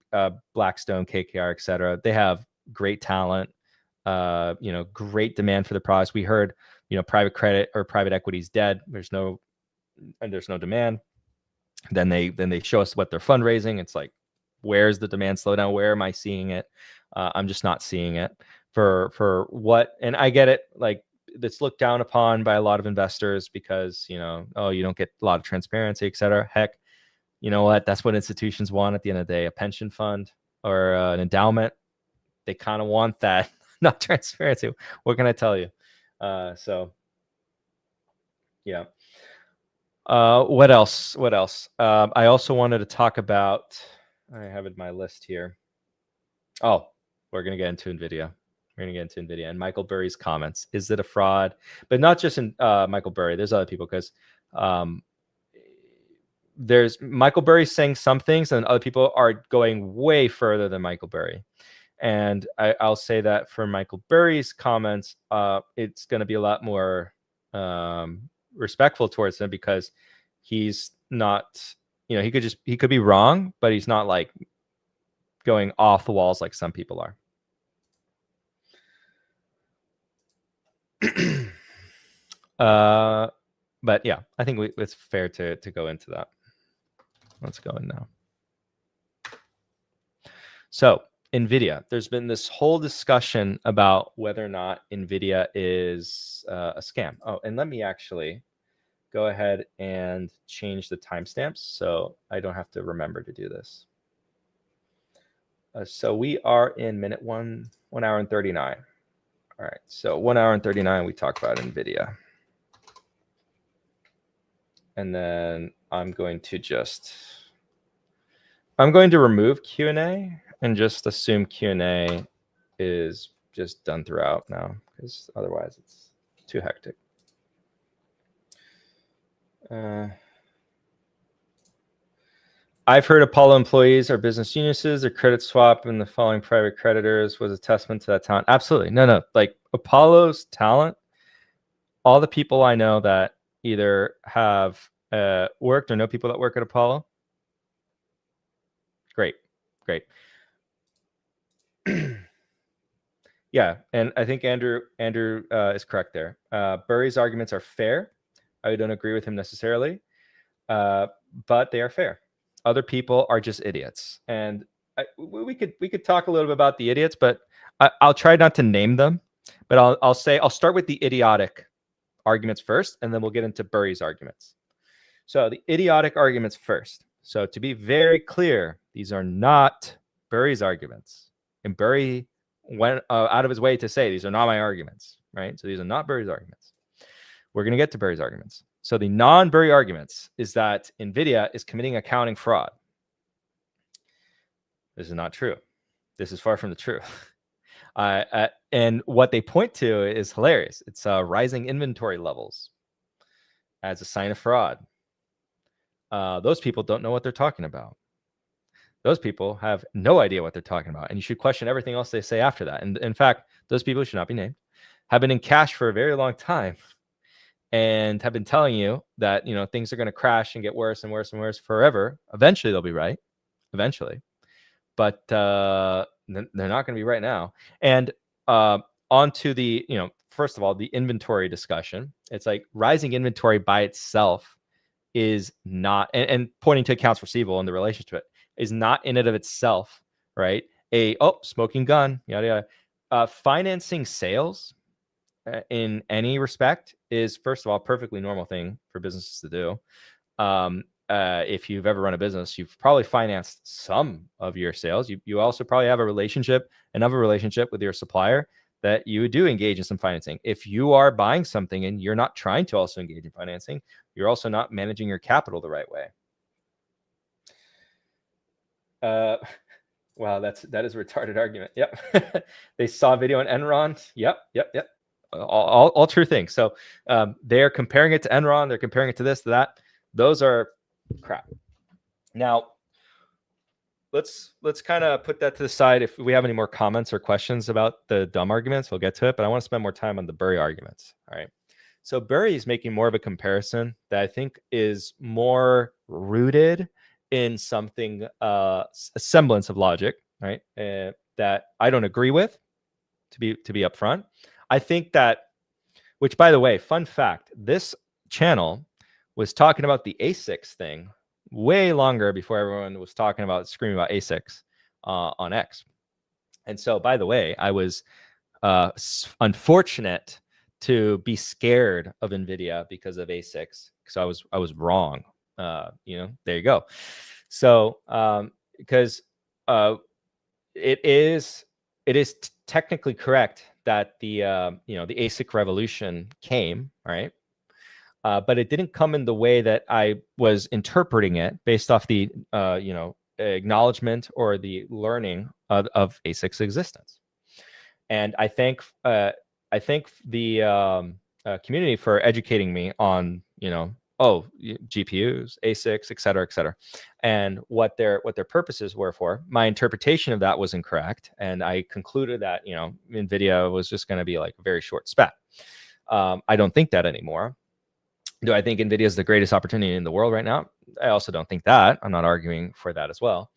Blackstone, KKR, et cetera. They have great talent, great demand for the products. We heard, private credit or private equity is dead. There's no demand. Then they show us what they're fundraising. It's like, where's the demand slowdown? Where am I seeing it? I'm just not seeing it for what. And I get it. Like, it's looked down upon by a lot of investors because, you know, oh, you don't get a lot of transparency, et cetera. Heck, you know what? That's what institutions want at the end of the day. A pension fund or an endowment, they kind of want that, not transparency. What can I tell you? So, yeah. What else? What else? I also wanted to talk about, I have it in my list here. Oh, we're going to get into NVIDIA. We're going to get into NVIDIA and Michael Burry's comments. Is it a fraud? But not just in Michael Burry. There's other people, because there's Michael Burry saying some things and other people are going way further than Michael Burry. And I'll say that for Michael Burry's comments, it's going to be a lot more respectful towards him, because he's not, you know, he could be wrong, but he's not like going off the walls like some people are. But yeah, I think it's fair to go into that. Let's go in now. So NVIDIA, there's been this whole discussion about whether or not NVIDIA is a scam. Oh, and let me actually go ahead and change the timestamps so I don't have to remember to do this. So we are in minute 1 hour and 39. All right, so 1 hour and 39, we talk about NVIDIA. And then I'm going to remove Q&A and just assume Q&A is just done throughout now, because otherwise it's too hectic. I've heard Apollo employees are business geniuses. Their credit swap and the following private creditors was a testament to that talent. Absolutely. No. Like Apollo's talent, all the people I know that either have worked or know people that work at Apollo, great. Yeah, and I think Andrew is correct there. Burry's arguments are fair. I don't agree with him necessarily, but they are fair. Other people are just idiots, and we could talk a little bit about the idiots, but I'll try not to name them. But I'll start with the idiotic arguments first, and then we'll get into Burry's arguments. So the idiotic arguments first. So to be very clear, these are not Burry's arguments, and Burry went out of his way to say these are not my arguments, right? So these are not Burry's arguments. We're going to get to Burry's arguments. So the non-Burry arguments is that NVIDIA is committing accounting fraud. This is not true. This is far from the truth. And what they point to is hilarious. It's rising inventory levels as a sign of fraud. Those people don't know what they're talking about. Those people have no idea what they're talking about. And you should question everything else they say after that. And in fact, those people should not be named, have been in cash for a very long time and have been telling you that, you know, things are going to crash and get worse and worse and worse forever. Eventually they'll be right. Eventually. But they're not going to be right now. And on to the, you know, first of all, the inventory discussion. It's like rising inventory by itself is not, and pointing to accounts receivable and the relationship to it, is not in and of itself, right? Smoking gun, yada yada. Financing sales in any respect is, first of all, a perfectly normal thing for businesses to do. If you've ever run a business, you've probably financed some of your sales. You also probably have another relationship with your supplier that you do engage in some financing. If you are buying something and you're not trying to also engage in financing, you're also not managing your capital the right way. Wow, that is a retarded argument. Yep. They saw a video on Enron. Yep. All true things. So they're comparing it to Enron. They're comparing it to this, to that. Those are crap. Now, let's kind of put that to the side. If we have any more comments or questions about the dumb arguments, we'll get to it. But I want to spend more time on the Burry arguments. All right. So Burry is making more of a comparison that I think is more rooted in something, a semblance of logic, right? That I don't agree with, to be upfront. I think that, which, by the way, fun fact, this channel was talking about the ASICs thing way longer before everyone was talking about screaming about ASICs on X. And so, by the way, I was unfortunate to be scared of NVIDIA because of ASICs. So I was wrong. You know, there you go. So because it is technically correct that the you know, the ASIC revolution came, right? But it didn't come in the way that I was interpreting it based off the you know, acknowledgement or the learning of ASIC's existence. And I thank the community for educating me on, you know, GPUs, ASICs, et cetera, and what their purposes were for. My interpretation of that was incorrect, and I concluded that, you know, NVIDIA was just going to be like a very short spat. I don't think that anymore. Do I think NVIDIA is the greatest opportunity in the world right now? I also don't think that. I'm not arguing for that as well.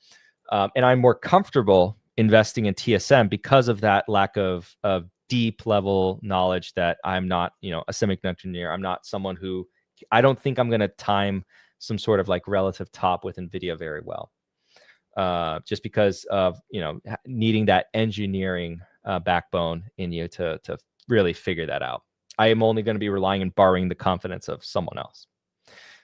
And I'm more comfortable investing in TSM because of that lack of deep level knowledge that I'm not, you know, a semiconductor engineer. I'm not someone who, I don't think I'm going to time some sort of like relative top with NVIDIA very well. Just because of, you know, needing that engineering backbone in you to really figure that out. I am only going to be relying and borrowing the confidence of someone else.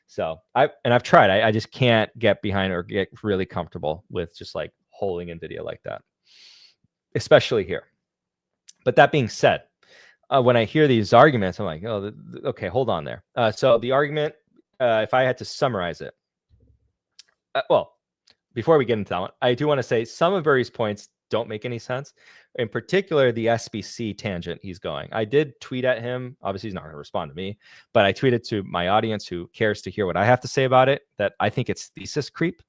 So I've tried. I just can't get behind or get really comfortable with just like holding NVIDIA like that, especially here. But that being said, when I hear these arguments, I'm like, oh, okay, hold on there. So the argument, if I had to summarize it, well, before we get into that one, I do want to say some of Barry's points don't make any sense. In particular, the SBC tangent he's going. I did tweet at him. Obviously, he's not going to respond to me, but I tweeted to my audience who cares to hear what I have to say about it, that I think it's thesis creep,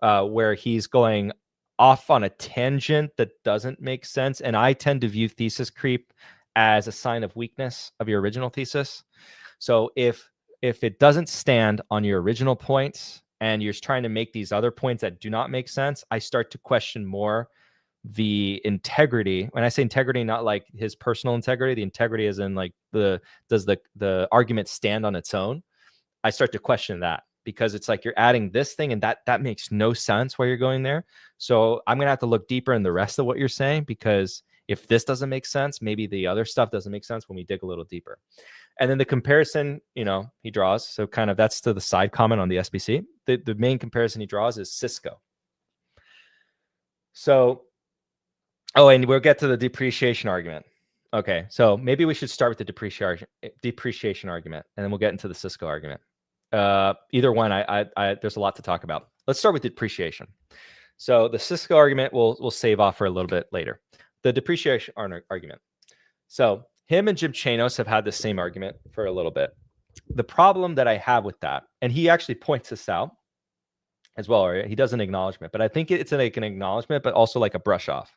where he's going off on a tangent that doesn't make sense. And I tend to view thesis creep as a sign of weakness of your original thesis. So if it doesn't stand on your original points and you're trying to make these other points that do not make sense, I start to question more the integrity. When I say integrity, not like his personal integrity, the integrity is in like does the argument stand on its own? I start to question that, because it's like you're adding this thing and that makes no sense why you're going there. So I'm gonna have to look deeper in the rest of what you're saying, because if this doesn't make sense, maybe the other stuff doesn't make sense when we dig a little deeper. And then the comparison, you know, he draws, so kind of that's to the side comment on the SBC. The main comparison he draws is Cisco. So, oh, and we'll get to the depreciation argument. Okay, so maybe we should start with the depreciation argument, and then we'll get into the Cisco argument. Either one, there's a lot to talk about. Let's start with depreciation. So the Cisco argument we'll save off for a little bit later. The depreciation argument. So him and Jim Chanos have had the same argument for a little bit. The problem that I have with that, and he actually points this out as well, right? He does an acknowledgement, but I think it's like an acknowledgement, but also like a brush off.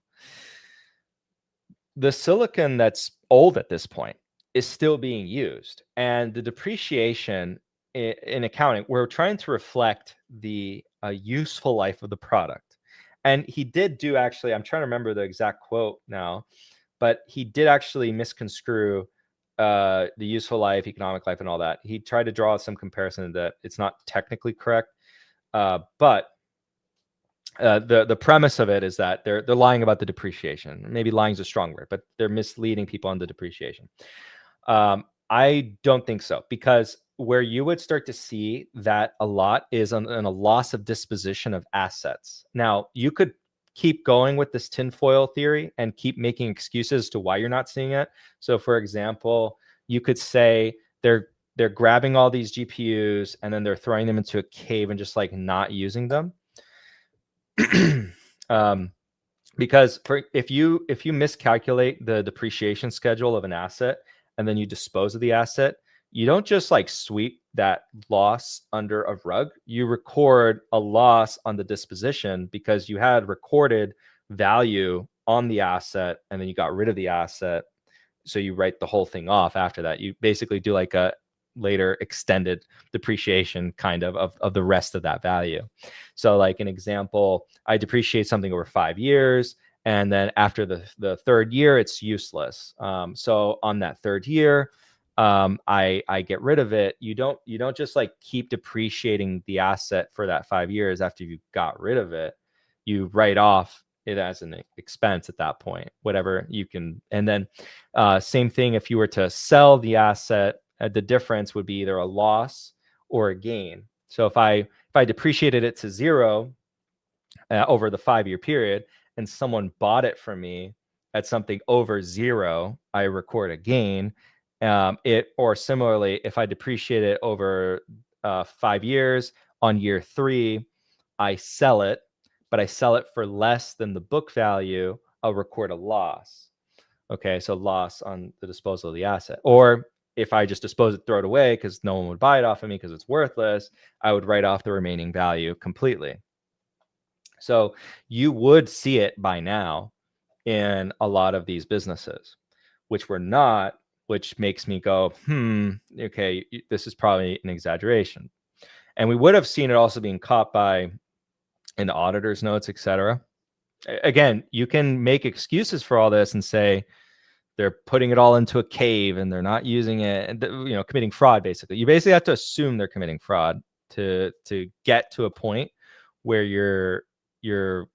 The silicon that's old at this point is still being used, and the depreciation in accounting, we're trying to reflect the useful life of the product. And he did do, actually, I'm trying to remember the exact quote now, but he did actually misconstrue the useful life, economic life, and all that. He tried to draw some comparison that it's not technically correct, but the premise of it is that they're lying about the depreciation. Maybe lying is a strong word, but they're misleading people on the depreciation. I don't think so, because where you would start to see that a lot is on a loss of disposition of assets. Now, you could keep going with this tinfoil theory and keep making excuses to why you're not seeing it. So, for example, you could say they're grabbing all these GPUs and then they're throwing them into a cave and just like not using them. Because if you miscalculate the depreciation schedule of an asset and then you dispose of the asset, you don't just like sweep that loss under a rug. You record a loss on the disposition because you had recorded value on the asset and then you got rid of the asset. So you write the whole thing off after that. You basically do like a later extended depreciation kind of the rest of that value. So like an example, I depreciate something over 5 years, and then after the third year, it's useless. So on that third year, I get rid of it. You don't just like keep depreciating the asset for that 5 years after you got rid of it. You write off it as an expense at that point, whatever you can. And then same thing if you were to sell the asset, the difference would be either a loss or a gain. So if I depreciated it to zero over the 5-year period, and someone bought it from me at something over zero, I record a gain. Or similarly, if I depreciate it over 5 years, on year 3, I sell it, but I sell it for less than the book value, I'll record a loss. Okay, so loss on the disposal of the asset. Or if I just dispose it, throw it away because no one would buy it off of me because it's worthless, I would write off the remaining value completely. So you would see it by now in a lot of these businesses, which we're not, which makes me go, okay, this is probably an exaggeration. And we would have seen it also being caught by in the auditor's notes, etc. Again, you can make excuses for all this and say they're putting it all into a cave and they're not using it, and committing fraud. Basically, you basically have to assume they're committing fraud to get to a point where you're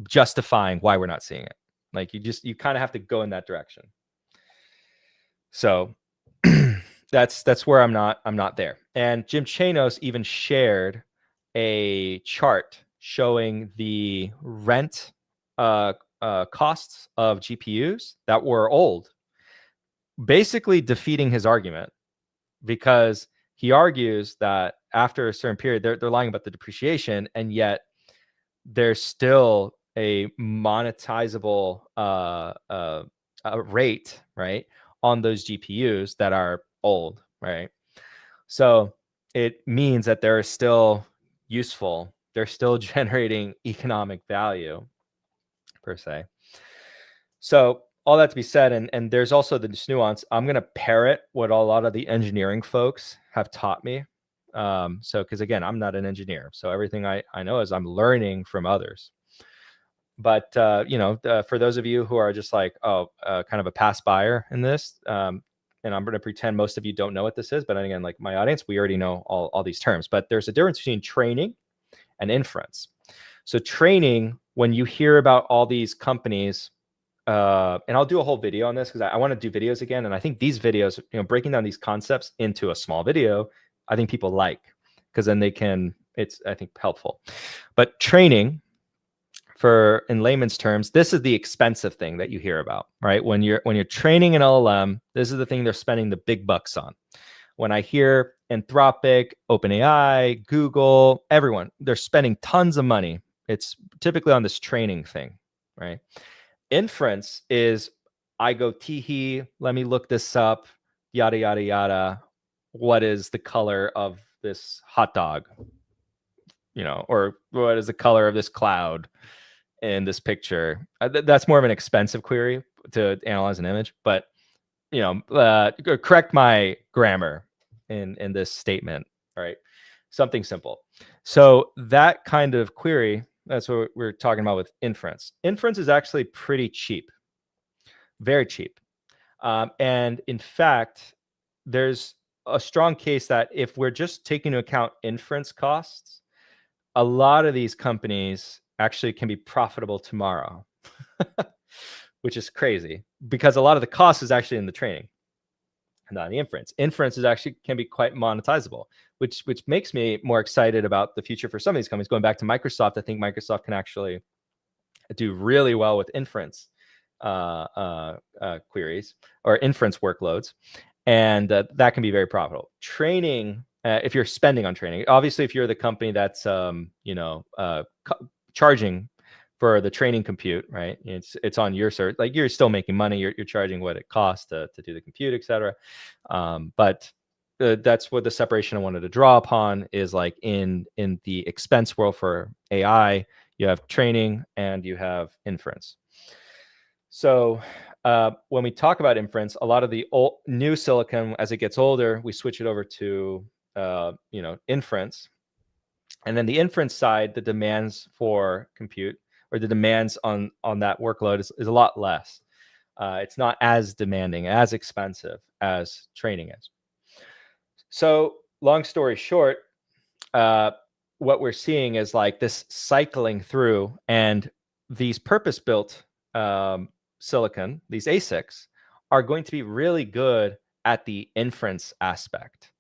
justifying why we're not seeing it. Like you kind of have to go in that direction. So that's where I'm not there. And Jim Chanos even shared a chart showing the rent costs of GPUs that were old, basically defeating his argument, because he argues that after a certain period, they're lying about the depreciation, and yet there's still a monetizable rate, right, on those GPUs that are old, right? So it means that they're still useful. They're still generating economic value, per se. So all that to be said, and there's also this nuance. I'm going to parrot what a lot of the engineering folks have taught me. So, because again, I'm not an engineer, so everything I know is I'm learning from others. But for those of you who are just like, kind of a past buyer in this, and I'm going to pretend most of you don't know what this is, but again, like my audience, we already know all these terms. But there's a difference between training and inference. So training, when you hear about all these companies, and I'll do a whole video on this because I want to do videos again. And I think these videos, breaking down these concepts into a small video, I think people like, because then it's, I think, helpful. But training, in layman's terms, this is the expensive thing that you hear about, right? When you're training an LLM, this is the thing they're spending the big bucks on. When I hear Anthropic, OpenAI, Google, everyone, they're spending tons of money. It's typically on this training thing, right? Inference is, I go, teehee, let me look this up, yada, yada, yada. What is the color of this hot dog? Or what is the color of this cloud in this picture? That's more of an expensive query to analyze an image, but correct my grammar in this statement. All right, something simple. So that kind of query, that's what we're talking about with inference. Inference is actually pretty cheap, very cheap. And in fact, there's a strong case that if we're just taking into account inference costs, a lot of these companies actually can be profitable tomorrow, which is crazy because a lot of the cost is actually in the training, not the inference. Inference is actually can be quite monetizable, which makes me more excited about the future for some of these companies. Going back to Microsoft, I think Microsoft can actually do really well with inference queries or inference workloads, and that can be very profitable. Training, if you're spending on training, obviously, if you're the company that's charging for the training compute, right? It's on your cert, like you're still making money. You're charging what it costs to do the compute, etc. But that's what the separation I wanted to draw upon is, like in the expense world for AI, you have training and you have inference. So when we talk about inference, a lot of the new silicon, as it gets older, we switch it over to inference. And then the inference side, the demands for compute or the demands on that workload is a lot less. It's not as demanding, as expensive as training is. So long story short, what we're seeing is like this cycling through, and these purpose-built silicon, these ASICs, are going to be really good at the inference aspect.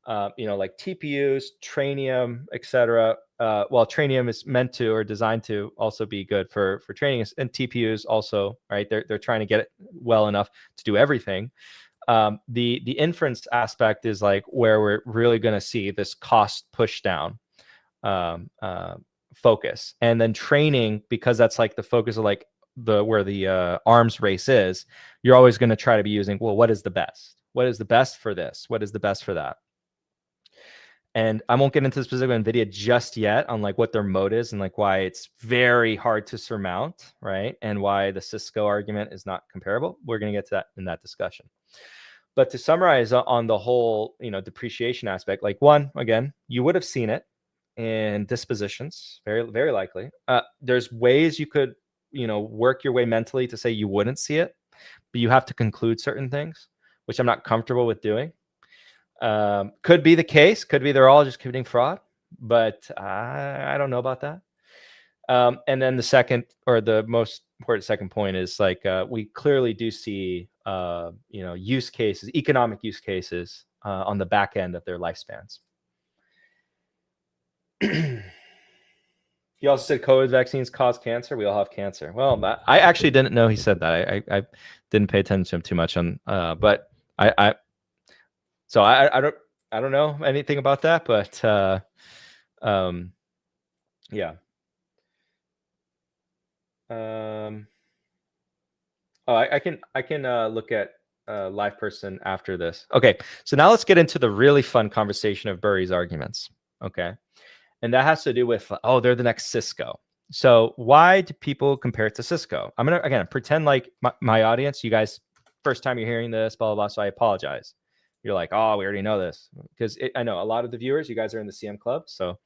Like TPUs, Trainium, etc. Well, Trainium is meant to or designed to also be good for training, and TPUs also, right? They're trying to get it well enough to do everything. The inference aspect is like where we're really going to see this cost push down focus, and then training, because that's like the focus of like where the arms race is. You're always going to try to be using, well, what is the best? What is the best for this? What is the best for that? And I won't get into the specific NVIDIA just yet on like what their mode is and like why it's very hard to surmount, right? And why the CSCO argument is not comparable. We're going to get to that in that discussion. But to summarize on the whole, depreciation aspect, like one, again, you would have seen it in dispositions, very, very likely. There's ways you could, work your way mentally to say you wouldn't see it, but you have to conclude certain things, which I'm not comfortable with doing. Could be the case. Could be they're all just committing fraud, but I don't know about that. And then the second, or the most important second point, is like we clearly do see use cases, economic use cases on the back end of their lifespans. He also said COVID vaccines cause cancer. We all have cancer. Well, I actually didn't know he said that. I didn't pay attention to him too much on, but I don't know anything about that, but yeah. I can look at live person after this. Okay, so now let's get into the really fun conversation of Burry's arguments. Okay, and that has to do with, oh, they're the next Cisco. So why do people compare it to Cisco? I'm gonna again pretend like my audience, you guys, first time you're hearing this, blah blah blah. So I apologize. You're like, oh, we already know this, because I know a lot of the viewers, you guys are in the CM club, so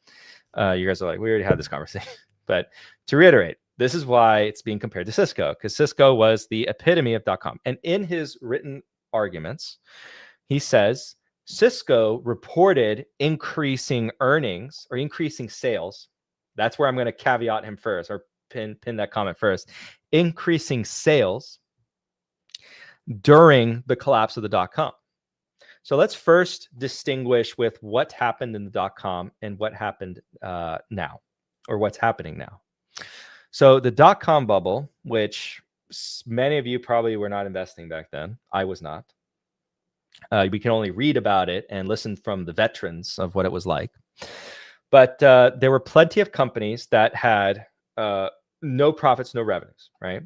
you guys are like, we already had this conversation. But to reiterate, this is why it's being compared to Cisco, because Cisco was the epitome of .com. And in his written arguments, he says Cisco reported increasing earnings or increasing sales. That's where I'm going to caveat him first, or pin that comment first. Increasing sales during the collapse of the .com. So let's first distinguish with what happened in the .com and what happened now, or what's happening now. So the .com bubble, which many of you probably were not investing back then. I was not. We can only read about it and listen from the veterans of what it was like. But there were plenty of companies that had no profits, no revenues, right?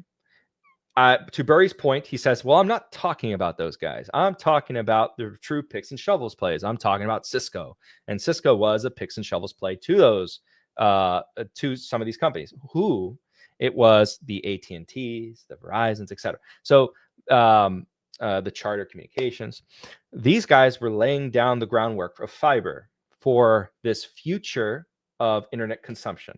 To Burry's point, he says, well, I'm not talking about those guys. I'm talking about the true picks and shovels plays. I'm talking about Cisco. And Cisco was a picks and shovels play to those, to some of these companies. Who? It was the AT&Ts, the Verizons, etc. So the Charter Communications. These guys were laying down the groundwork of fiber for this future of internet consumption.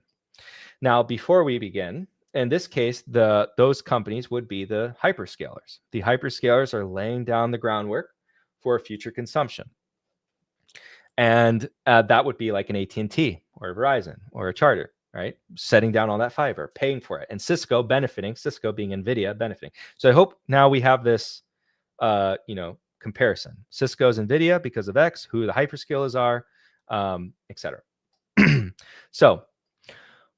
Now, before we begin, in this case, those companies would be the hyperscalers. The hyperscalers are laying down the groundwork for future consumption. And that would be like an AT&T or a Verizon or a Charter, right? Setting down all that fiber, paying for it. And Cisco benefiting, Cisco being NVIDIA benefiting. So I hope now we have this, comparison. Cisco's NVIDIA because of X, who the hyperscalers are, etc. So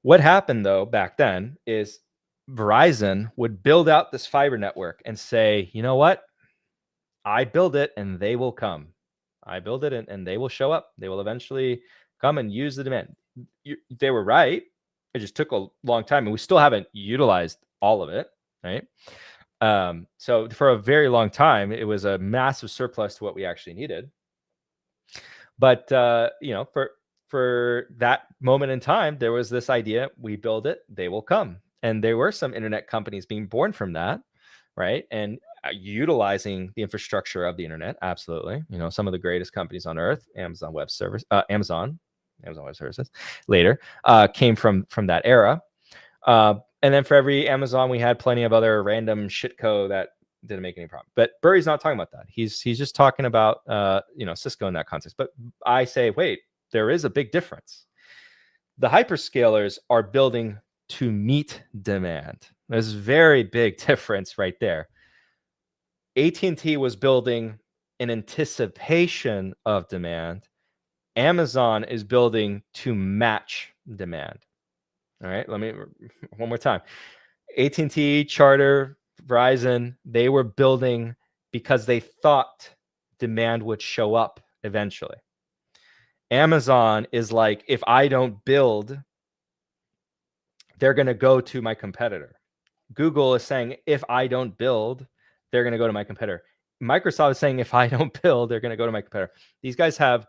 what happened though back then is Verizon would build out this fiber network and say, you know what? I build it and they will come. I build it and they will show up. They will eventually come and use the demand. They were right. It just took a long time, and we still haven't utilized all of it, right? So for a very long time, it was a massive surplus to what we actually needed. But for that moment in time, there was this idea: we build it, they will come. And there were some internet companies being born from that, right? And utilizing the infrastructure of the internet, absolutely. Some of the greatest companies on earth, Amazon Web Services, later came from that era. And then for every Amazon, we had plenty of other random shitco that make any problem. But Burry's not talking about that. He's just talking about Cisco in that context. But I say, wait, there is a big difference. The hyperscalers are building to meet demand. There's a very big difference right there. AT&T was building in anticipation of demand. Amazon is building to match demand. All right, let me one more time. AT&T, Charter, Verizon, they were building because they thought demand would show up eventually. Amazon is like, if I don't build, they're going to go to my competitor. Google is saying, if I don't build, they're going to go to my competitor. Microsoft is saying, if I don't build, they're going to go to my competitor. These guys have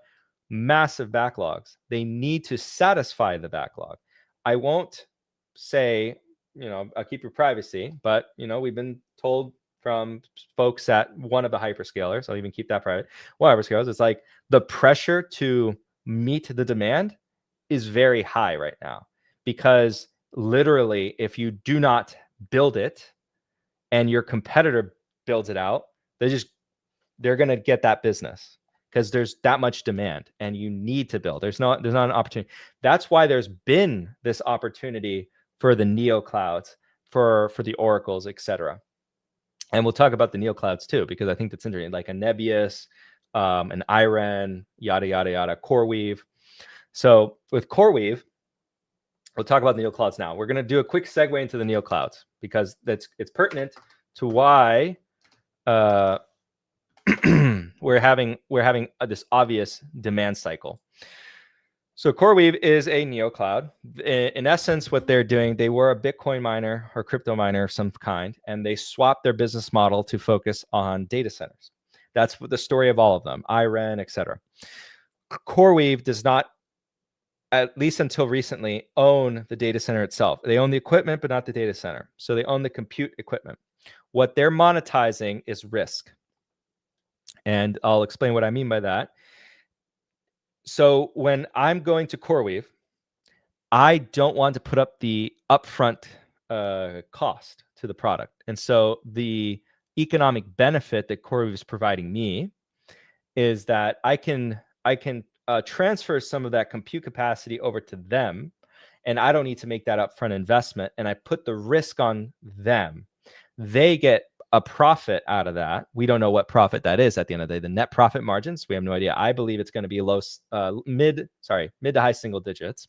massive backlogs. They need to satisfy the backlog. I won't say, I'll keep your privacy, but, we've been told from folks at one of the hyperscalers, I'll even keep that private, one hyperscalers, it's like the pressure to meet the demand is very high right now, because literally, if you do not build it and your competitor builds it out, they're going to get that business, because there's that much demand and you need to build. There's not an opportunity. That's why there's been this opportunity for the neo clouds, for the Oracles, etc. And we'll talk about the neo clouds too, because I think that's interesting, like a Nebius, an Iren, yada yada yada, CoreWeave. So with CoreWeave, we'll talk about the neo clouds now. We're going to do a quick segue into the neo clouds, because it's pertinent to why we're having this obvious demand cycle. So CoreWeave is a neo cloud. In essence, what they're doing, they were a Bitcoin miner or crypto miner of some kind, and they swapped their business model to focus on data centers. That's the story of all of them, Iren, etc. CoreWeave does not, at least until recently, own the data center itself. They own the equipment, but not the data center. So they own the compute equipment. What they're monetizing is risk. And I'll explain what I mean by that. So when I'm going to CoreWeave, I don't want to put up the upfront cost to the product. And so the economic benefit that CoreWeave is providing me is that I can transfer some of that compute capacity over to them, and I don't need to make that upfront investment, and I put the risk on them. They get a profit out of that. We don't know what profit that is at the end of the day. The net profit margins, we have no idea. I believe it's going to be mid to high single digits.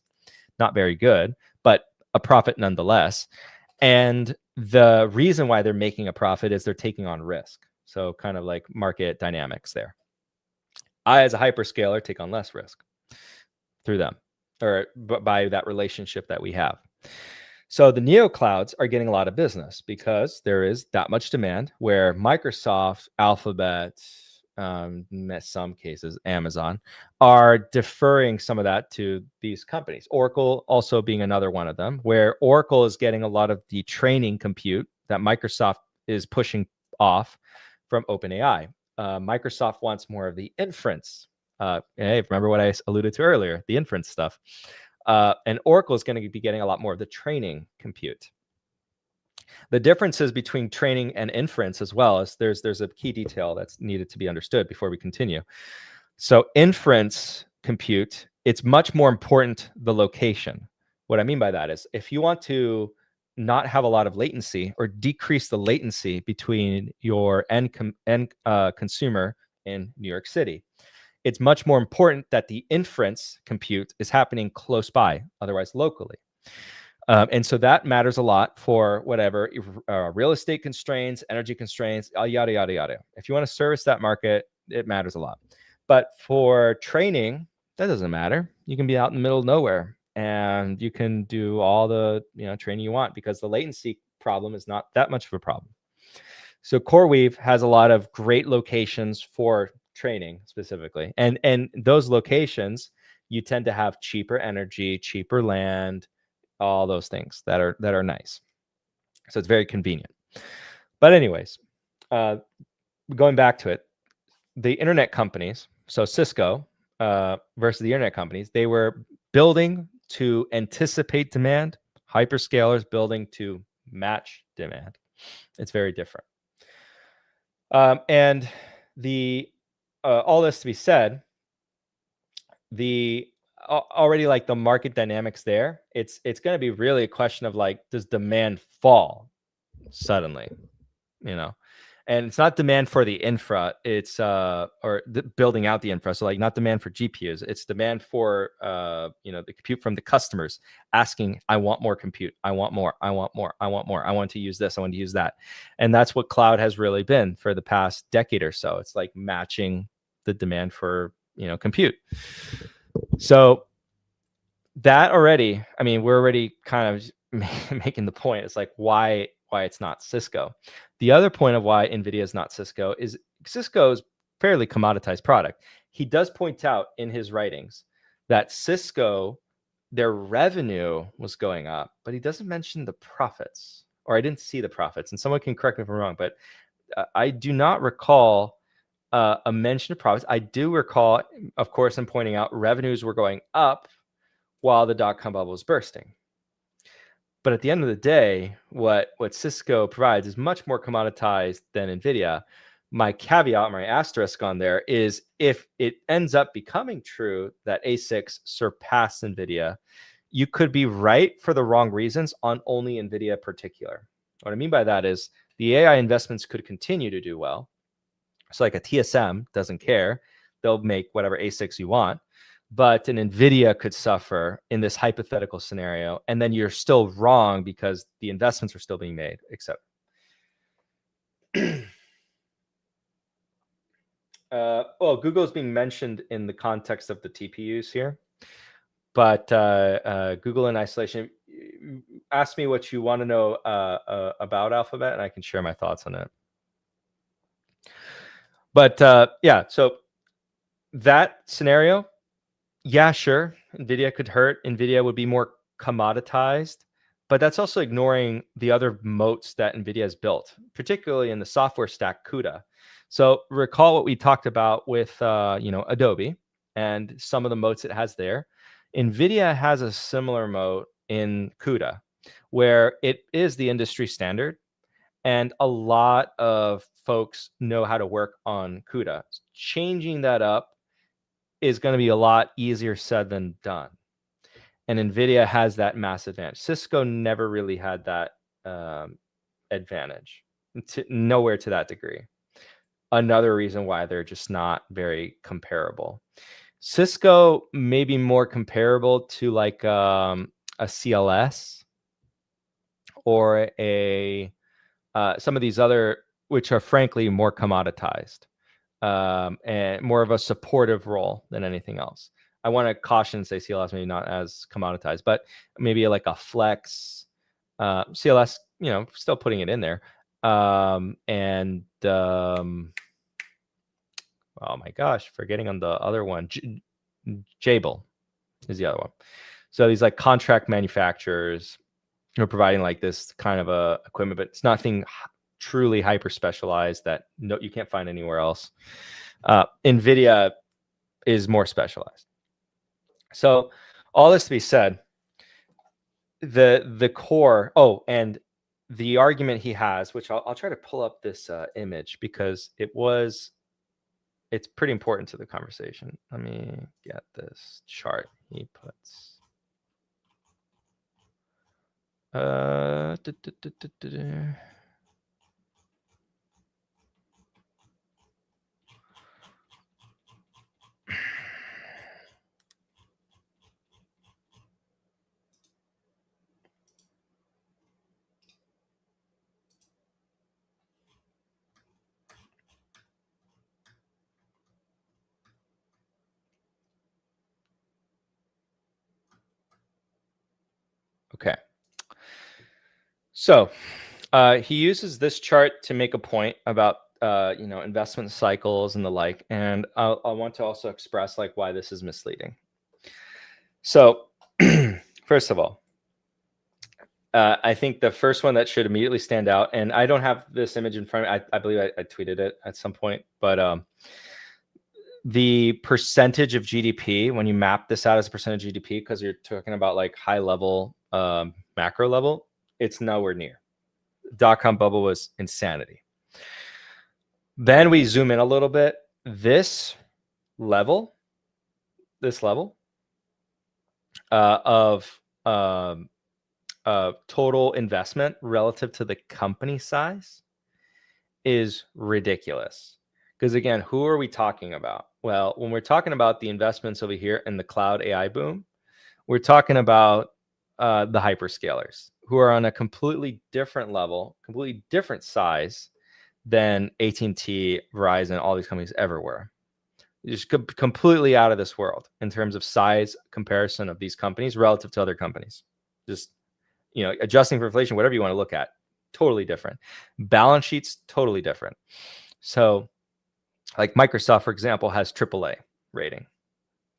Not very good, but a profit nonetheless. And the reason why they're making a profit is they're taking on risk. So kind of like market dynamics there. I, as a hyperscaler, take on less risk through them, or by that relationship that we have. So the neo clouds are getting a lot of business because there is that much demand, where Microsoft, Alphabet, in some cases Amazon, are deferring some of that to these companies. Oracle also being another one of them, where Oracle is getting a lot of the training compute that Microsoft is pushing off from OpenAI. Microsoft wants more of the inference. Hey, remember what I alluded to earlier, the inference stuff. And Oracle is going to be getting a lot more of the training compute. The differences between training and inference, as well as there's a key detail that's needed to be understood before we continue. So inference compute, it's much more important the location. What I mean by that is, if you want to not have a lot of latency, or decrease the latency between your end consumer in New York City, it's much more important that the inference compute is happening close by, otherwise locally. And so that matters a lot for whatever real estate constraints, energy constraints, yada, yada, yada. If you want to service that market, it matters a lot. But for training, that doesn't matter. You can be out in the middle of nowhere and you can do all the training you want, because the latency problem is not that much of a problem. So CoreWeave has a lot of great locations for training specifically. And those locations, you tend to have cheaper energy, cheaper land, all those things that are nice. So it's very convenient. But anyways, going back to it, the internet companies, so Cisco versus the internet companies, they were building to anticipate demand, hyperscalers building to match demand. It's very different. And the all this to be said, the already like the market dynamics there, it's going to be really a question of like, does demand fall suddenly, and it's not demand for the infra, it's or building out the infra, so like not demand for GPUs, it's demand for the compute from the customers asking, I want more compute, I want more, I want more, I want more, I want to use this, I want to use that. And that's what cloud has really been for the past decade or so. It's like matching the demand for compute. So that already, I mean, we're already kind of making the point. It's like why it's not Cisco. The other point of why NVIDIA is not Cisco is Cisco's fairly commoditized product. He does point out in his writings that Cisco, their revenue was going up, but he doesn't mention the profits, or I didn't see the profits. And someone can correct me if I'm wrong, but I do not recall a mention of profits. I do recall, of course, I'm pointing out revenues were going up while the dot-com bubble was bursting. But at the end of the day, what Cisco provides is much more commoditized than NVIDIA. My caveat, my asterisk on there is if it ends up becoming true that ASICs surpass NVIDIA, you could be right for the wrong reasons on only NVIDIA in particular. What I mean by that is the AI investments could continue to do well. So like a TSM doesn't care. They'll make whatever ASICs you want. But an NVIDIA could suffer in this hypothetical scenario, and then you're still wrong because the investments are still being made, etc. Well, Google's being mentioned in the context of the TPUs here, but Google in isolation. Ask me what you want to know about Alphabet, and I can share my thoughts on it. But yeah, so that scenario, yeah, sure, NVIDIA could hurt. NVIDIA would be more commoditized, but that's also ignoring the other moats that NVIDIA has built, particularly in the software stack CUDA. So recall what we talked about with Adobe and some of the moats it has there. NVIDIA has a similar moat in CUDA, where it is the industry standard, and a lot of folks know how to work on CUDA. Changing that up is going to be a lot easier said than done. And NVIDIA has that massive advantage. Cisco never really had that advantage, nowhere to that degree. Another reason why they're just not very comparable. Cisco may be more comparable to like a CLS or some of these other, which are frankly more commoditized. And more of a supportive role than anything else. I want to caution and say CLS maybe not as commoditized, but maybe like a Flex, CLS, still putting it in there. And oh my gosh, forgetting on the other one, Jabil is the other one. So these like contract manufacturers are providing like this kind of a equipment, but it's nothing truly hyper specialized that you can't find anywhere else. NVIDIA is more specialized. So all this to be said, the core, and the argument he has, which I'll try to pull up this image because it's pretty important to the conversation. Let me get this chart he puts. Okay. So he uses this chart to make a point about investment cycles and the like, and I want to also express like why this is misleading. So first of all, I think the first one that should immediately stand out, and I don't have this image in front of me, I believe I tweeted it at some point, but the percentage of GDP, when you map this out as a percentage of GDP, because you're talking about like high level, macro level, it's nowhere near. Dot-com bubble was insanity. Then we zoom in a little bit. This level of total investment relative to the company size is ridiculous. Because again, who are we talking about? Well, when we're talking about the investments over here in the cloud AI boom, we're talking about the hyperscalers who are on a completely different level, completely different size than AT&T, Verizon, all these companies ever were. Just completely out of this world in terms of size comparison of these companies relative to other companies. Just, adjusting for inflation, whatever you want to look at, totally different. Balance sheets, totally different. So like Microsoft, for example, has AAA rating.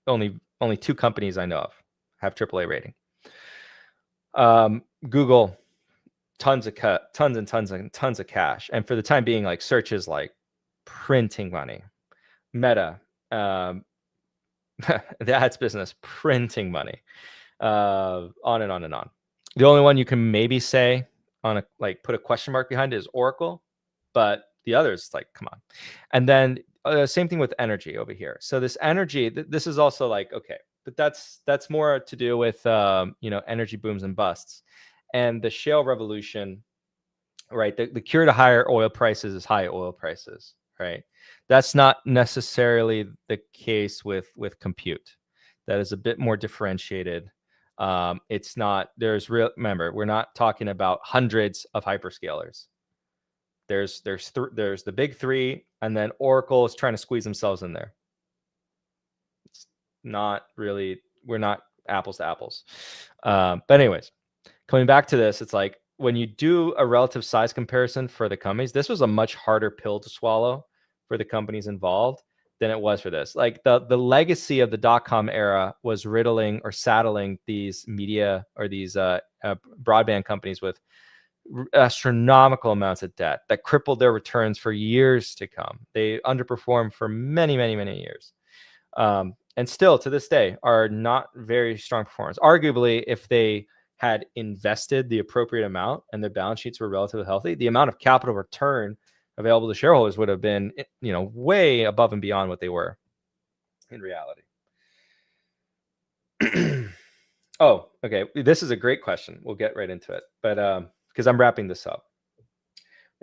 Only 2 companies I know of have AAA rating. Google, tons of cash. And for the time being, like search is like printing money. Meta, the ads business, printing money. On and on and on. The only one you can maybe say on put a question mark behind it is Oracle, but the others, like, come on. And then same thing with energy over here. So this energy, this is also like, okay, but that's more to do with energy booms and busts. And the shale revolution, right? The cure to higher oil prices is high oil prices, right? That's not necessarily the case with compute. That is a bit more differentiated. It's not, remember, we're not talking about hundreds of hyperscalers. There's the big 3, and then Oracle is trying to squeeze themselves in there. It's not really, we're not apples to apples. But anyways, coming back to this, it's like when you do a relative size comparison for the companies, this was a much harder pill to swallow for the companies involved than it was for this. Like the legacy of the .com era was riddling or saddling these media or these broadband companies with astronomical amounts of debt that crippled their returns for years to come. They underperformed for many, many, many years. And still to this day are not very strong performers. Arguably, if they had invested the appropriate amount and their balance sheets were relatively healthy, the amount of capital return available to shareholders would have been, way above and beyond what they were in reality. Oh, okay. This is a great question. We'll get right into it. But because I'm wrapping this up.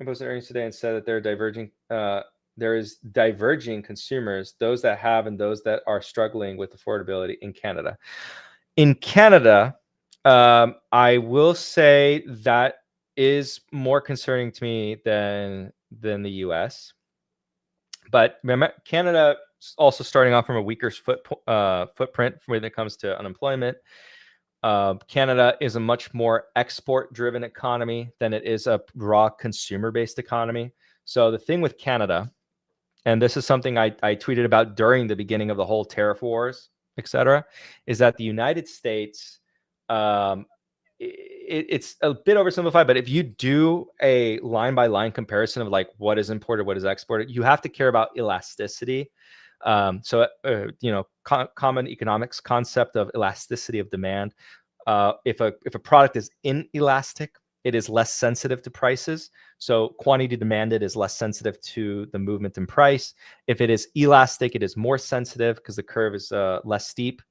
I posted earnings today and said that there is diverging consumers, those that have and those that are struggling with affordability in Canada. In Canada, I will say that is more concerning to me than the US. But remember, Canada is also starting off from a weaker footprint when it comes to unemployment. Canada is a much more export-driven economy than it is a raw consumer-based economy. So the thing with Canada, and this is something I tweeted about during the beginning of the whole tariff wars, et cetera, is that the United States, it's a bit oversimplified, but if you do a line-by-line comparison of like what is imported, what is exported, you have to care about elasticity. Common economics concept of elasticity of demand. If a product is inelastic, it is less sensitive to prices. So quantity demanded is less sensitive to the movement in price. If it is elastic, it is more sensitive because the curve is less steep.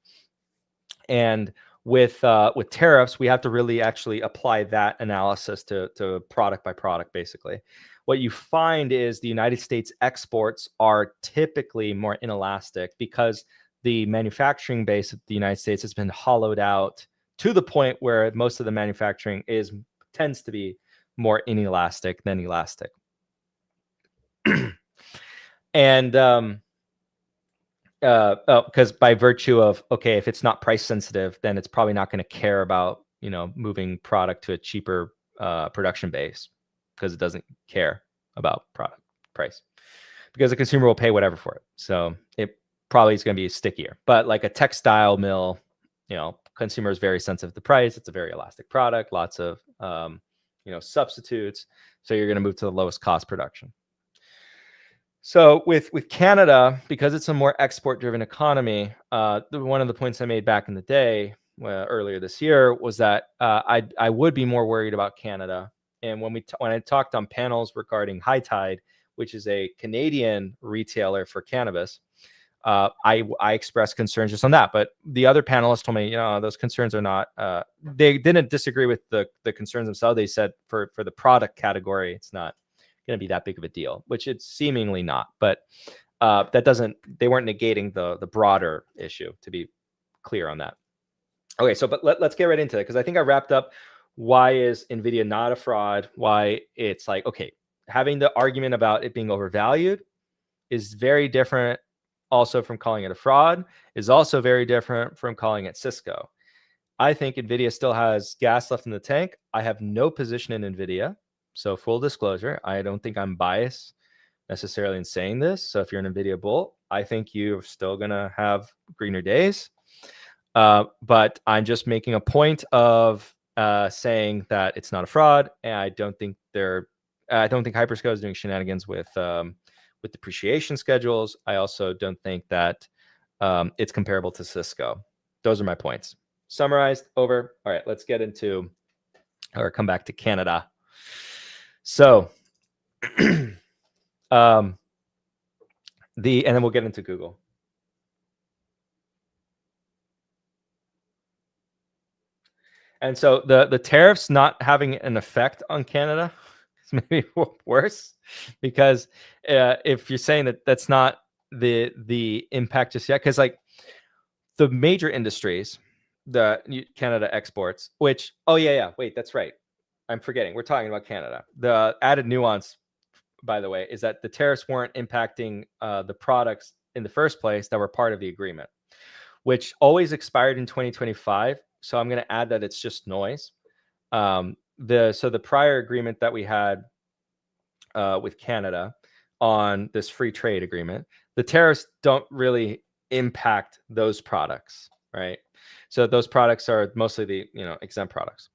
And with tariffs, we have to really actually apply that analysis to product by product, basically. What you find is the United States exports are typically more inelastic because the manufacturing base of the United States has been hollowed out to the point where most of the manufacturing tends to be more inelastic than elastic. And because by virtue of, okay, if it's not price sensitive, then it's probably not going to care about, moving product to a cheaper production base because it doesn't care about product price because the consumer will pay whatever for it. So it probably is going to be stickier. But like a textile mill, consumer is very sensitive to price. It's a very elastic product, lots of, substitutes. So you're going to move to the lowest cost production. So with Canada, because it's a more export-driven economy, one of the points I made back in the day, earlier this year, was that I would be more worried about Canada. And when I talked on panels regarding high tide, which is a Canadian retailer for cannabis, I expressed concerns just on that. But the other panelists told me, those concerns are not, they didn't disagree with the concerns themselves. They said for the product category, it's not going to be that big of a deal, which it's seemingly not. But they weren't negating the broader issue, to be clear on that. Okay, so but let's get right into it, because I think I wrapped up why is NVIDIA not a fraud, why it's like, okay, having the argument about it being overvalued is very different also from calling it a fraud, is also very different from calling it Cisco. I think NVIDIA still has gas left in the tank. I have no position in NVIDIA. So full disclosure, I don't think I'm biased necessarily in saying this. So if you're an NVIDIA bull, I think you're still going to have greener days. But I'm just making a point of saying that it's not a fraud. And I don't think Hyperscale is doing shenanigans with depreciation schedules. I also don't think that it's comparable to Cisco. Those are my points. Summarized, over. All right, let's get into, or come back to Canada. So, and then we'll get into Google. And so the tariffs not having an effect on Canada is maybe worse, because if you're saying that that's not the impact just yet, because like the major industries that Canada exports, which, wait, that's right, I'm forgetting, we're talking about Canada. The added nuance, by the way, is that the tariffs weren't impacting the products in the first place that were part of the agreement, which always expired in 2025. So I'm going to add that it's just noise. The prior agreement that we had with Canada on this free trade agreement, the tariffs don't really impact those products, right? So those products are mostly the exempt products.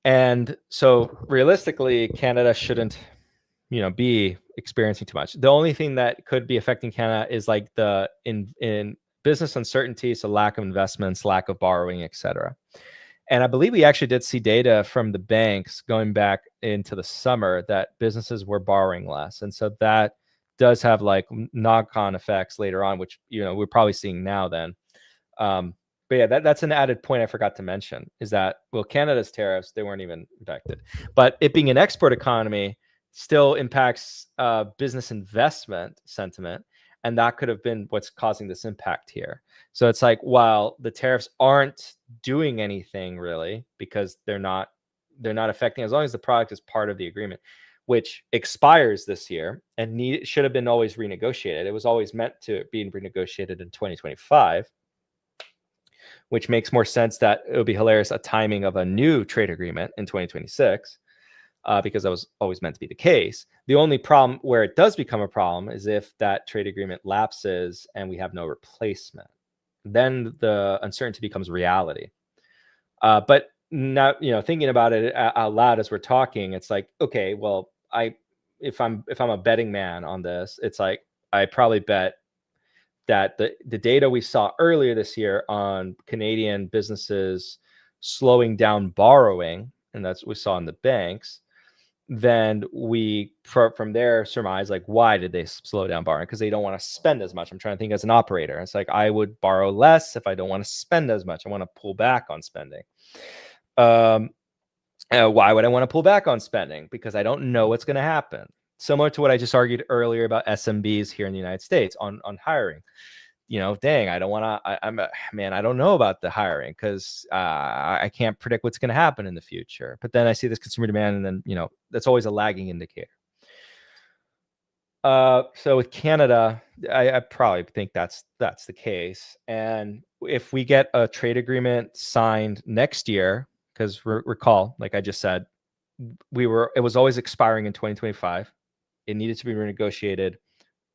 And so realistically, Canada shouldn't be experiencing too much. The only thing that could be affecting Canada is like the in business uncertainty, so lack of investments, lack of borrowing, etc. And I believe we actually did see data from the banks going back into the summer that businesses were borrowing less, and so that does have like knock-on effects later on, which we're probably seeing now. Then, but yeah, that's an added point I forgot to mention, is that Canada's tariffs, they weren't even impacted, but it being an export economy still impacts business investment sentiment. And that could have been what's causing this impact here. So it's like, while the tariffs aren't doing anything really, because they're not affecting, as long as the product is part of the agreement, which expires this year and should have been always renegotiated. It was always meant to be renegotiated in 2025, which makes more sense that it would be hilarious a timing of a new trade agreement in 2026. Because that was always meant to be the case. The only problem where it does become a problem is if that trade agreement lapses and we have no replacement. Then the uncertainty becomes reality. But now, thinking about it out loud as we're talking, it's like, okay, well, if I'm a betting man on this, it's like I probably bet that the data we saw earlier this year on Canadian businesses slowing down borrowing, and that's what we saw in the banks, then we from there surmise, like, why did they slow down borrowing? Because they don't want to spend as much. I'm trying to think as an operator. It's like, I would borrow less if I don't want to spend as much. I want to pull back on spending. Why would I want to pull back on spending? Because I don't know what's going to happen. Similar to what I just argued earlier about SMBs here in the United States on hiring. Dang, I don't want to, I don't know about the hiring, because I can't predict what's going to happen in the future. But then I see this consumer demand, and then, that's always a lagging indicator. So with Canada, I probably think that's the case. And if we get a trade agreement signed next year, because recall, like I just said, it was always expiring in 2025. It needed to be renegotiated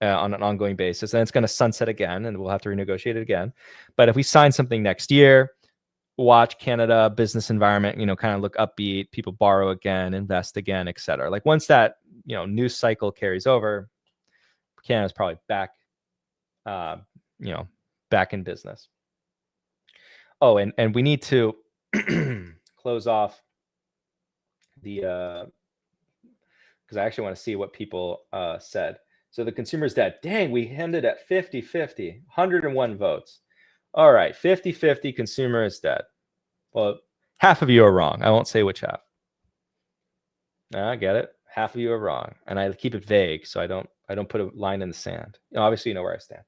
on an ongoing basis, and it's going to sunset again, and we'll have to renegotiate it again. But if we sign something next year, watch Canada business environment, kind of look upbeat, people borrow again, invest again, etc. Like, once that news cycle carries over, Canada's probably back, back in business. Oh, and we need to close off the because because I actually want to see what people said. So the consumer's dead. Dang, we ended at 50-50, 101 votes. All right, 50-50, consumer is dead. Well, half of you are wrong. I won't say which half. I get it. Half of you are wrong, and I keep it vague so I don't put a line in the sand. Obviously, you know where I stand.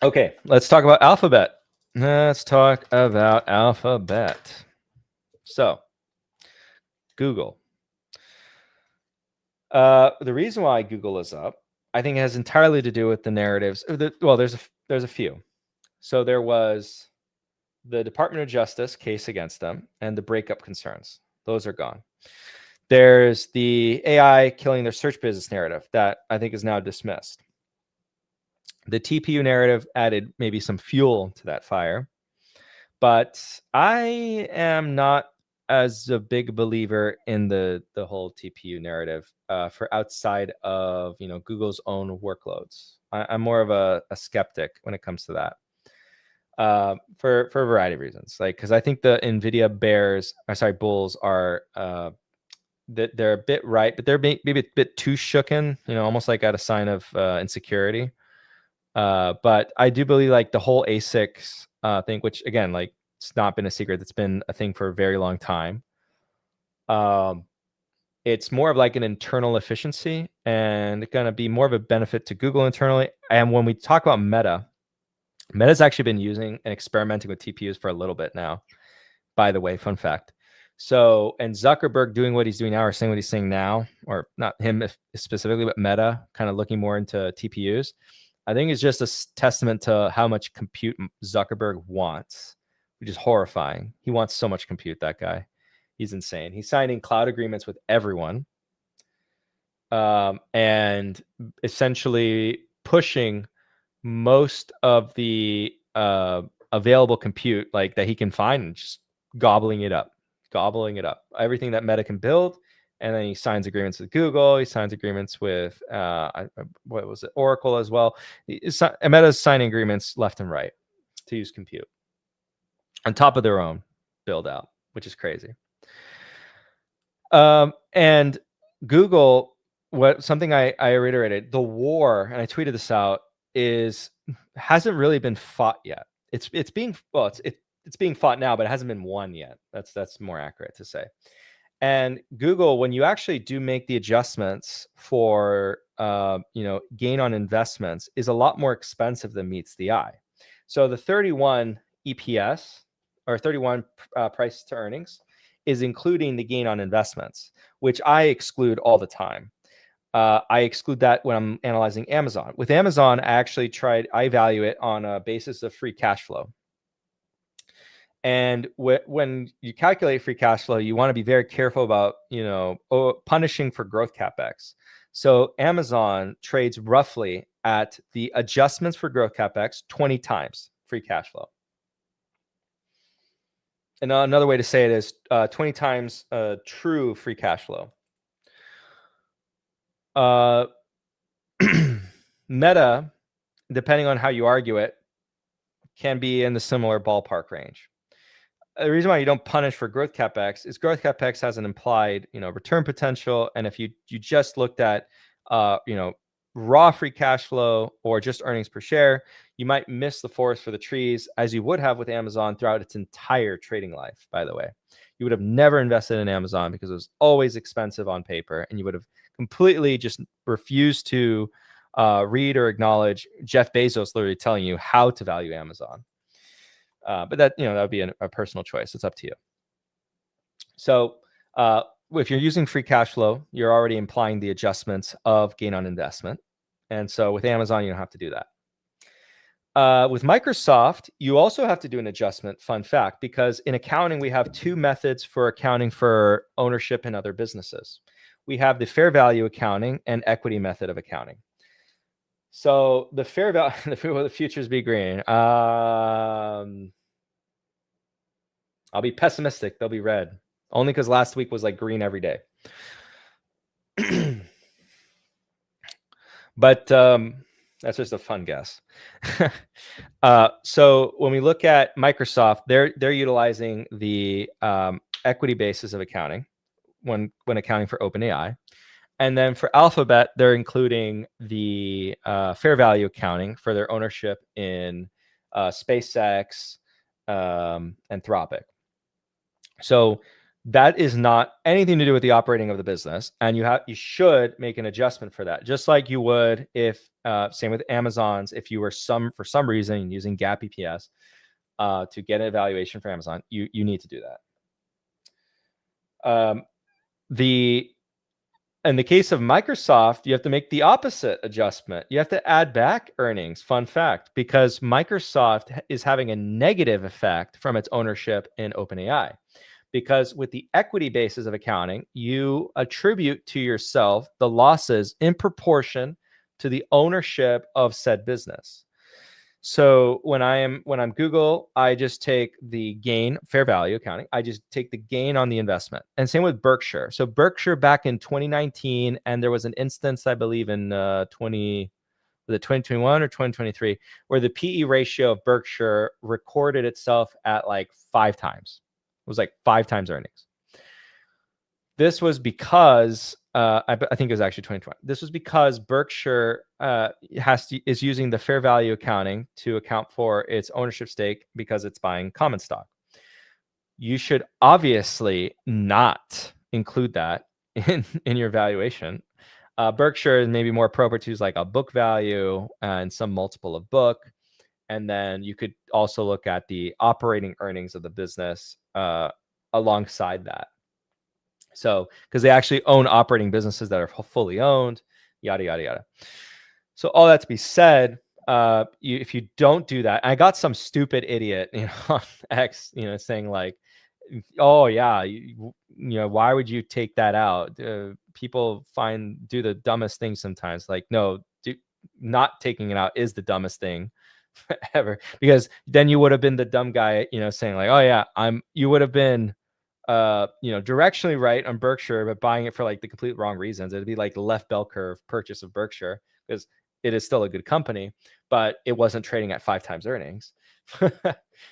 Okay, let's talk about Alphabet. Let's talk about Alphabet. So, Google. The reason why Google is up, I think, it has entirely to do with the narratives. Well, there's a few. So there was the Department of Justice case against them and the breakup concerns. Those are gone. There's the AI killing their search business narrative that I think is now dismissed. The TPU narrative added maybe some fuel to that fire, but I am not as a big believer in the whole TPU narrative for outside of Google's own workloads. I'm more of a skeptic when it comes to that. For a variety of reasons, because I think the NVIDIA bulls are that they're a bit right, but they're maybe a bit too shooken, almost like at a sign of insecurity. But I do believe the whole ASICs thing, which again, it's not been a secret, it's been a thing for a very long time. It's more of an internal efficiency and going to be more of a benefit to Google internally. And when we talk about Meta's actually been using and experimenting with TPUs for a little bit now, by the way, fun fact. So, and Zuckerberg doing what he's doing now, or saying what he's saying now, or not him specifically, but Meta kind of looking more into TPUs, I think it's just a testament to how much compute Zuckerberg wants, which is horrifying. He wants so much compute, that guy. He's insane. He's signing cloud agreements with everyone, and essentially pushing most of the available compute that he can find and just gobbling it up. Everything that Meta can build, and then he signs agreements with Google. He signs agreements with what was it, Oracle as well. Meta's signing agreements left and right to use compute on top of their own build out, which is crazy. And Google, something I reiterated, the war, and I tweeted this out, hasn't really been fought yet. It's being fought now, but it hasn't been won yet. That's more accurate to say. And Google, when you actually do make the adjustments for gain on investments, is a lot more expensive than meets the eye. So the 31 EPS, or 31 price to earnings, is including the gain on investments, which I exclude all the time. I exclude that when I'm analyzing Amazon. With Amazon, I value it on a basis of free cash flow. And when you calculate free cash flow, you want to be very careful about, punishing for growth CapEx. So Amazon trades roughly at the adjustments for growth CapEx 20 times free cash flow. And another way to say it is 20 times true free cash flow. Meta, depending on how you argue it, can be in the similar ballpark range. The reason why you don't punish for growth CapEx is growth CapEx has an implied, return potential. And if you just looked at, raw free cash flow or just earnings per share, you might miss the forest for the trees, as you would have with Amazon throughout its entire trading life, by the way. You would have never invested in Amazon because it was always expensive on paper, and you would have completely just refused to read or acknowledge Jeff Bezos literally telling you how to value Amazon. But that would be a personal choice. It's up to you. So if you're using free cash flow, you're already implying the adjustments of gain on investment. And so with Amazon, you don't have to do that. With Microsoft, you also have to do an adjustment, fun fact, because in accounting, we have two methods for accounting for ownership in other businesses. We have the fair value accounting and equity method of accounting. So the fair value, will the futures be green? I'll be pessimistic. They'll be red. Only because last week was green every day. But that's just a fun guess. So when we look at Microsoft, they're utilizing the equity basis of accounting when accounting for OpenAI. And then for Alphabet, they're including the fair value accounting for their ownership in SpaceX, Anthropic. So that is not anything to do with the operating of the business, and you should make an adjustment for that, just like you would if same with Amazon's. If you were for some reason using GAAP EPS to get an evaluation for Amazon, you need to do that. In the case of Microsoft, you have to make the opposite adjustment. You have to add back earnings. Fun fact, because Microsoft is having a negative effect from its ownership in OpenAI. Because with the equity basis of accounting, you attribute to yourself the losses in proportion to the ownership of said business. So when I'm Google, I just take the gain, fair value accounting. I just take the gain on the investment. And same with Berkshire. So Berkshire back in 2019, and there was an instance, I believe, in 2021 or 2023, where the PE ratio of Berkshire recorded itself at like 5 times. It was like 5 times earnings. This was because I think it was actually 2020. This was because Berkshire is using the fair value accounting to account for its ownership stake because it's buying common stock. You should obviously not include that in your valuation. Berkshire is maybe more appropriate to use like a book value and some multiple of book. And then you could also look at the operating earnings of the business alongside that. So, because they actually own operating businesses that are fully owned, yada, yada, yada. So all that to be said, if you don't do that, I got some stupid idiot, on X, saying like, oh yeah, why would you take that out? People do the dumbest thing sometimes. Like, no, not taking it out is the dumbest thing ever, because then you would have been the dumb guy, saying like, oh yeah, you would have been directionally right on Berkshire, but buying it for like the complete wrong reasons. It'd be like the left bell curve purchase of Berkshire, because it is still a good company, but it wasn't trading at 5 times earnings.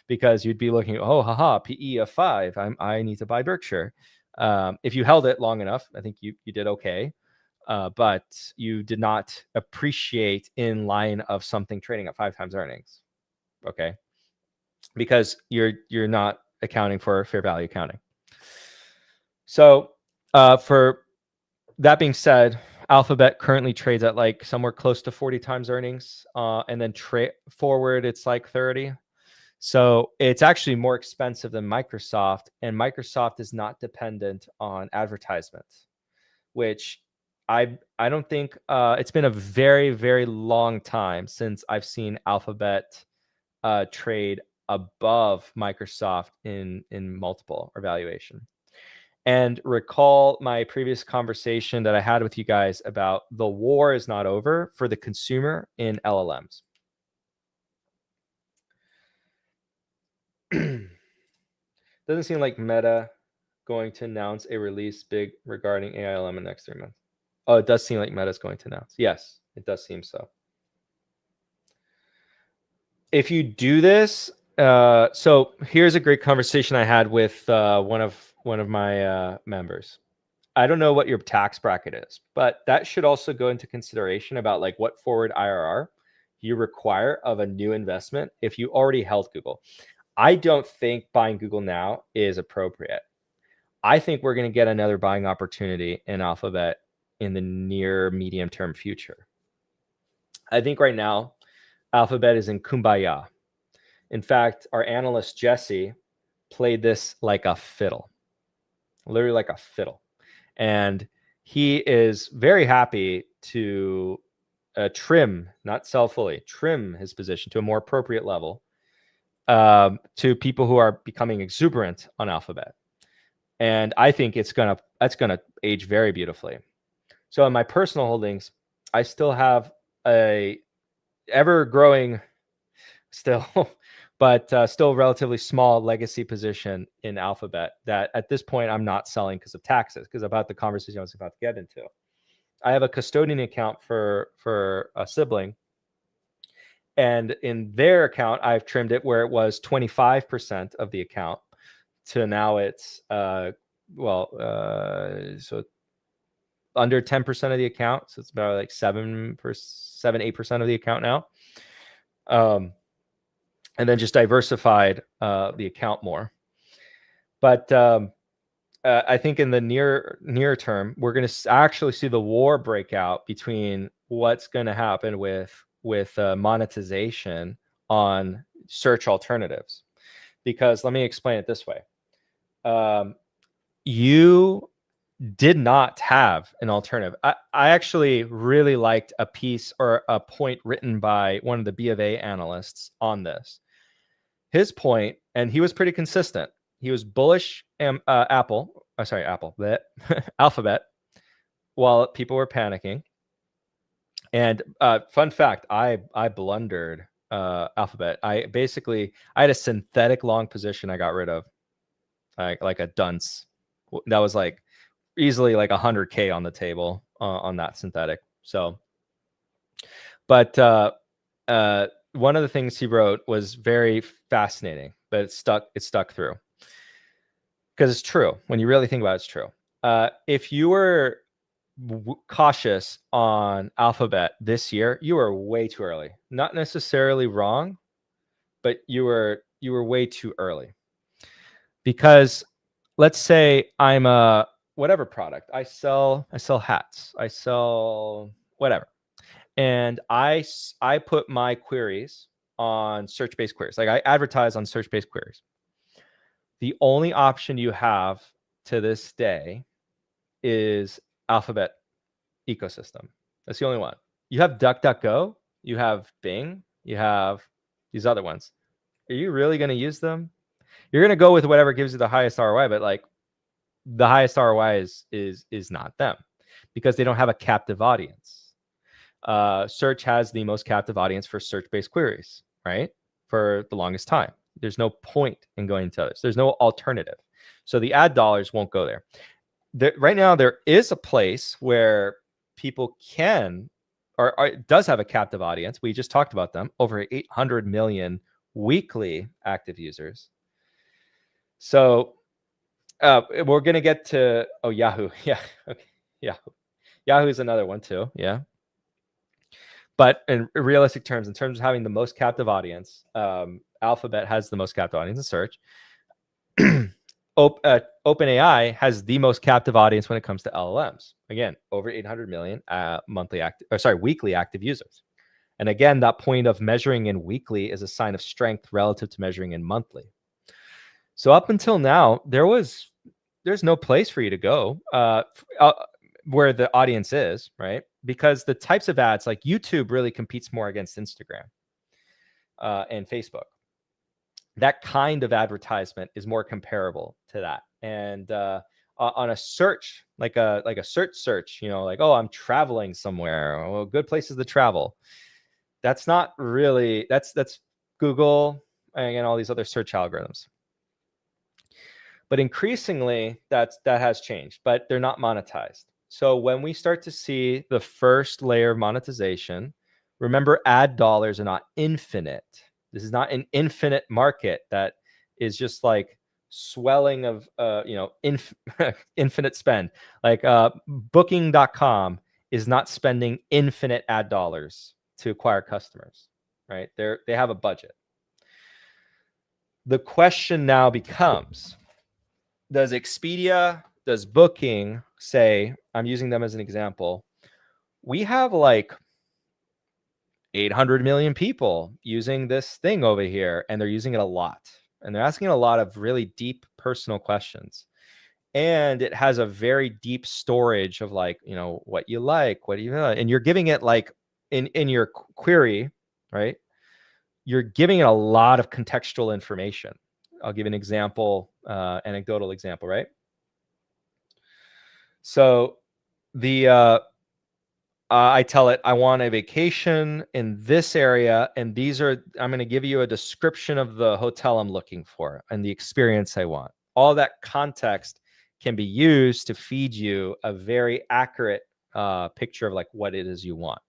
Because you'd be looking, oh, haha, PE of 5. I need to buy Berkshire. If you held it long enough, I think you did okay. But you did not appreciate in line of something trading at 5 times earnings. Okay. Because you're not accounting for fair value accounting. So for that being said, Alphabet currently trades at like somewhere close to 40 times earnings. And then forward, it's like 30. So it's actually more expensive than Microsoft. And Microsoft is not dependent on advertisements, which I don't think it's been a very, very long time since I've seen Alphabet trade above Microsoft in multiple or valuation. And recall my previous conversation that I had with you guys about the war is not over for the consumer in LLMs. Doesn't seem like Meta going to announce a release big regarding AILM in the next 3 months. Oh, it does seem like Meta's going to announce. Yes, it does seem so. If you do this, so here's a great conversation I had with one of my members. I don't know what your tax bracket is, but that should also go into consideration about like what forward IRR you require of a new investment if you already held Google. I don't think buying Google now is appropriate. I think we're going to get another buying opportunity in Alphabet in the near medium term future. I think right now Alphabet is in kumbaya. In fact, our analyst Jesse played this like a fiddle, literally like a fiddle. And he is very happy to trim, not sell fully, trim his position to a more appropriate level to people who are becoming exuberant on Alphabet. And I think that's gonna age very beautifully. So in my personal holdings, I still have a ever growing still, but still relatively small legacy position in Alphabet that at this point I'm not selling because of taxes, because about the conversation I was about to get into. I have a custodian account for a sibling, and in their account, I've trimmed it where it was 25% of the account to now it's so under 10% of the account. So it's about like 8% of the account now. And then just diversified the account more. But I think in the near term, we're going to actually see the war break out between what's going to happen with monetization on search alternatives. Because let me explain it this way. You did not have an alternative. I actually really liked a piece or a point written by one of the B of A analysts on this. His point, and he was pretty consistent. He was bullish Alphabet, while people were panicking. And fun fact, I blundered Alphabet. I had a synthetic long position I got rid of, like a dunce. That was like easily like 100K on the table on that synthetic. So, but one of the things he wrote was very fascinating, but it stuck through because it's true. When you really think about it, it's true. If you were cautious on Alphabet this year, you were way too early. Not necessarily wrong, but you were way too early. Because let's say I'm a whatever product. I sell hats. I sell whatever. And I put my queries on search-based queries. Like I advertise on search-based queries. The only option you have to this day is Alphabet ecosystem. That's the only one. You have DuckDuckGo, you have Bing, you have these other ones. Are you really going to use them? You're going to go with whatever gives you the highest ROI, but like the highest ROI is not them because they don't have a captive audience. Search has the most captive audience for search-based queries, right? For the longest time. There's no point in going to others. There's no alternative. So the ad dollars won't go there. Right now, there is a place where people can, or it does have a captive audience. We just talked about them, over 800 million weekly active users. So we're going to get to, Yahoo. Yeah. Okay. Yahoo is another one too. Yeah. But in realistic terms, in terms of having the most captive audience, Alphabet has the most captive audience in search. OpenAI has the most captive audience when it comes to LLMs. Again, over 800 million weekly active users. And again, that point of measuring in weekly is a sign of strength relative to measuring in monthly. So up until now, there's no place for you to go where the audience is, right? Because the types of ads, like YouTube really competes more against Instagram and Facebook. That kind of advertisement is more comparable to that. And on a search, like a search, you know, like, oh, I'm traveling somewhere. Well, good places to travel. That's not really, that's Google and all these other search algorithms. But increasingly, that has changed, but they're not monetized. So when we start to see the first layer of monetization, remember, ad dollars are not infinite. This is not an infinite market that is just like swelling of, infinite spend. Like Booking.com is not spending infinite ad dollars to acquire customers, right? They have a budget. The question now becomes, does Expedia, does Booking say, I'm using them as an example, we have like 800 million people using this thing over here, and they're using it a lot. And they're asking a lot of really deep personal questions. And it has a very deep storage of like, you know, what you like, what do you like, and you're giving it like in your query, right? You're giving it a lot of contextual information. I'll give an example, anecdotal example, right? So I tell it, I want a vacation in this area, and I'm going to give you a description of the hotel I'm looking for and the experience I want. All that context can be used to feed you a very accurate picture of like what it is you want.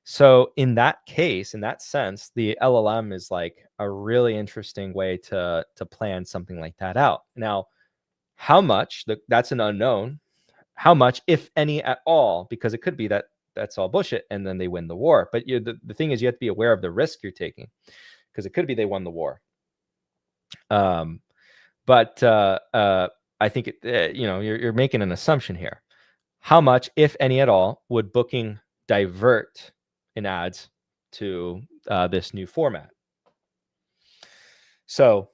So in that case, in that sense, the LLM is like a really interesting way to plan something like that out. Now, how much, that's an unknown, how much, if any at all, because it could be that that's all bullshit and then they win the war. But the thing is, you have to be aware of the risk you're taking, because it could be they won the war. But I think you're making an assumption here. How much, if any at all, would booking divert in ads to this new format? So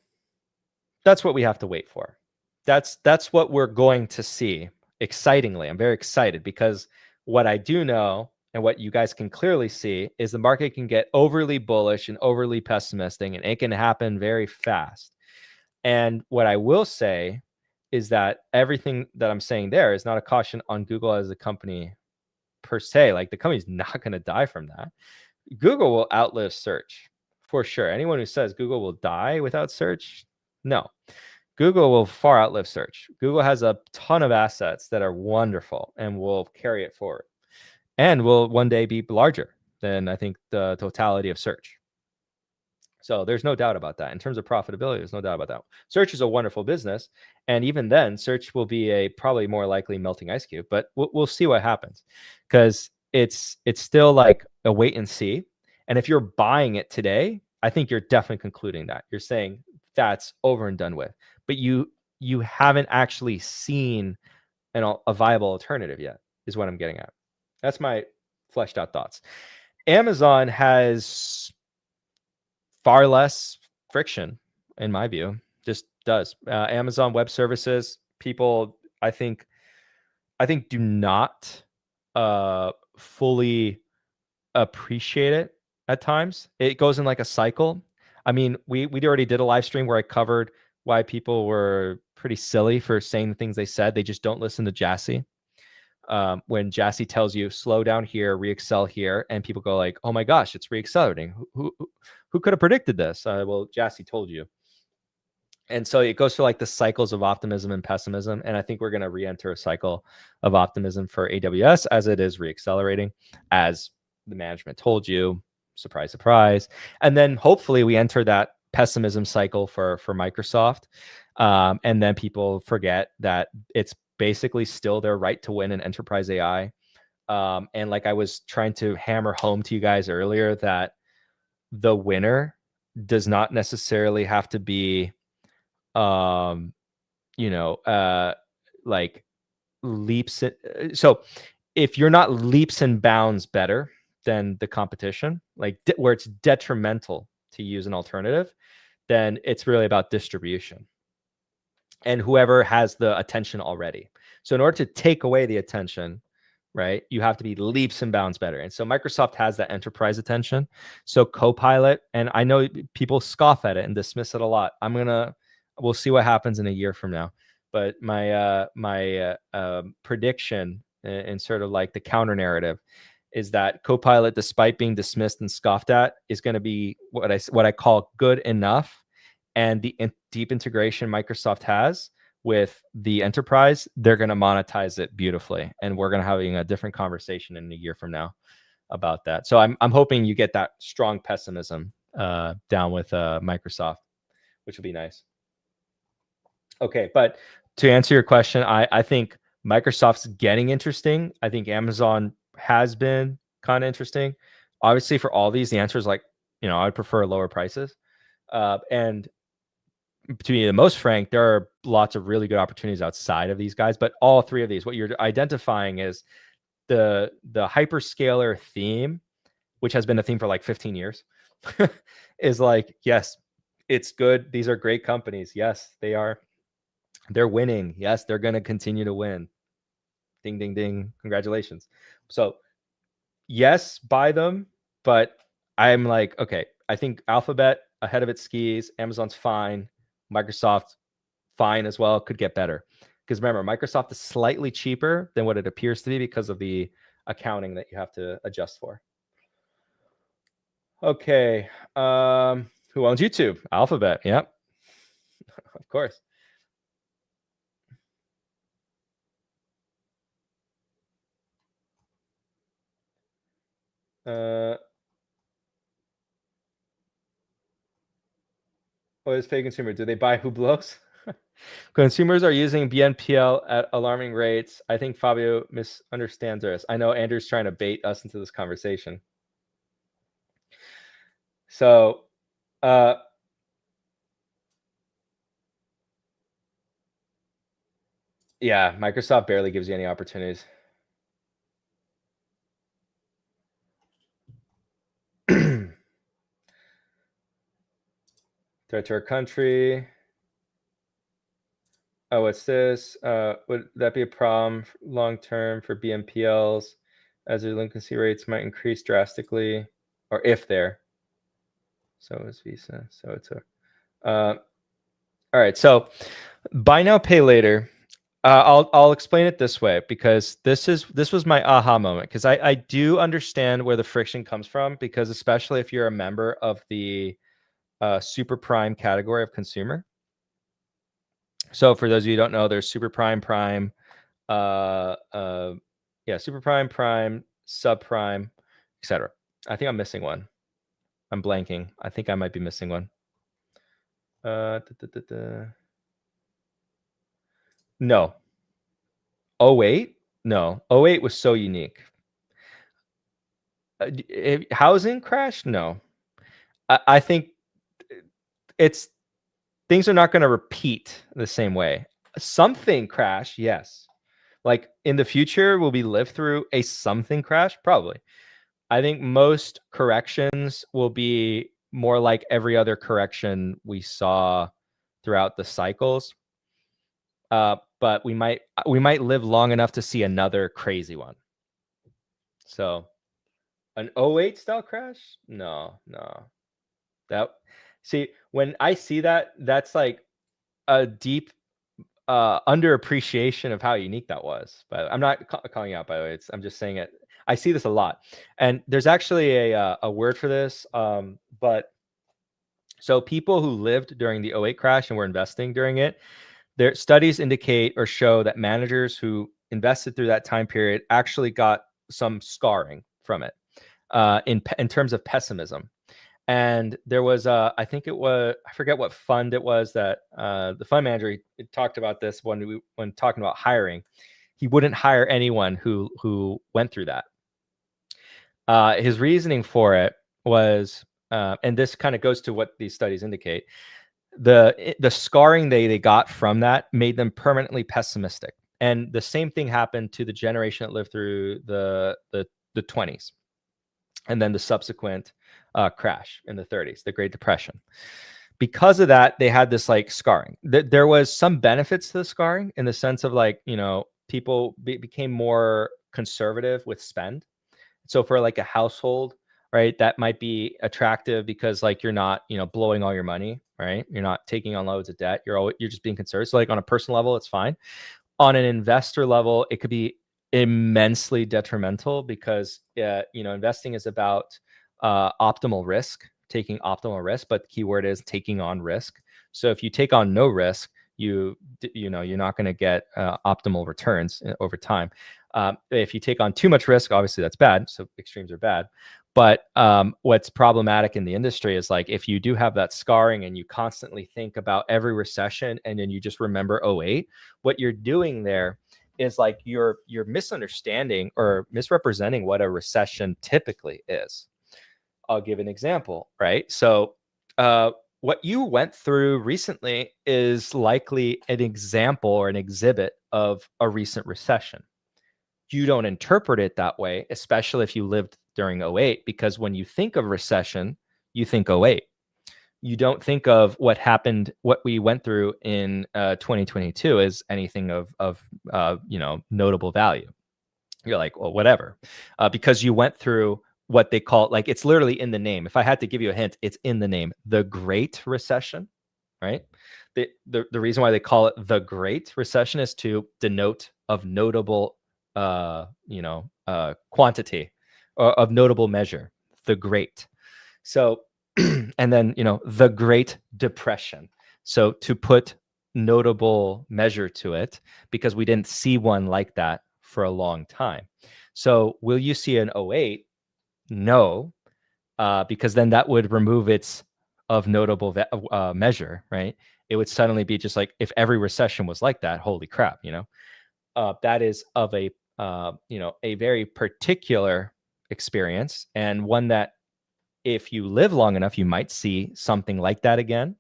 that's what we have to wait for. That's what we're going to see. Excitingly, I'm very excited, because what I do know and what you guys can clearly see is the market can get overly bullish and overly pessimistic, and it can happen very fast. And what I will say is that everything that I'm saying there is not a caution on Google as a company per se. Like, the company's not going to die from that. Google will outlive search for sure. Anyone who says Google will die without search, no. Google will far outlive search. Google has a ton of assets that are wonderful and will carry it forward, and will one day be larger than, I think, the totality of search. So there's no doubt about that. In terms of profitability, there's no doubt about that. Search is a wonderful business, and even then, search will be a probably more likely melting ice cube. But we'll see what happens, because it's still like a wait and see. And if you're buying it today, I think you're definitely concluding that. You're saying that's over and done with. But you haven't actually seen a viable alternative yet, is what I'm getting at. That's my fleshed out thoughts. Amazon has far less friction, in my view. Just does. Amazon Web Services, people, I think do not fully appreciate it at times. It goes in like a cycle. I mean, we already did a live stream where I covered why people were pretty silly for saying the things they said. They just don't listen to Jassy. When Jassy tells you slow down here, re-excel here, and people go like, "Oh my gosh, it's re-accelerating. Who could have predicted this?" Well, Jassy told you. And so it goes through like the cycles of optimism and pessimism. And I think we're going to re-enter a cycle of optimism for AWS as it is re-accelerating, as the management told you. Surprise, surprise. And then hopefully we enter that pessimism cycle for Microsoft. And then people forget that it's basically still their right to win in enterprise AI. And like I was trying to hammer home to you guys earlier, that the winner does not necessarily have to be like leaps. So if you're not leaps and bounds better than the competition, like where it's detrimental to use an alternative, then it's really about distribution and whoever has the attention already. So in order to take away the attention, right, you have to be leaps and bounds better. And so Microsoft has that enterprise attention. So Copilot, and I know people scoff at it and dismiss it a lot. We'll see what happens in a year from now. But my prediction and sort of like the counter narrative is that Copilot, despite being dismissed and scoffed at, is going to be what I call good enough. And the deep integration Microsoft has with the enterprise, they're going to monetize it beautifully. And we're going to having a different conversation in a year from now about that. So I'm hoping you get that strong pessimism down with Microsoft, which would be nice. Okay, but to answer your question, I think Microsoft's getting interesting. I think Amazon has been kind of interesting. Obviously, for all these, the answer is like, I'd prefer lower prices. And to be the most frank, there are lots of really good opportunities outside of these guys. But all three of these, what you're identifying is the hyperscaler theme, which has been a theme for like 15 years, is like, yes, it's good. These are great companies. Yes, they are. They're winning. Yes, they're going to continue to win. Ding, ding, ding. Congratulations. So yes, buy them. But I'm like, okay, I think Alphabet ahead of its skis. Amazon's fine. Microsoft fine as well. Could get better. Because remember, Microsoft is slightly cheaper than what it appears to be because of the accounting that you have to adjust for. Okay. Who owns YouTube? Alphabet. Yep. Of course. What is fake consumer? Do they buy Hublots? Consumers are using BNPL at alarming rates. I think Fabio misunderstands us. I know Andrew's trying to bait us into this conversation. So, yeah, Microsoft barely gives you any opportunities. Threat to our country. Oh, what's this? Would that be a problem long term for BNPLs, as their delinquency rates might increase drastically, or if they're? So is Visa. So it's a. All right. So, buy now, pay later. I'll explain it this way, because this was my aha moment, because I do understand where the friction comes from, because especially if you're a member of the super prime category of consumer. So for those of you who don't know, there's super prime, super prime, subprime, etc. I think I'm missing one. I'm blanking. I think I might be missing one. No. 08? No. 08 was so unique. Housing crash? No. I think things are not going to repeat the same way. Something crash, yes. Like in the future, will we live through a something crash? Probably. I think most corrections will be more like every other correction we saw throughout the cycles. But we might live long enough to see another crazy one. So an 08 style crash? No. See, when I see that, that's like a deep underappreciation of how unique that was. But I'm not calling out, by the way. I'm just saying it. I see this a lot, and there's actually a word for this. But so people who lived during the 08 crash and were investing during it, their studies indicate or show that managers who invested through that time period actually got some scarring from it, in terms of pessimism. And there was, I think it was, I forget what fund it was that the fund manager he talked about this when talking about hiring. He wouldn't hire anyone who went through that. His reasoning for it was, and this kind of goes to what these studies indicate, the scarring they got from that made them permanently pessimistic. And the same thing happened to the generation that lived through the 20s, and then the subsequent crash in the 30s, the Great Depression. Because of that, they had this like scarring. There was some benefits to the scarring in the sense of like, people became more conservative with spend. So for like a household, right, that might be attractive because like you're not, blowing all your money, right? You're not taking on loads of debt. You're just being conservative. So like on a personal level, it's fine. On an investor level, it could be immensely detrimental because investing is about optimal risk, taking optimal risk, but the key word is taking on risk. So if you take on no risk, you're not going to get optimal returns over time. If you take on too much risk, obviously that's bad. So extremes are bad. But what's problematic in the industry is like if you do have that scarring and you constantly think about every recession and then you just remember 08, what you're doing there is like you're misunderstanding or misrepresenting what a recession typically is. I'll give an example, right? So what you went through recently is likely an example or an exhibit of a recent recession. You don't interpret it that way, especially if you lived during 08, because when you think of recession, you think 08. You don't think of what happened, what we went through in 2022 as anything of notable value. You're like, well, whatever, because you went through what they call, like, it's literally in the name. If I had to give you a hint, it's in the name, the Great Recession, right? The reason why they call it the Great Recession is to denote of notable quantity or of notable measure, the Great. So, and then, the Great Depression. So to put notable measure to it, because we didn't see one like that for a long time. So will you see an 08? No, because then that would remove its of notable measure, right? It would suddenly be just like if every recession was like that, holy crap, that is of a a very particular experience, and one that if you live long enough, you might see something like that again,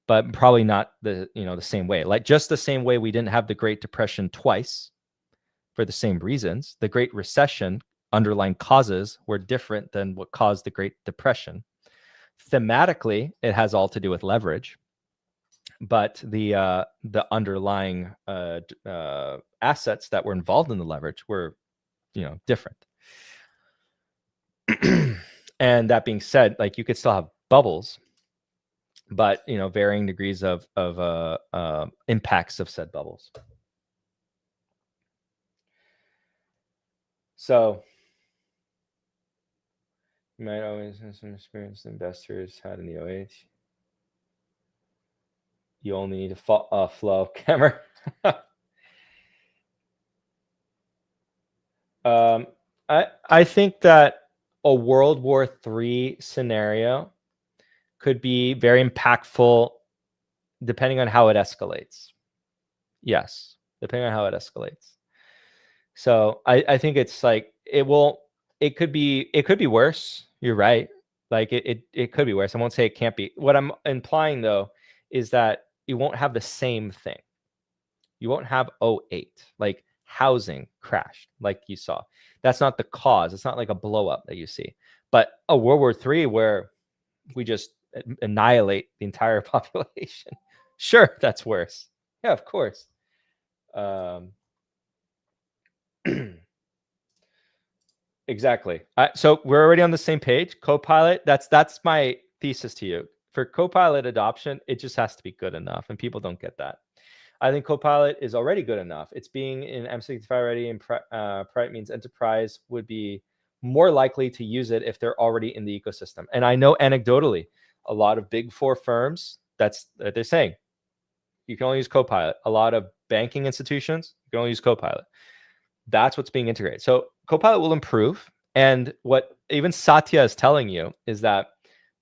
but probably not the same way. Like just the same way we didn't have the Great Depression twice for the same reasons. The Great Recession underlying causes were different than what caused the Great Depression. Thematically, it has all to do with leverage, but the underlying assets that were involved in the leverage were different. And that being said, like you could still have bubbles, but varying degrees of impacts of said bubbles. So you might always have some experienced investors had in the 08. You only need a flow camera. I think that a World War III scenario could be very impactful depending on how it escalates. Yes, depending on how it escalates. So I think it's like it could be worse. You're right. Like it could be worse. I won't say it can't be. What I'm implying though is that you won't have the same thing. You won't have 08, like housing crashed like you saw. That's not the cause. It's not like a blow up that you see. But a World War III where we just annihilate the entire population. Sure, that's worse. Yeah, of course. Exactly. So we're already on the same page. Copilot, that's my thesis to you. For Copilot adoption, it just has to be good enough, and people don't get that. I think Copilot is already good enough. It's being in M65 already, and Private means enterprise would be more likely to use it if they're already in the ecosystem. And I know anecdotally, a lot of big four firms, that's they're saying, you can only use Copilot. A lot of banking institutions, you can only use Copilot. That's what's being integrated. So Copilot will improve. And what even Satya is telling you is that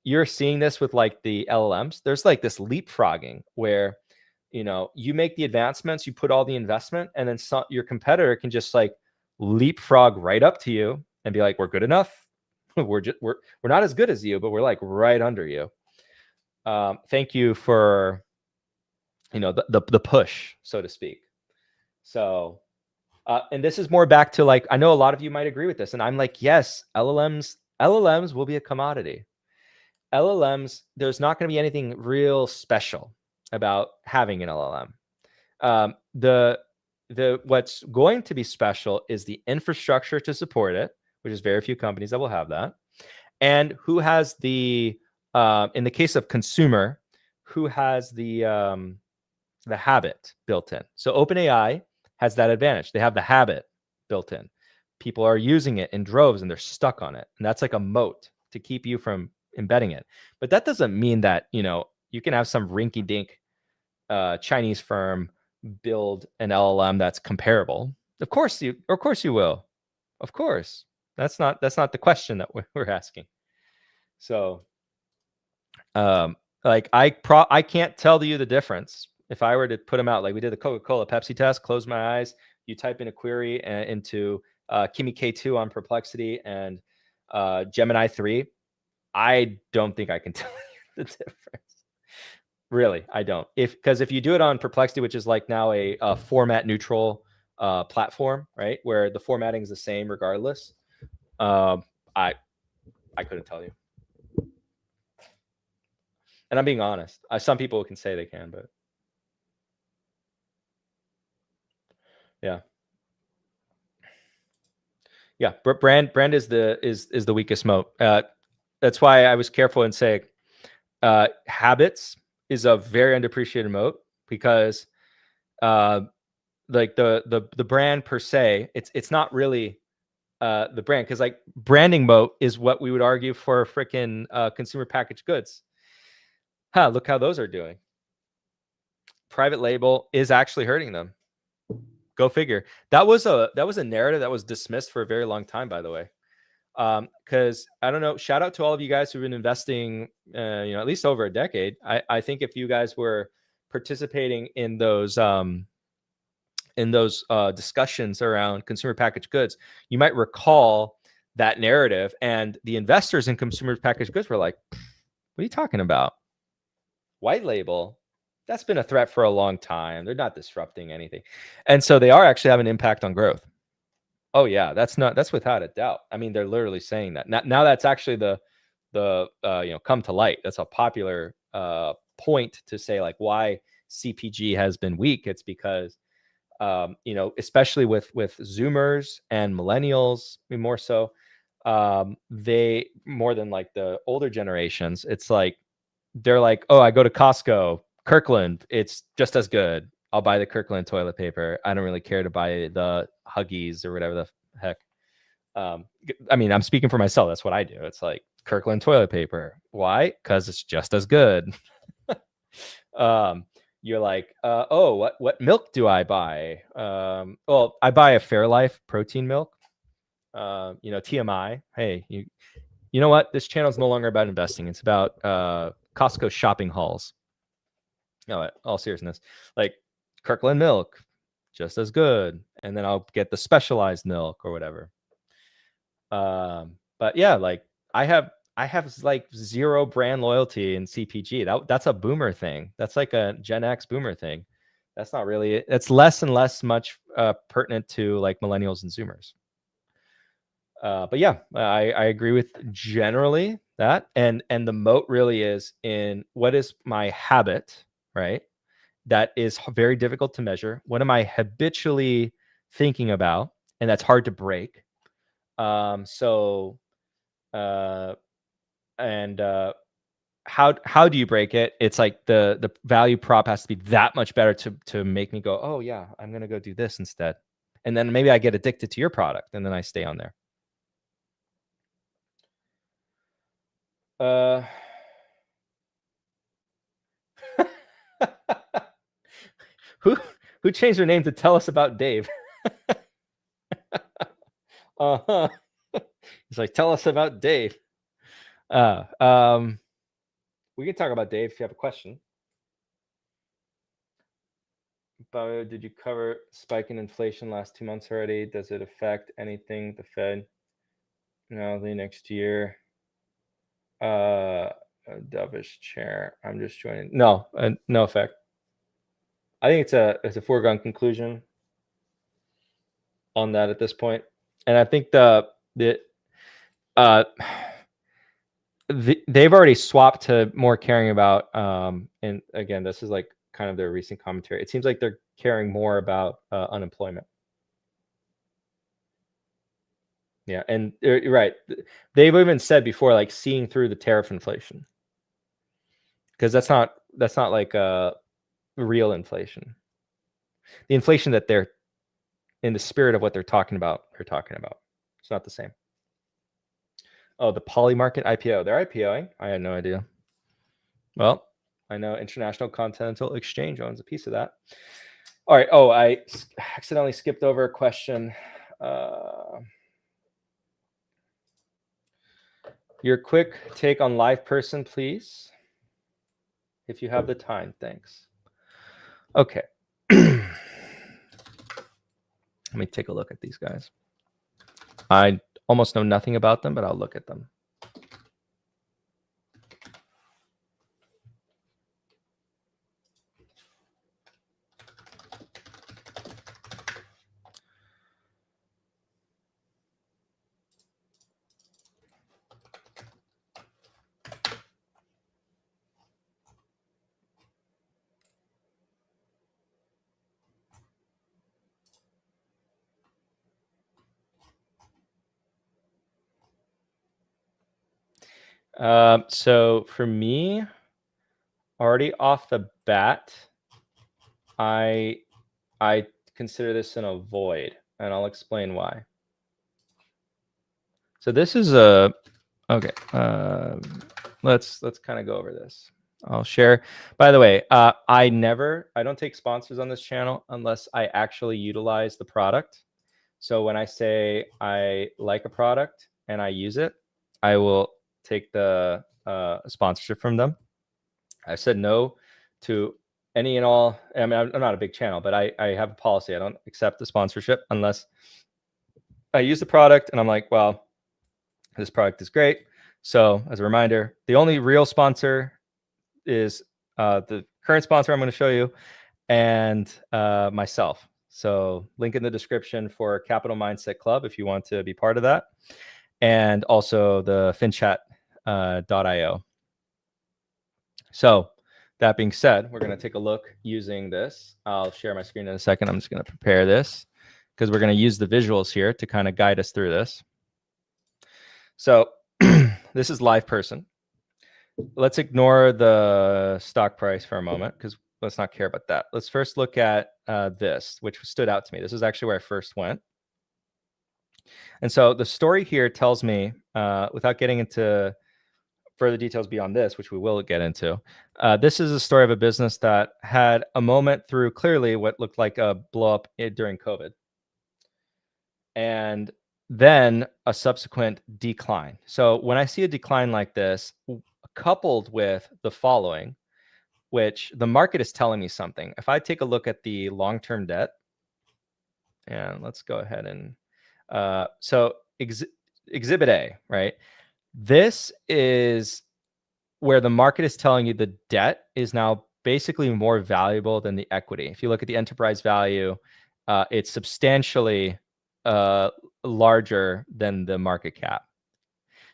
you're seeing this with like the LLMs. There's like this leapfrogging where, you make the advancements, you put all the investment, and then your competitor can just like leapfrog right up to you and be like, we're good enough. we're not as good as you, but we're like right under you. Thank you for, the push, so to speak. So, and this is more back to like, I know a lot of you might agree with this, and I'm like, yes, LLMs will be a commodity. LLMs, there's not going to be anything real special about having an LLM. The what's going to be special is the infrastructure to support it, which is very few companies that will have that, and who has the in the case of consumer, who has the habit built in. So OpenAI has that advantage. They have the habit built in. People are using it in droves and they're stuck on it, and that's like a moat to keep you from embedding it. But that doesn't mean that you can have some rinky-dink Chinese firm build an LLM that's comparable. Of course you will. Of course. That's not the question that we're asking. So like I can't tell you the difference. If I were to put them out, like we did the Coca-Cola Pepsi test, close my eyes, you type in a query into Kimi K2 on Perplexity and Gemini 3, I don't think I can tell you the difference. Really, I don't. Because if you do it on Perplexity, which is like now a format neutral platform, right, where the formatting is the same regardless, I couldn't tell you. And I'm being honest. Some people can say they can, but yeah. Brand is the weakest moat. That's why I was careful and say habits is a very underappreciated moat, because like the brand per se, it's not really the brand, because like branding moat is what we would argue for freaking consumer packaged goods. Look how those are doing. Private label is actually hurting them. Go figure. That was a narrative that was dismissed for a very long time, by the way. Because I don't know, shout out to all of you guys who've been investing, at least over a decade. I think if you guys were participating in those discussions around consumer packaged goods, you might recall that narrative. And the investors in consumer packaged goods were like, what are you talking about? White label? That's been a threat for a long time. They're not disrupting anything. And so they are actually having an impact on growth. Oh yeah, that's without a doubt. I mean, they're literally saying that. Now that's actually the come to light. That's a popular point to say, like, why CPG has been weak. It's because especially with Zoomers and millennials, more so, they, more than like the older generations, it's like they're like, oh, I go to Costco, Kirkland, it's just as good. I'll buy the Kirkland toilet paper. I don't really care to buy the Huggies or whatever the heck. I mean, I'm speaking for myself. That's what I do. It's like Kirkland toilet paper. Why? Because it's just as good. You're like, oh, what milk do I buy? Well, I buy a Fairlife protein milk. TMI. Hey, you know what? This channel is no longer about investing. It's about Costco shopping hauls. No, all seriousness, like Kirkland milk, just as good. And then I'll get the specialized milk or whatever. But yeah, like I have like zero brand loyalty in CPG. That's a boomer thing. That's like a Gen X boomer thing. That's not really, it's less and less much pertinent to like millennials and Zoomers. But yeah, I agree with generally that. And the moat really is in what is my habit, right? That is very difficult to measure. What am I habitually thinking about? And that's hard to break. How do you break it? It's like the value prop has to be that much better to make me go, oh yeah, I'm gonna go do this instead. And then maybe I get addicted to your product and then I stay on there. Who changed their name to Tell Us About Dave? Uh-huh. It's like, tell us about Dave. We can talk about Dave if you have a question. But did you cover spike in inflation last 2 months already? Does it affect anything the Fed? No, the next year. Dovish chair. I'm just joining. No, no effect. I think it's a foregone conclusion on that at this point. And I think they've already swapped to more caring about, and again, this is like kind of their recent commentary. It seems like they're caring more about unemployment. Yeah, and right, they've even said before, like, seeing through the tariff inflation, because that's not like real inflation. The inflation that they're, in the spirit of what they're talking about, it's not the same. Oh, the Poly Market IPO. They're IPOing. I had no idea. Well, I know International Continental Exchange owns a piece of that. All right. Oh, I accidentally skipped over a question. Your quick take on live person, please, if you have the time. Thanks. Okay. Let me take a look at these guys. I almost know nothing about them, but I'll look at them. So for me, already off the bat, I consider this an avoid, and I'll explain why. So this is a, okay. Let's kind of go over this. I'll share. By the way, I don't take sponsors on this channel unless I actually utilize the product. So when I say I like a product, and I use it, I will take the sponsorship from them. I said no to any and all. I mean, I'm not a big channel, but I have a policy. I don't accept the sponsorship unless I use the product and I'm like, well, this product is great. So as a reminder, the only real sponsor is the current sponsor I'm going to show you, and myself. So link in the description for Capital Mindset Club if you want to be part of that, and also the finchat.io. So that being said, we're going to take a look using this. I'll share my screen in a second. I'm just going to prepare this because we're going to use the visuals here to kind of guide us through this. So this is live person. Let's ignore the stock price for a moment because let's not care about that. Let's first look at this, which stood out to me. This is actually where I first went. And so the story here tells me, without getting into further details beyond this, which we will get into, this is a story of a business that had a moment through clearly what looked like a blow up during COVID, and then a subsequent decline. So when I see a decline like this, coupled with the following, which the market is telling me something. If I take a look at the long-term debt, and let's go ahead and so exhibit A, right? This is where the market is telling you the debt is now basically more valuable than the equity. If you look at the enterprise value, it's substantially larger than the market cap.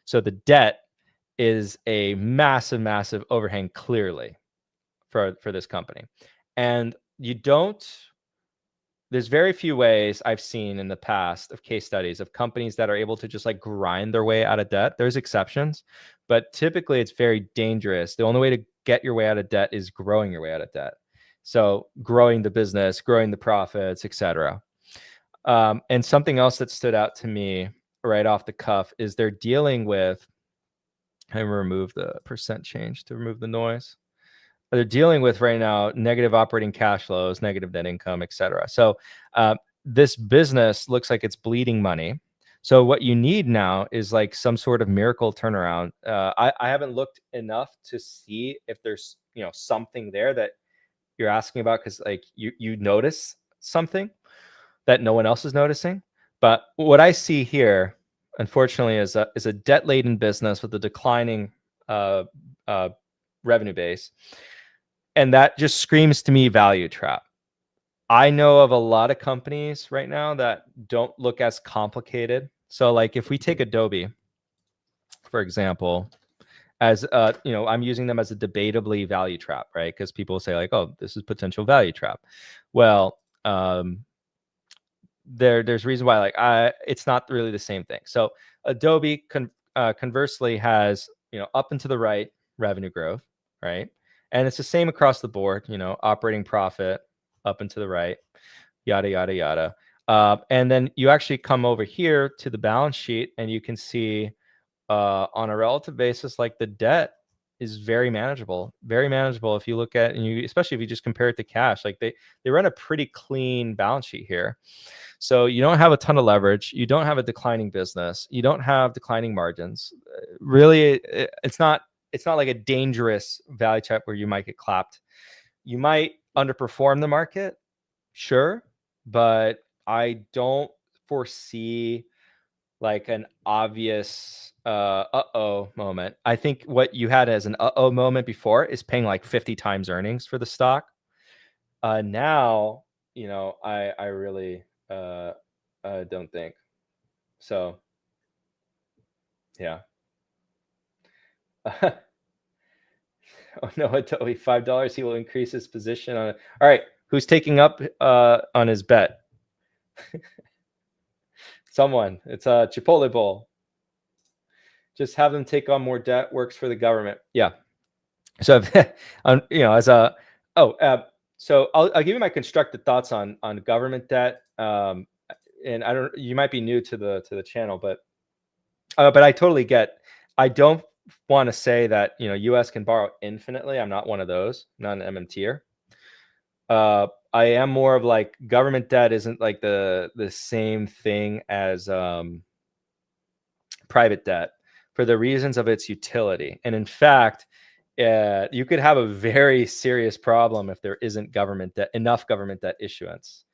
So the debt is a massive, massive overhang clearly for this company. And there's very few ways I've seen in the past of case studies of companies that are able to just like grind their way out of debt. There's exceptions, but typically it's very dangerous. The only way to get your way out of debt is growing your way out of debt. So growing the business, growing the profits, etc. And something else that stood out to me right off the cuff is they're dealing with, and remove the percent change to remove the noise. They're dealing with right now negative operating cash flows, negative net income, etc. So this business looks like it's bleeding money. So what you need now is like some sort of miracle turnaround. I haven't looked enough to see if there's something there that you're asking about, because like you notice something that no one else is noticing. But what I see here, unfortunately, is a debt-laden business with a declining revenue base. And that just screams to me value trap. I know of a lot of companies right now that don't look as complicated. So like if we take Adobe, for example, as I'm using them as a debatably value trap, right? Because people say like, oh, this is potential value trap. Well, there's reason why like it's not really the same thing. So Adobe conversely has up and to the right revenue growth, right? And it's the same across the board, operating profit up and to the right, yada, yada, yada. And then you actually come over here to the balance sheet and you can see on a relative basis, like the debt is very manageable if you look at, and especially if you just compare it to cash, like they run a pretty clean balance sheet here. So you don't have a ton of leverage. You don't have a declining business. You don't have declining margins. Really, it's not like a dangerous value trap where you might get clapped. You might underperform the market, sure, but I don't foresee like an obvious uh-oh moment. I think what you had as an uh-oh moment before is paying like 50 times earnings for the stock. Now, I really don't think so. Yeah. Oh no, Adobe $5. He will increase his position on it. All right, who's taking up on his bet? Someone. It's a Chipotle Bowl. Just have them take on more debt. Works for the government. Yeah. So, as a so I'll give you my constructed thoughts on government debt. And you might be new to the channel, but I totally get. I don't want to say that U.S. can borrow infinitely. I'm not one of those. I'm not an MMTer. I am more of like government debt isn't like the same thing as private debt for the reasons of its utility. And in fact, you could have a very serious problem if there isn't enough government debt issuance,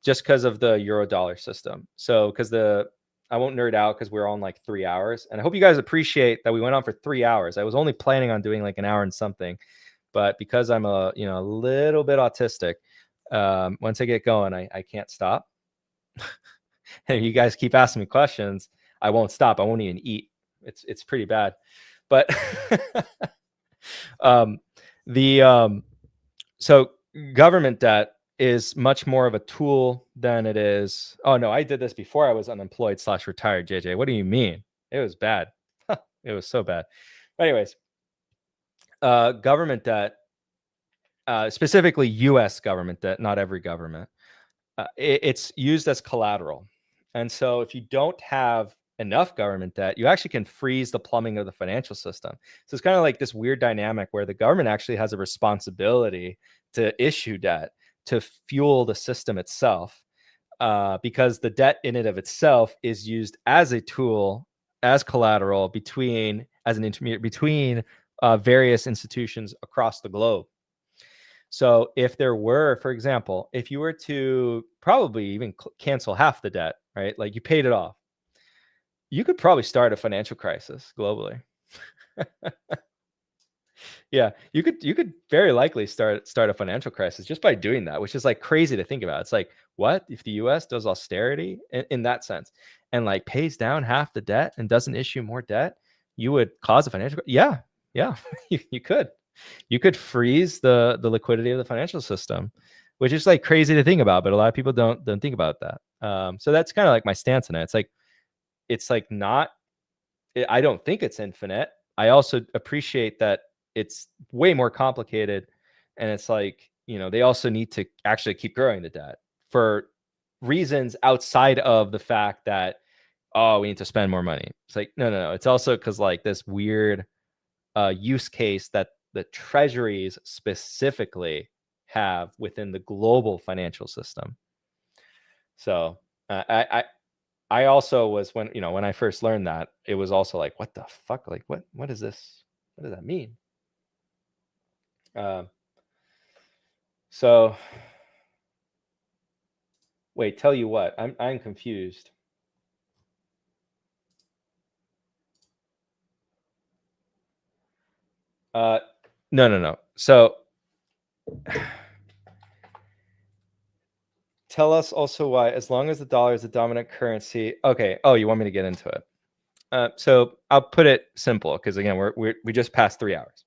just because of the euro dollar system. So I won't nerd out because we're on like 3 hours, and I hope you guys appreciate that we went on for 3 hours. I was only planning on doing like an hour and something, but because I'm a little bit autistic, once I get going, I can't stop. And if you guys keep asking me questions, I won't stop. I won't even eat. It's pretty bad. But so government debt is much more of a tool than it is. Oh no, I did this before I was unemployed / retired, JJ. What do you mean? It was bad. It was so bad. But anyways, government debt, specifically US government debt, not every government, it's used as collateral. And so if you don't have enough government debt, you actually can freeze the plumbing of the financial system. So it's kind of like this weird dynamic where the government actually has a responsibility to issue debt to fuel the system itself, because the debt in and of itself is used as a tool, as collateral as an intermediate between various institutions across the globe. So if there were, for example, if you were to probably even cancel half the debt, right? Like you paid it off, you could probably start a financial crisis globally. Yeah, you could very likely start a financial crisis just by doing that, which is like crazy to think about. It's like, what if the US does austerity in that sense and like pays down half the debt and doesn't issue more debt, you would cause a financial. Yeah, you could. You could freeze the liquidity of the financial system, which is like crazy to think about, but a lot of people don't think about that. So that's kind of like my stance on it. It's like not. I don't think it's infinite. I also appreciate that it's way more complicated, and it's like they also need to actually keep growing the debt for reasons outside of the fact that we need to spend more money. It's like no. It's also because like this weird use case that the treasuries specifically have within the global financial system. So I also was when I first learned that, it was also like, what the fuck? Like what is this? What does that mean? So wait, tell you what, I'm confused. No. So tell us also why, as long as the dollar is the dominant currency. Okay. Oh, you want me to get into it? So I'll put it simple because again, we just passed 3 hours.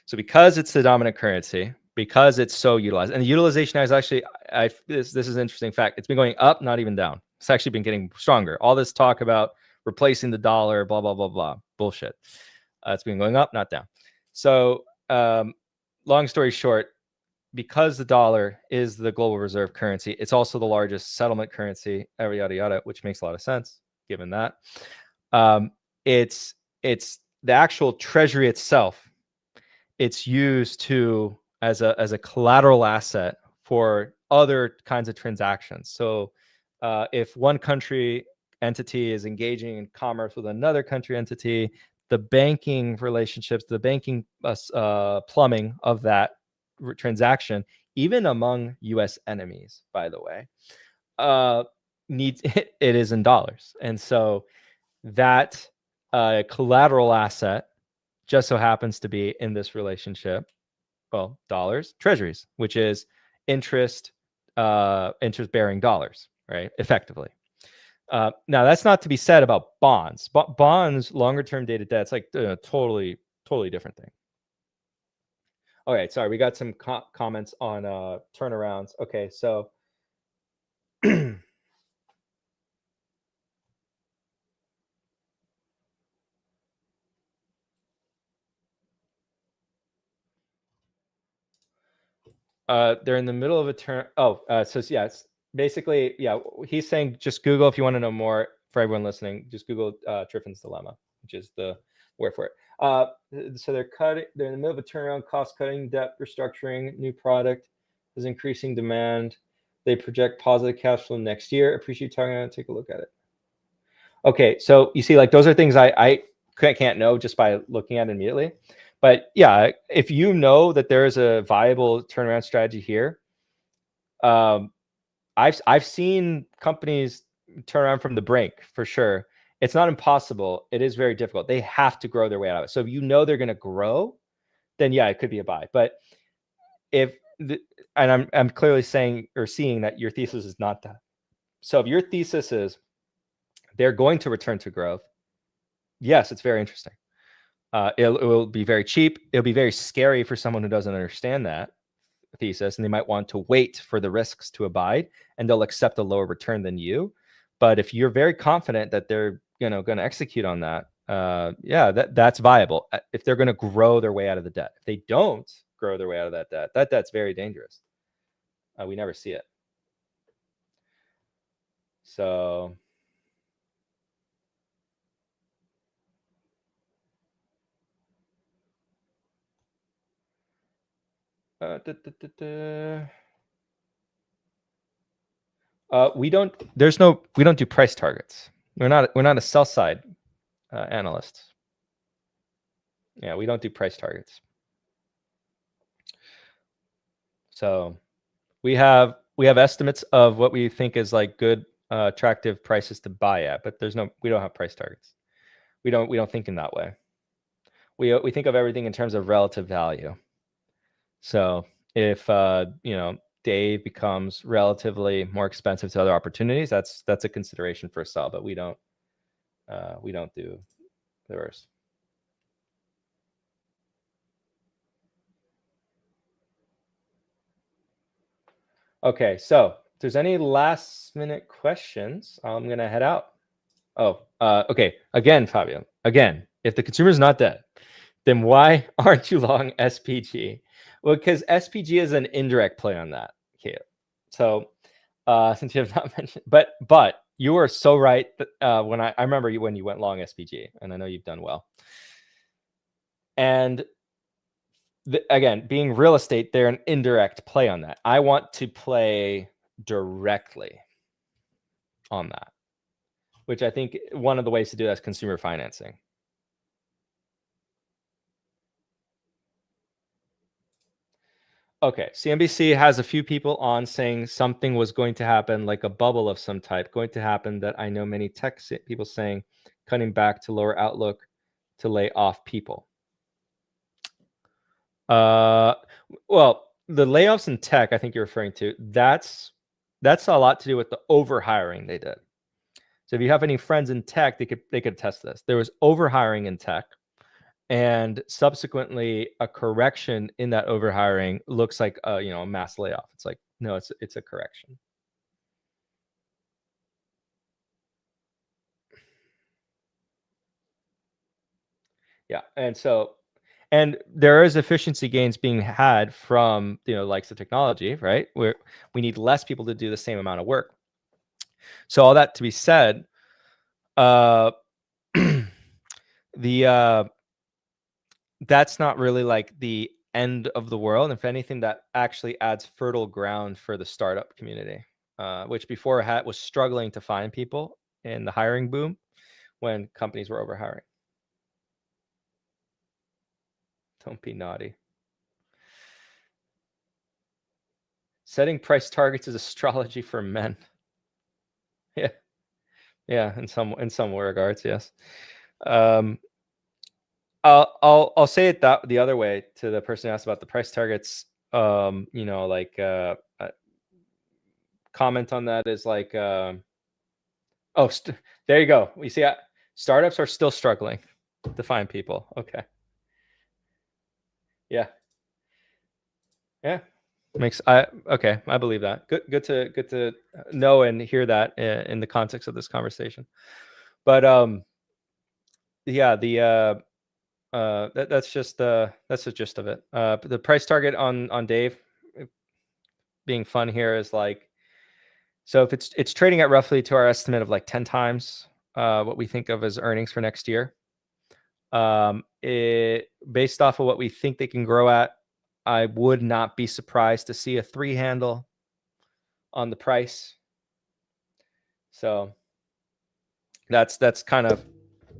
So because it's the dominant currency, because it's so utilized, and the utilization is actually, this is an interesting fact. It's been going up, not even down. It's actually been getting stronger. All this talk about replacing the dollar, blah blah blah blah, bullshit. It's been going up, not down. So long story short, because the dollar is the global reserve currency, it's also the largest settlement currency, yada yada yada, which makes a lot of sense given that. It's the actual treasury itself. It's used as a collateral asset for other kinds of transactions. So if one country entity is engaging in commerce with another country entity, the banking relationships, the banking plumbing of that transaction, even among US enemies, by the way, it is in dollars. And so that collateral asset just so happens to be in this relationship, well, dollars, treasuries, which is interest bearing dollars, right? Effectively. Now that's not to be said about bonds. Bonds, longer term dated debt, it's like a totally different thing. All right, sorry, we got some comments on turnarounds. Okay, so they're in the middle of a turn. So yeah, it's basically, yeah, he's saying just Google if you want to know more. For everyone listening, just Google Triffin's dilemma, which is the word for it. So they're in the middle of a turnaround, cost cutting, debt restructuring, new product is increasing demand. They project positive cash flow next year. Appreciate you talking about it. Take a look at it. Okay, so you see, like, those are things I can't know just by looking at it immediately. But yeah, if you know that there is a viable turnaround strategy here, I've seen companies turn around from the brink for sure. It's not impossible. It is very difficult. They have to grow their way out of it. So if you know they're going to grow, then yeah, it could be a buy. But if and I'm clearly saying or seeing that your thesis is not that. So if your thesis is they're going to return to growth, yes, it's very interesting. It will be very cheap. It'll be very scary for someone who doesn't understand that thesis, and they might want to wait for the risks to abide, and they'll accept a lower return than you. But if you're very confident that they're going to execute on that, yeah, that's viable. If they're going to grow their way out of the debt, if they don't grow their way out of that debt, that's very dangerous. We never see it. So. We don't do price targets. We're not a sell side analyst. Yeah, we don't do price targets. So we have estimates of what we think is like good attractive prices to buy at, but we don't have price targets. We don't think in that way. We think of everything in terms of relative value. So if Dave becomes relatively more expensive to other opportunities, that's a consideration for a sell, but we don't do the reverse. Okay, so if there's any last minute questions, I'm gonna head out. Oh, okay. Again, Fabio. Again, if the consumer is not dead, then why aren't you long SPG? Well, because SPG is an indirect play on that. Okay. So since you have not mentioned, but you were so right that when I remember when you went long SPG, and I know you've done well. And again, being real estate, they're an indirect play on that. I want to play directly on that, which I think one of the ways to do that is consumer financing. Okay, CNBC has a few people on saying something was going to happen, like a bubble of some type, going to happen that I know many tech people saying, cutting back to lower outlook to lay off people. Well, the layoffs in tech, I think you're referring to, that's a lot to do with the overhiring they did. So if you have any friends in tech, they could test this. There was overhiring in tech, and subsequently a correction in that overhiring looks like a mass layoff. It's like, no, it's a correction. Yeah, and there is efficiency gains being had from likes of technology, right? Where we need less people to do the same amount of work. So all that to be said, that's not really like the end of the world. If anything, that actually adds fertile ground for the startup community, which before was struggling to find people in the hiring boom when companies were overhiring. Don't be naughty. Setting price targets is astrology for men. Yeah, in some regards, yes. I'll say it the other way to the person who asked about the price targets. Comment on that is like, there you go. We see startups are still struggling to find people. Okay. Yeah. Okay. I believe that. Good to know and hear that in the context of this conversation. But yeah, that's just the gist of it. The price target on Dave being fun here is like, so if it's trading at roughly to our estimate of like 10 times what we think of as earnings for next year. Based off of what we think they can grow at, I would not be surprised to see a 3 handle on the price. So that's kind of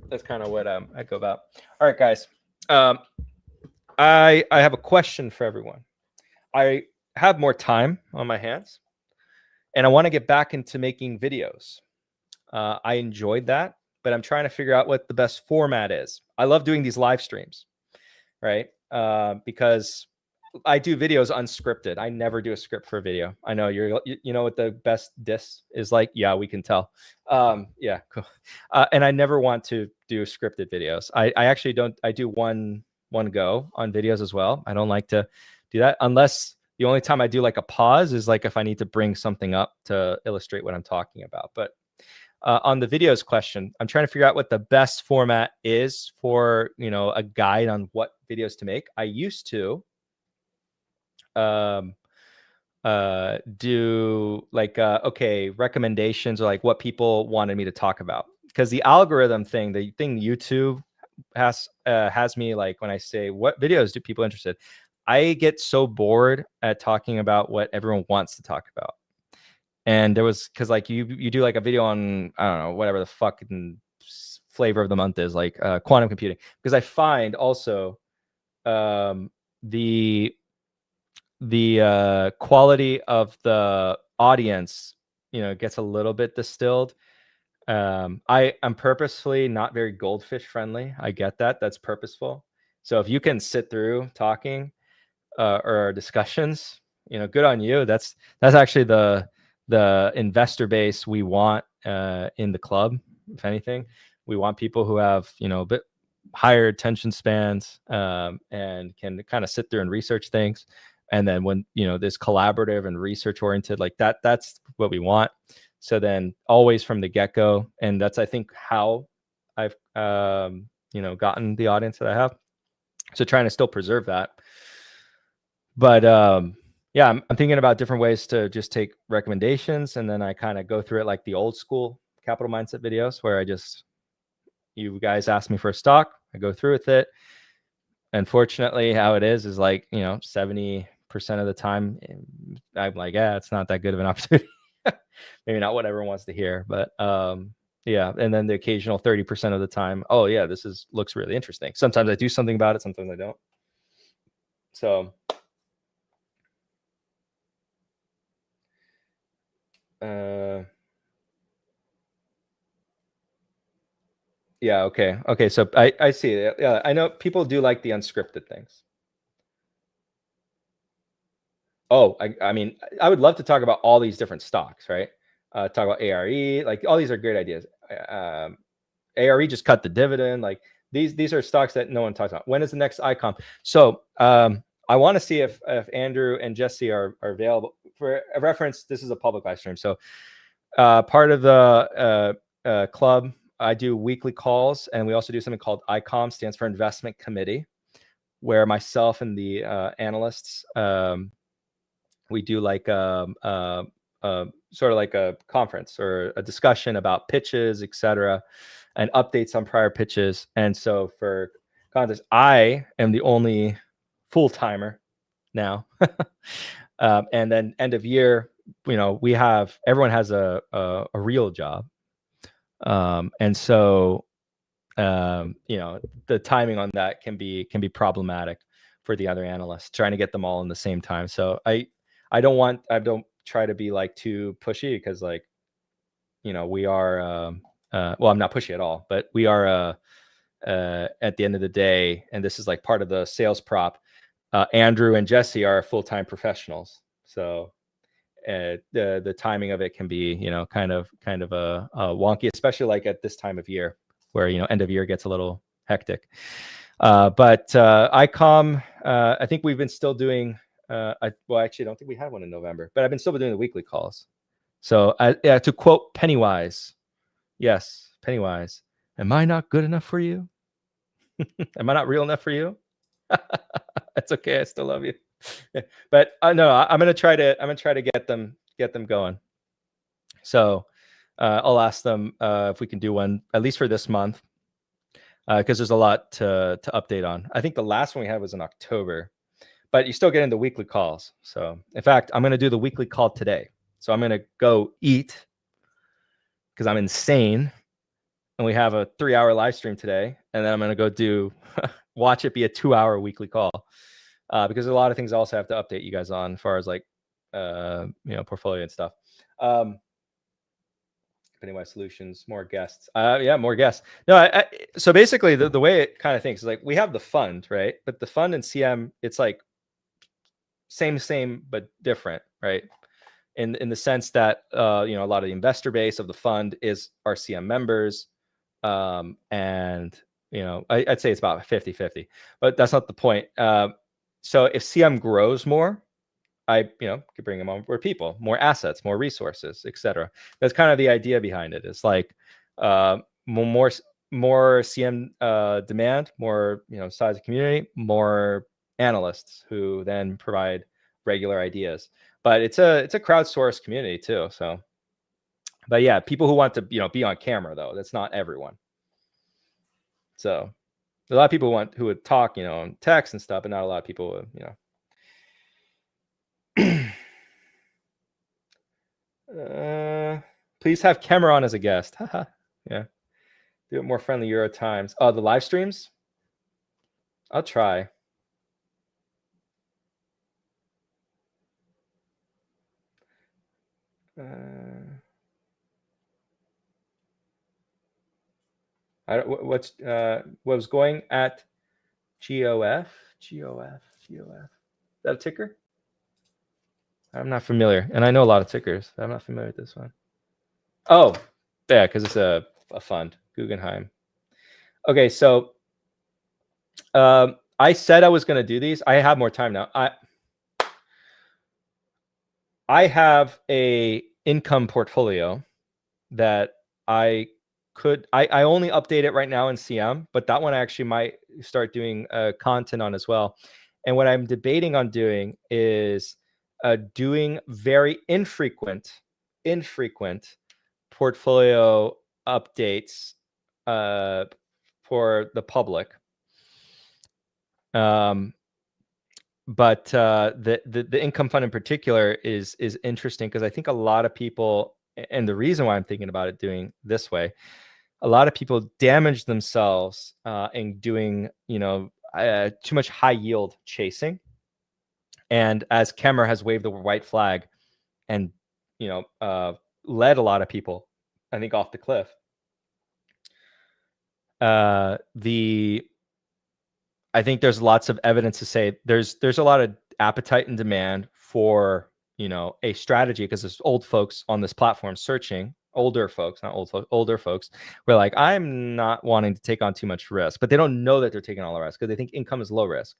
what I go about. All right, guys. I have a question for everyone. I have more time on my hands, and I want to get back into making videos. I enjoyed that, but I'm trying to figure out what the best format is. I love doing these live streams, right? Because I do videos unscripted. I never do a script for a video. I know you know what the best diss is like. Yeah, we can tell. Yeah, cool. And I never want to do scripted videos. I actually don't. I do one go on videos as well. I don't like to do that unless the only time I do like a pause is like if I need to bring something up to illustrate what I'm talking about. But on the videos question, I'm trying to figure out what the best format is for, you know, a guide on what videos to make. I used to do like okay, recommendations or like what people wanted me to talk about, because the algorithm thing, the thing YouTube has me like when I say what videos do people interested, I get so bored at talking about what everyone wants to talk about. And there was, because like you do like a video on, I don't know, whatever the fucking flavor of the month is, like quantum computing, because I find also the quality of the audience, you know, gets a little bit distilled. I'm purposefully not very goldfish friendly. I get that. That's purposeful. So if you can sit through talking or discussions, you know, good on you. That's actually the investor base we want in the club. If anything, we want people who have, you know, a bit higher attention spans and can kind of sit through and research things. And then when, you know, this collaborative and research oriented like that, that's what we want. So then always from the get-go, and that's, I think, how I've you know, gotten the audience that I have. So trying to still preserve that. But yeah, I'm thinking about different ways to just take recommendations, and then I kind of go through it like the old school capital mindset videos, where I just, you guys ask me for a stock, I go through with it. Unfortunately, how it is like, you know, 70% of the time I'm like, yeah, it's not that good of an opportunity. Maybe not what everyone wants to hear, but yeah. And then the occasional 30% of the time, oh yeah, this looks really interesting. Sometimes I do something about it, sometimes I don't. So yeah, okay. So I see it. Yeah, I know people do like the unscripted things. Oh, I mean, I would love to talk about all these different stocks, right? Talk about ARE, like all these are great ideas. ARE just cut the dividend. Like these are stocks that no one talks about. When is the next icon? So I want to see if Andrew and Jesse are available. For a reference, this is a public live stream. So part of the club, I do weekly calls, and we also do something called ICOM, stands for Investment Committee, where myself and the analysts, we do like sort of like a conference or a discussion about pitches, etc., and updates on prior pitches. And so for context, I am the only full timer now. And then end of year, you know, everyone has a real job. And so, you know, the timing on that can be problematic for the other analysts, trying to get them all in the same time. So I don't try to be like too pushy, because like, you know, we are, well, I'm not pushy at all, but we are, at the end of the day, and this is like part of the sales prop, Andrew and Jesse are full-time professionals. So the timing of it can be, you know, kind of a wonky, especially like at this time of year where, you know, end of year gets a little hectic. But ICOM, I think we've been still doing, well, actually, I don't think we had one in November, but I've been still doing the weekly calls. So to quote Pennywise, yes, Pennywise, am I not good enough for you? Am I not real enough for you? That's okay. I still love you. But no, I'm gonna try to get them going. So I'll ask them if we can do one at least for this month, because there's a lot to update on. I think the last one we had was in October, but you still get into weekly calls. So in fact, I'm gonna do the weekly call today. So I'm gonna go eat because I'm insane, and we have a 3-hour live stream today, and then I'm going to go do watch it be a 2-hour weekly call, because there's a lot of things I also have to update you guys on as far as like portfolio and stuff. Pennywise Solutions, more guests. Yeah, more guests. No, so basically the way it kind of thinks is like we have the fund, right? But the fund and CM, it's like same, but different, right? In the sense that a lot of the investor base of the fund is our CM members, and I'd say it's about 50-50, but that's not the point. So if CM grows more, I could bring them on more people, more assets, more resources, etc. That's kind of the idea behind it. It's like more CM demand, more size of community, more analysts who then provide regular ideas. But it's a crowdsourced community too. So, but yeah, people who want to be on camera though, that's not everyone. So a lot of people who would talk on text and stuff, but not a lot of people would, please have Cameron as a guest. Yeah, do it more friendly Euro times. Oh, the live streams, I'll try. What was going at GOF? Is that a ticker? I'm not familiar, and I know a lot of tickers. I'm not familiar with this one. Oh, yeah, because it's a fund, Guggenheim. Okay, so I said I was going to do these. I have more time now. I have a income portfolio that I only update it right now in CM, but that one I actually might start doing content on as well. And what I'm debating on doing is doing very infrequent portfolio updates for the public. But the income fund in particular is interesting because I think a lot of people, and the reason why I'm thinking about it doing this way, a lot of people damage themselves in doing too much high yield chasing. And as Kemmer has waved the white flag and led a lot of people, I think, off the cliff. I think there's lots of evidence to say there's a lot of appetite and demand for a strategy, because there's old folks on this platform searching, older folks, who are like, I'm not wanting to take on too much risk, but they don't know that they're taking all the risk because they think income is low risk,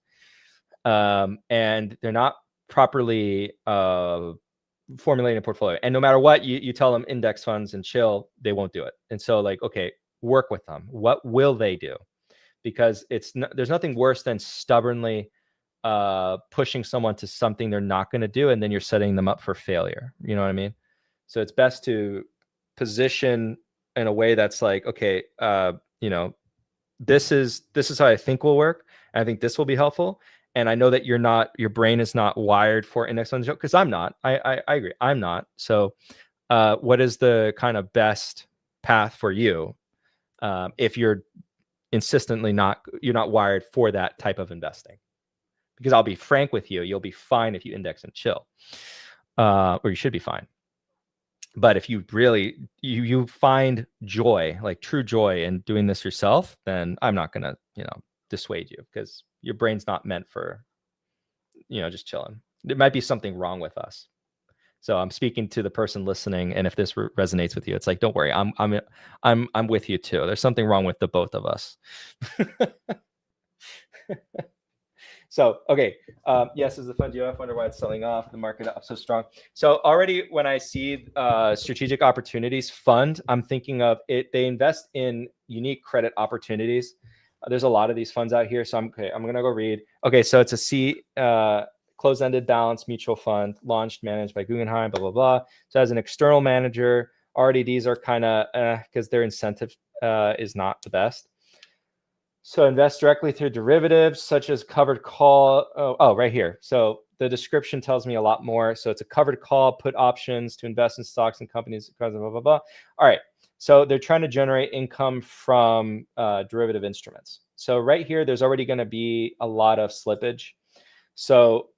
and they're not properly formulating a portfolio. And no matter what you tell them, index funds and chill, they won't do it. And so like, okay, work with them. What will they do? Because there's nothing worse than stubbornly pushing someone to something they're not going to do, and then you're setting them up for failure. You know what I mean? So it's best to position in a way that's like, okay, this is how I think will work, and I think this will be helpful. And I know that your brain is not wired for index funds, because I'm not. I agree, I'm not. So what is the kind of best path for you if you're insistently you're not wired for that type of investing? Because I'll be frank with you, you'll be fine if you index and chill, or you should be fine. But if you really you find joy, like true joy in doing this yourself, then I'm not gonna dissuade you, because your brain's not meant for just chilling. There might be something wrong with us. So I'm speaking to the person listening, and if this resonates with you, it's like, don't worry, I'm with you too. There's something wrong with the both of us. So, okay. Yes, is the fund GOF, wonder why it's selling off, the market up so strong. So already when I see strategic opportunities fund, I'm thinking of it. They invest in unique credit opportunities. There's a lot of these funds out here. So I'm going to go read. Okay. So it's a closed-ended balanced mutual fund, launched, managed by Guggenheim, blah, blah, blah. So as an external manager, already these are kind of, because their incentive is not the best. So invest directly through derivatives, such as covered call. Oh, right here. So the description tells me a lot more. So it's a covered call, put options to invest in stocks and companies, blah, blah, blah, blah. All right. So they're trying to generate income from derivative instruments. So right here, there's already going to be a lot of slippage. So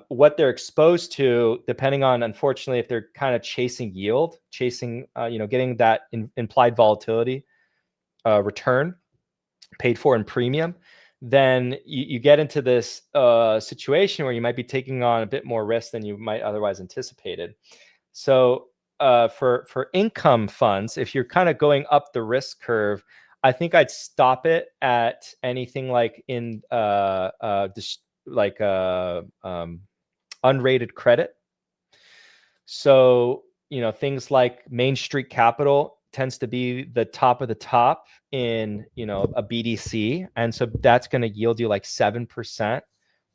what they're exposed to, depending on, unfortunately, if they're kind of chasing yield, chasing, getting that implied volatility return paid for in premium, then you get into this situation where you might be taking on a bit more risk than you might otherwise anticipated. So for income funds, if you're kind of going up the risk curve, I think I'd stop it at anything like in unrated credit. So things like Main Street Capital tends to be the top of the top in a BDC, and so that's going to yield you like 7%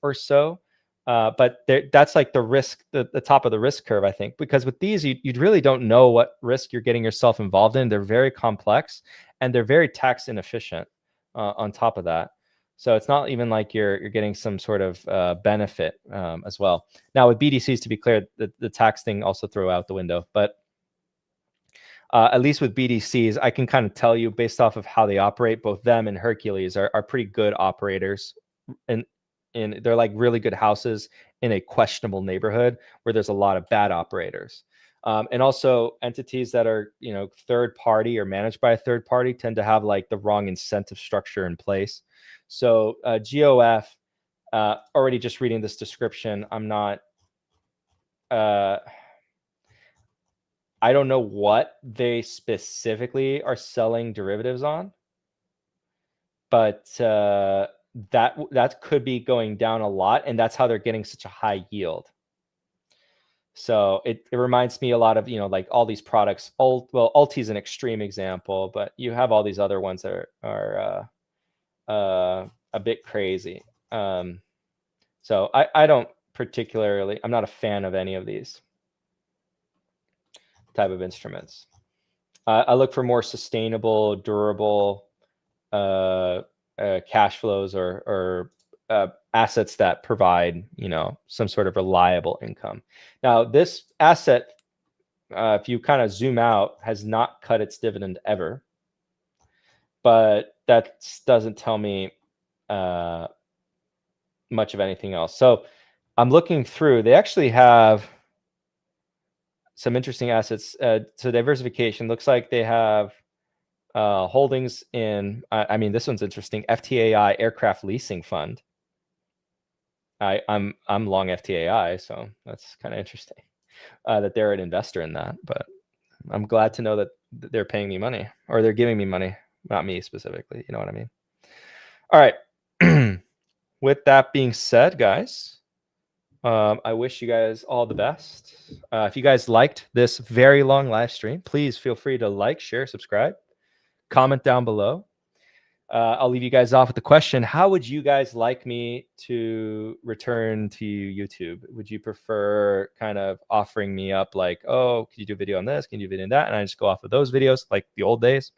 or so. But that's like the risk, the top of the risk curve, I think, because with these, you really don't know what risk you're getting yourself involved in. They're very complex and they're very tax inefficient on top of that. So it's not even like you're getting some sort of benefit as well. Now with BDCs, to be clear, the tax thing also throw out the window. But at least with BDCs, I can kind of tell you based off of how they operate, both them and Hercules are pretty good operators. And they're like really good houses in a questionable neighborhood where there's a lot of bad operators. And also entities that are, third party or managed by a third party tend to have like the wrong incentive structure in place. So GOF, already just reading this description, I'm not, I don't know what they specifically are selling derivatives on, but that could be going down a lot, and that's how they're getting such a high yield. So it reminds me a lot of, like all these products. Ulti is an extreme example, but you have all these other ones that are a bit crazy. So I don't particularly, I'm not a fan of any of these type of instruments. I look for more sustainable, durable cash flows or assets that provide, some sort of reliable income. Now, this asset, if you kind of zoom out, has not cut its dividend ever, but that doesn't tell me much of anything else. So I'm looking through. They actually have some interesting assets. So diversification looks like they have holdings in, this one's interesting, FTAI Aircraft Leasing Fund. I'm long FTAI, so that's kind of interesting that they're an investor in that. But I'm glad to know that they're paying me money, or they're giving me money, not me specifically. You know what I mean? All right. With that being said, guys, I wish you guys all the best. If you guys liked this very long live stream, please feel free to like, share, subscribe, comment down below. I'll leave you guys off with the question: how would you guys like me to return to YouTube? Would you prefer kind of offering me up like, oh, can you do a video on this? Can you do a video on that? And I just go off of those videos like the old days.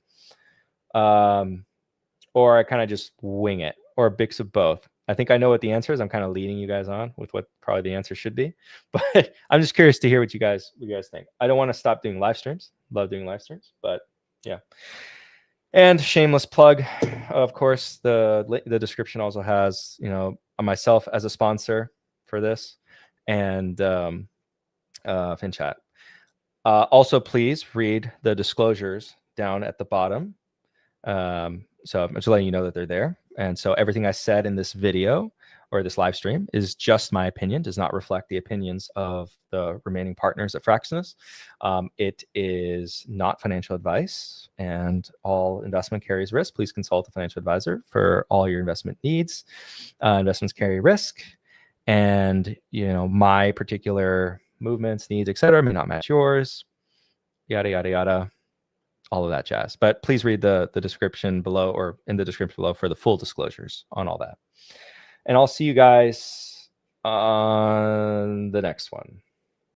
Or I kind of just wing it, or a mix of both. I think I know what the answer is. I'm kind of leading you guys on with what probably the answer should be, but I'm just curious to hear what you guys think. I don't want to stop doing live streams. Love doing live streams, but yeah. And shameless plug, of course, the description also has, myself as a sponsor for this, and FinChat. Also, please read the disclosures down at the bottom. So I'm just letting you know that they're there. And so everything I said in this video or this live stream is just my opinion, does not reflect the opinions of the remaining partners at Fraxinus. It is not financial advice, and all investment carries risk. Please consult a financial advisor for all your investment needs. Investments carry risk, and my particular movements, needs, etc., may not match yours. Yada yada yada. All of that jazz. But please read the description below, or in the description below, for the full disclosures on all that. And I'll see you guys on the next one.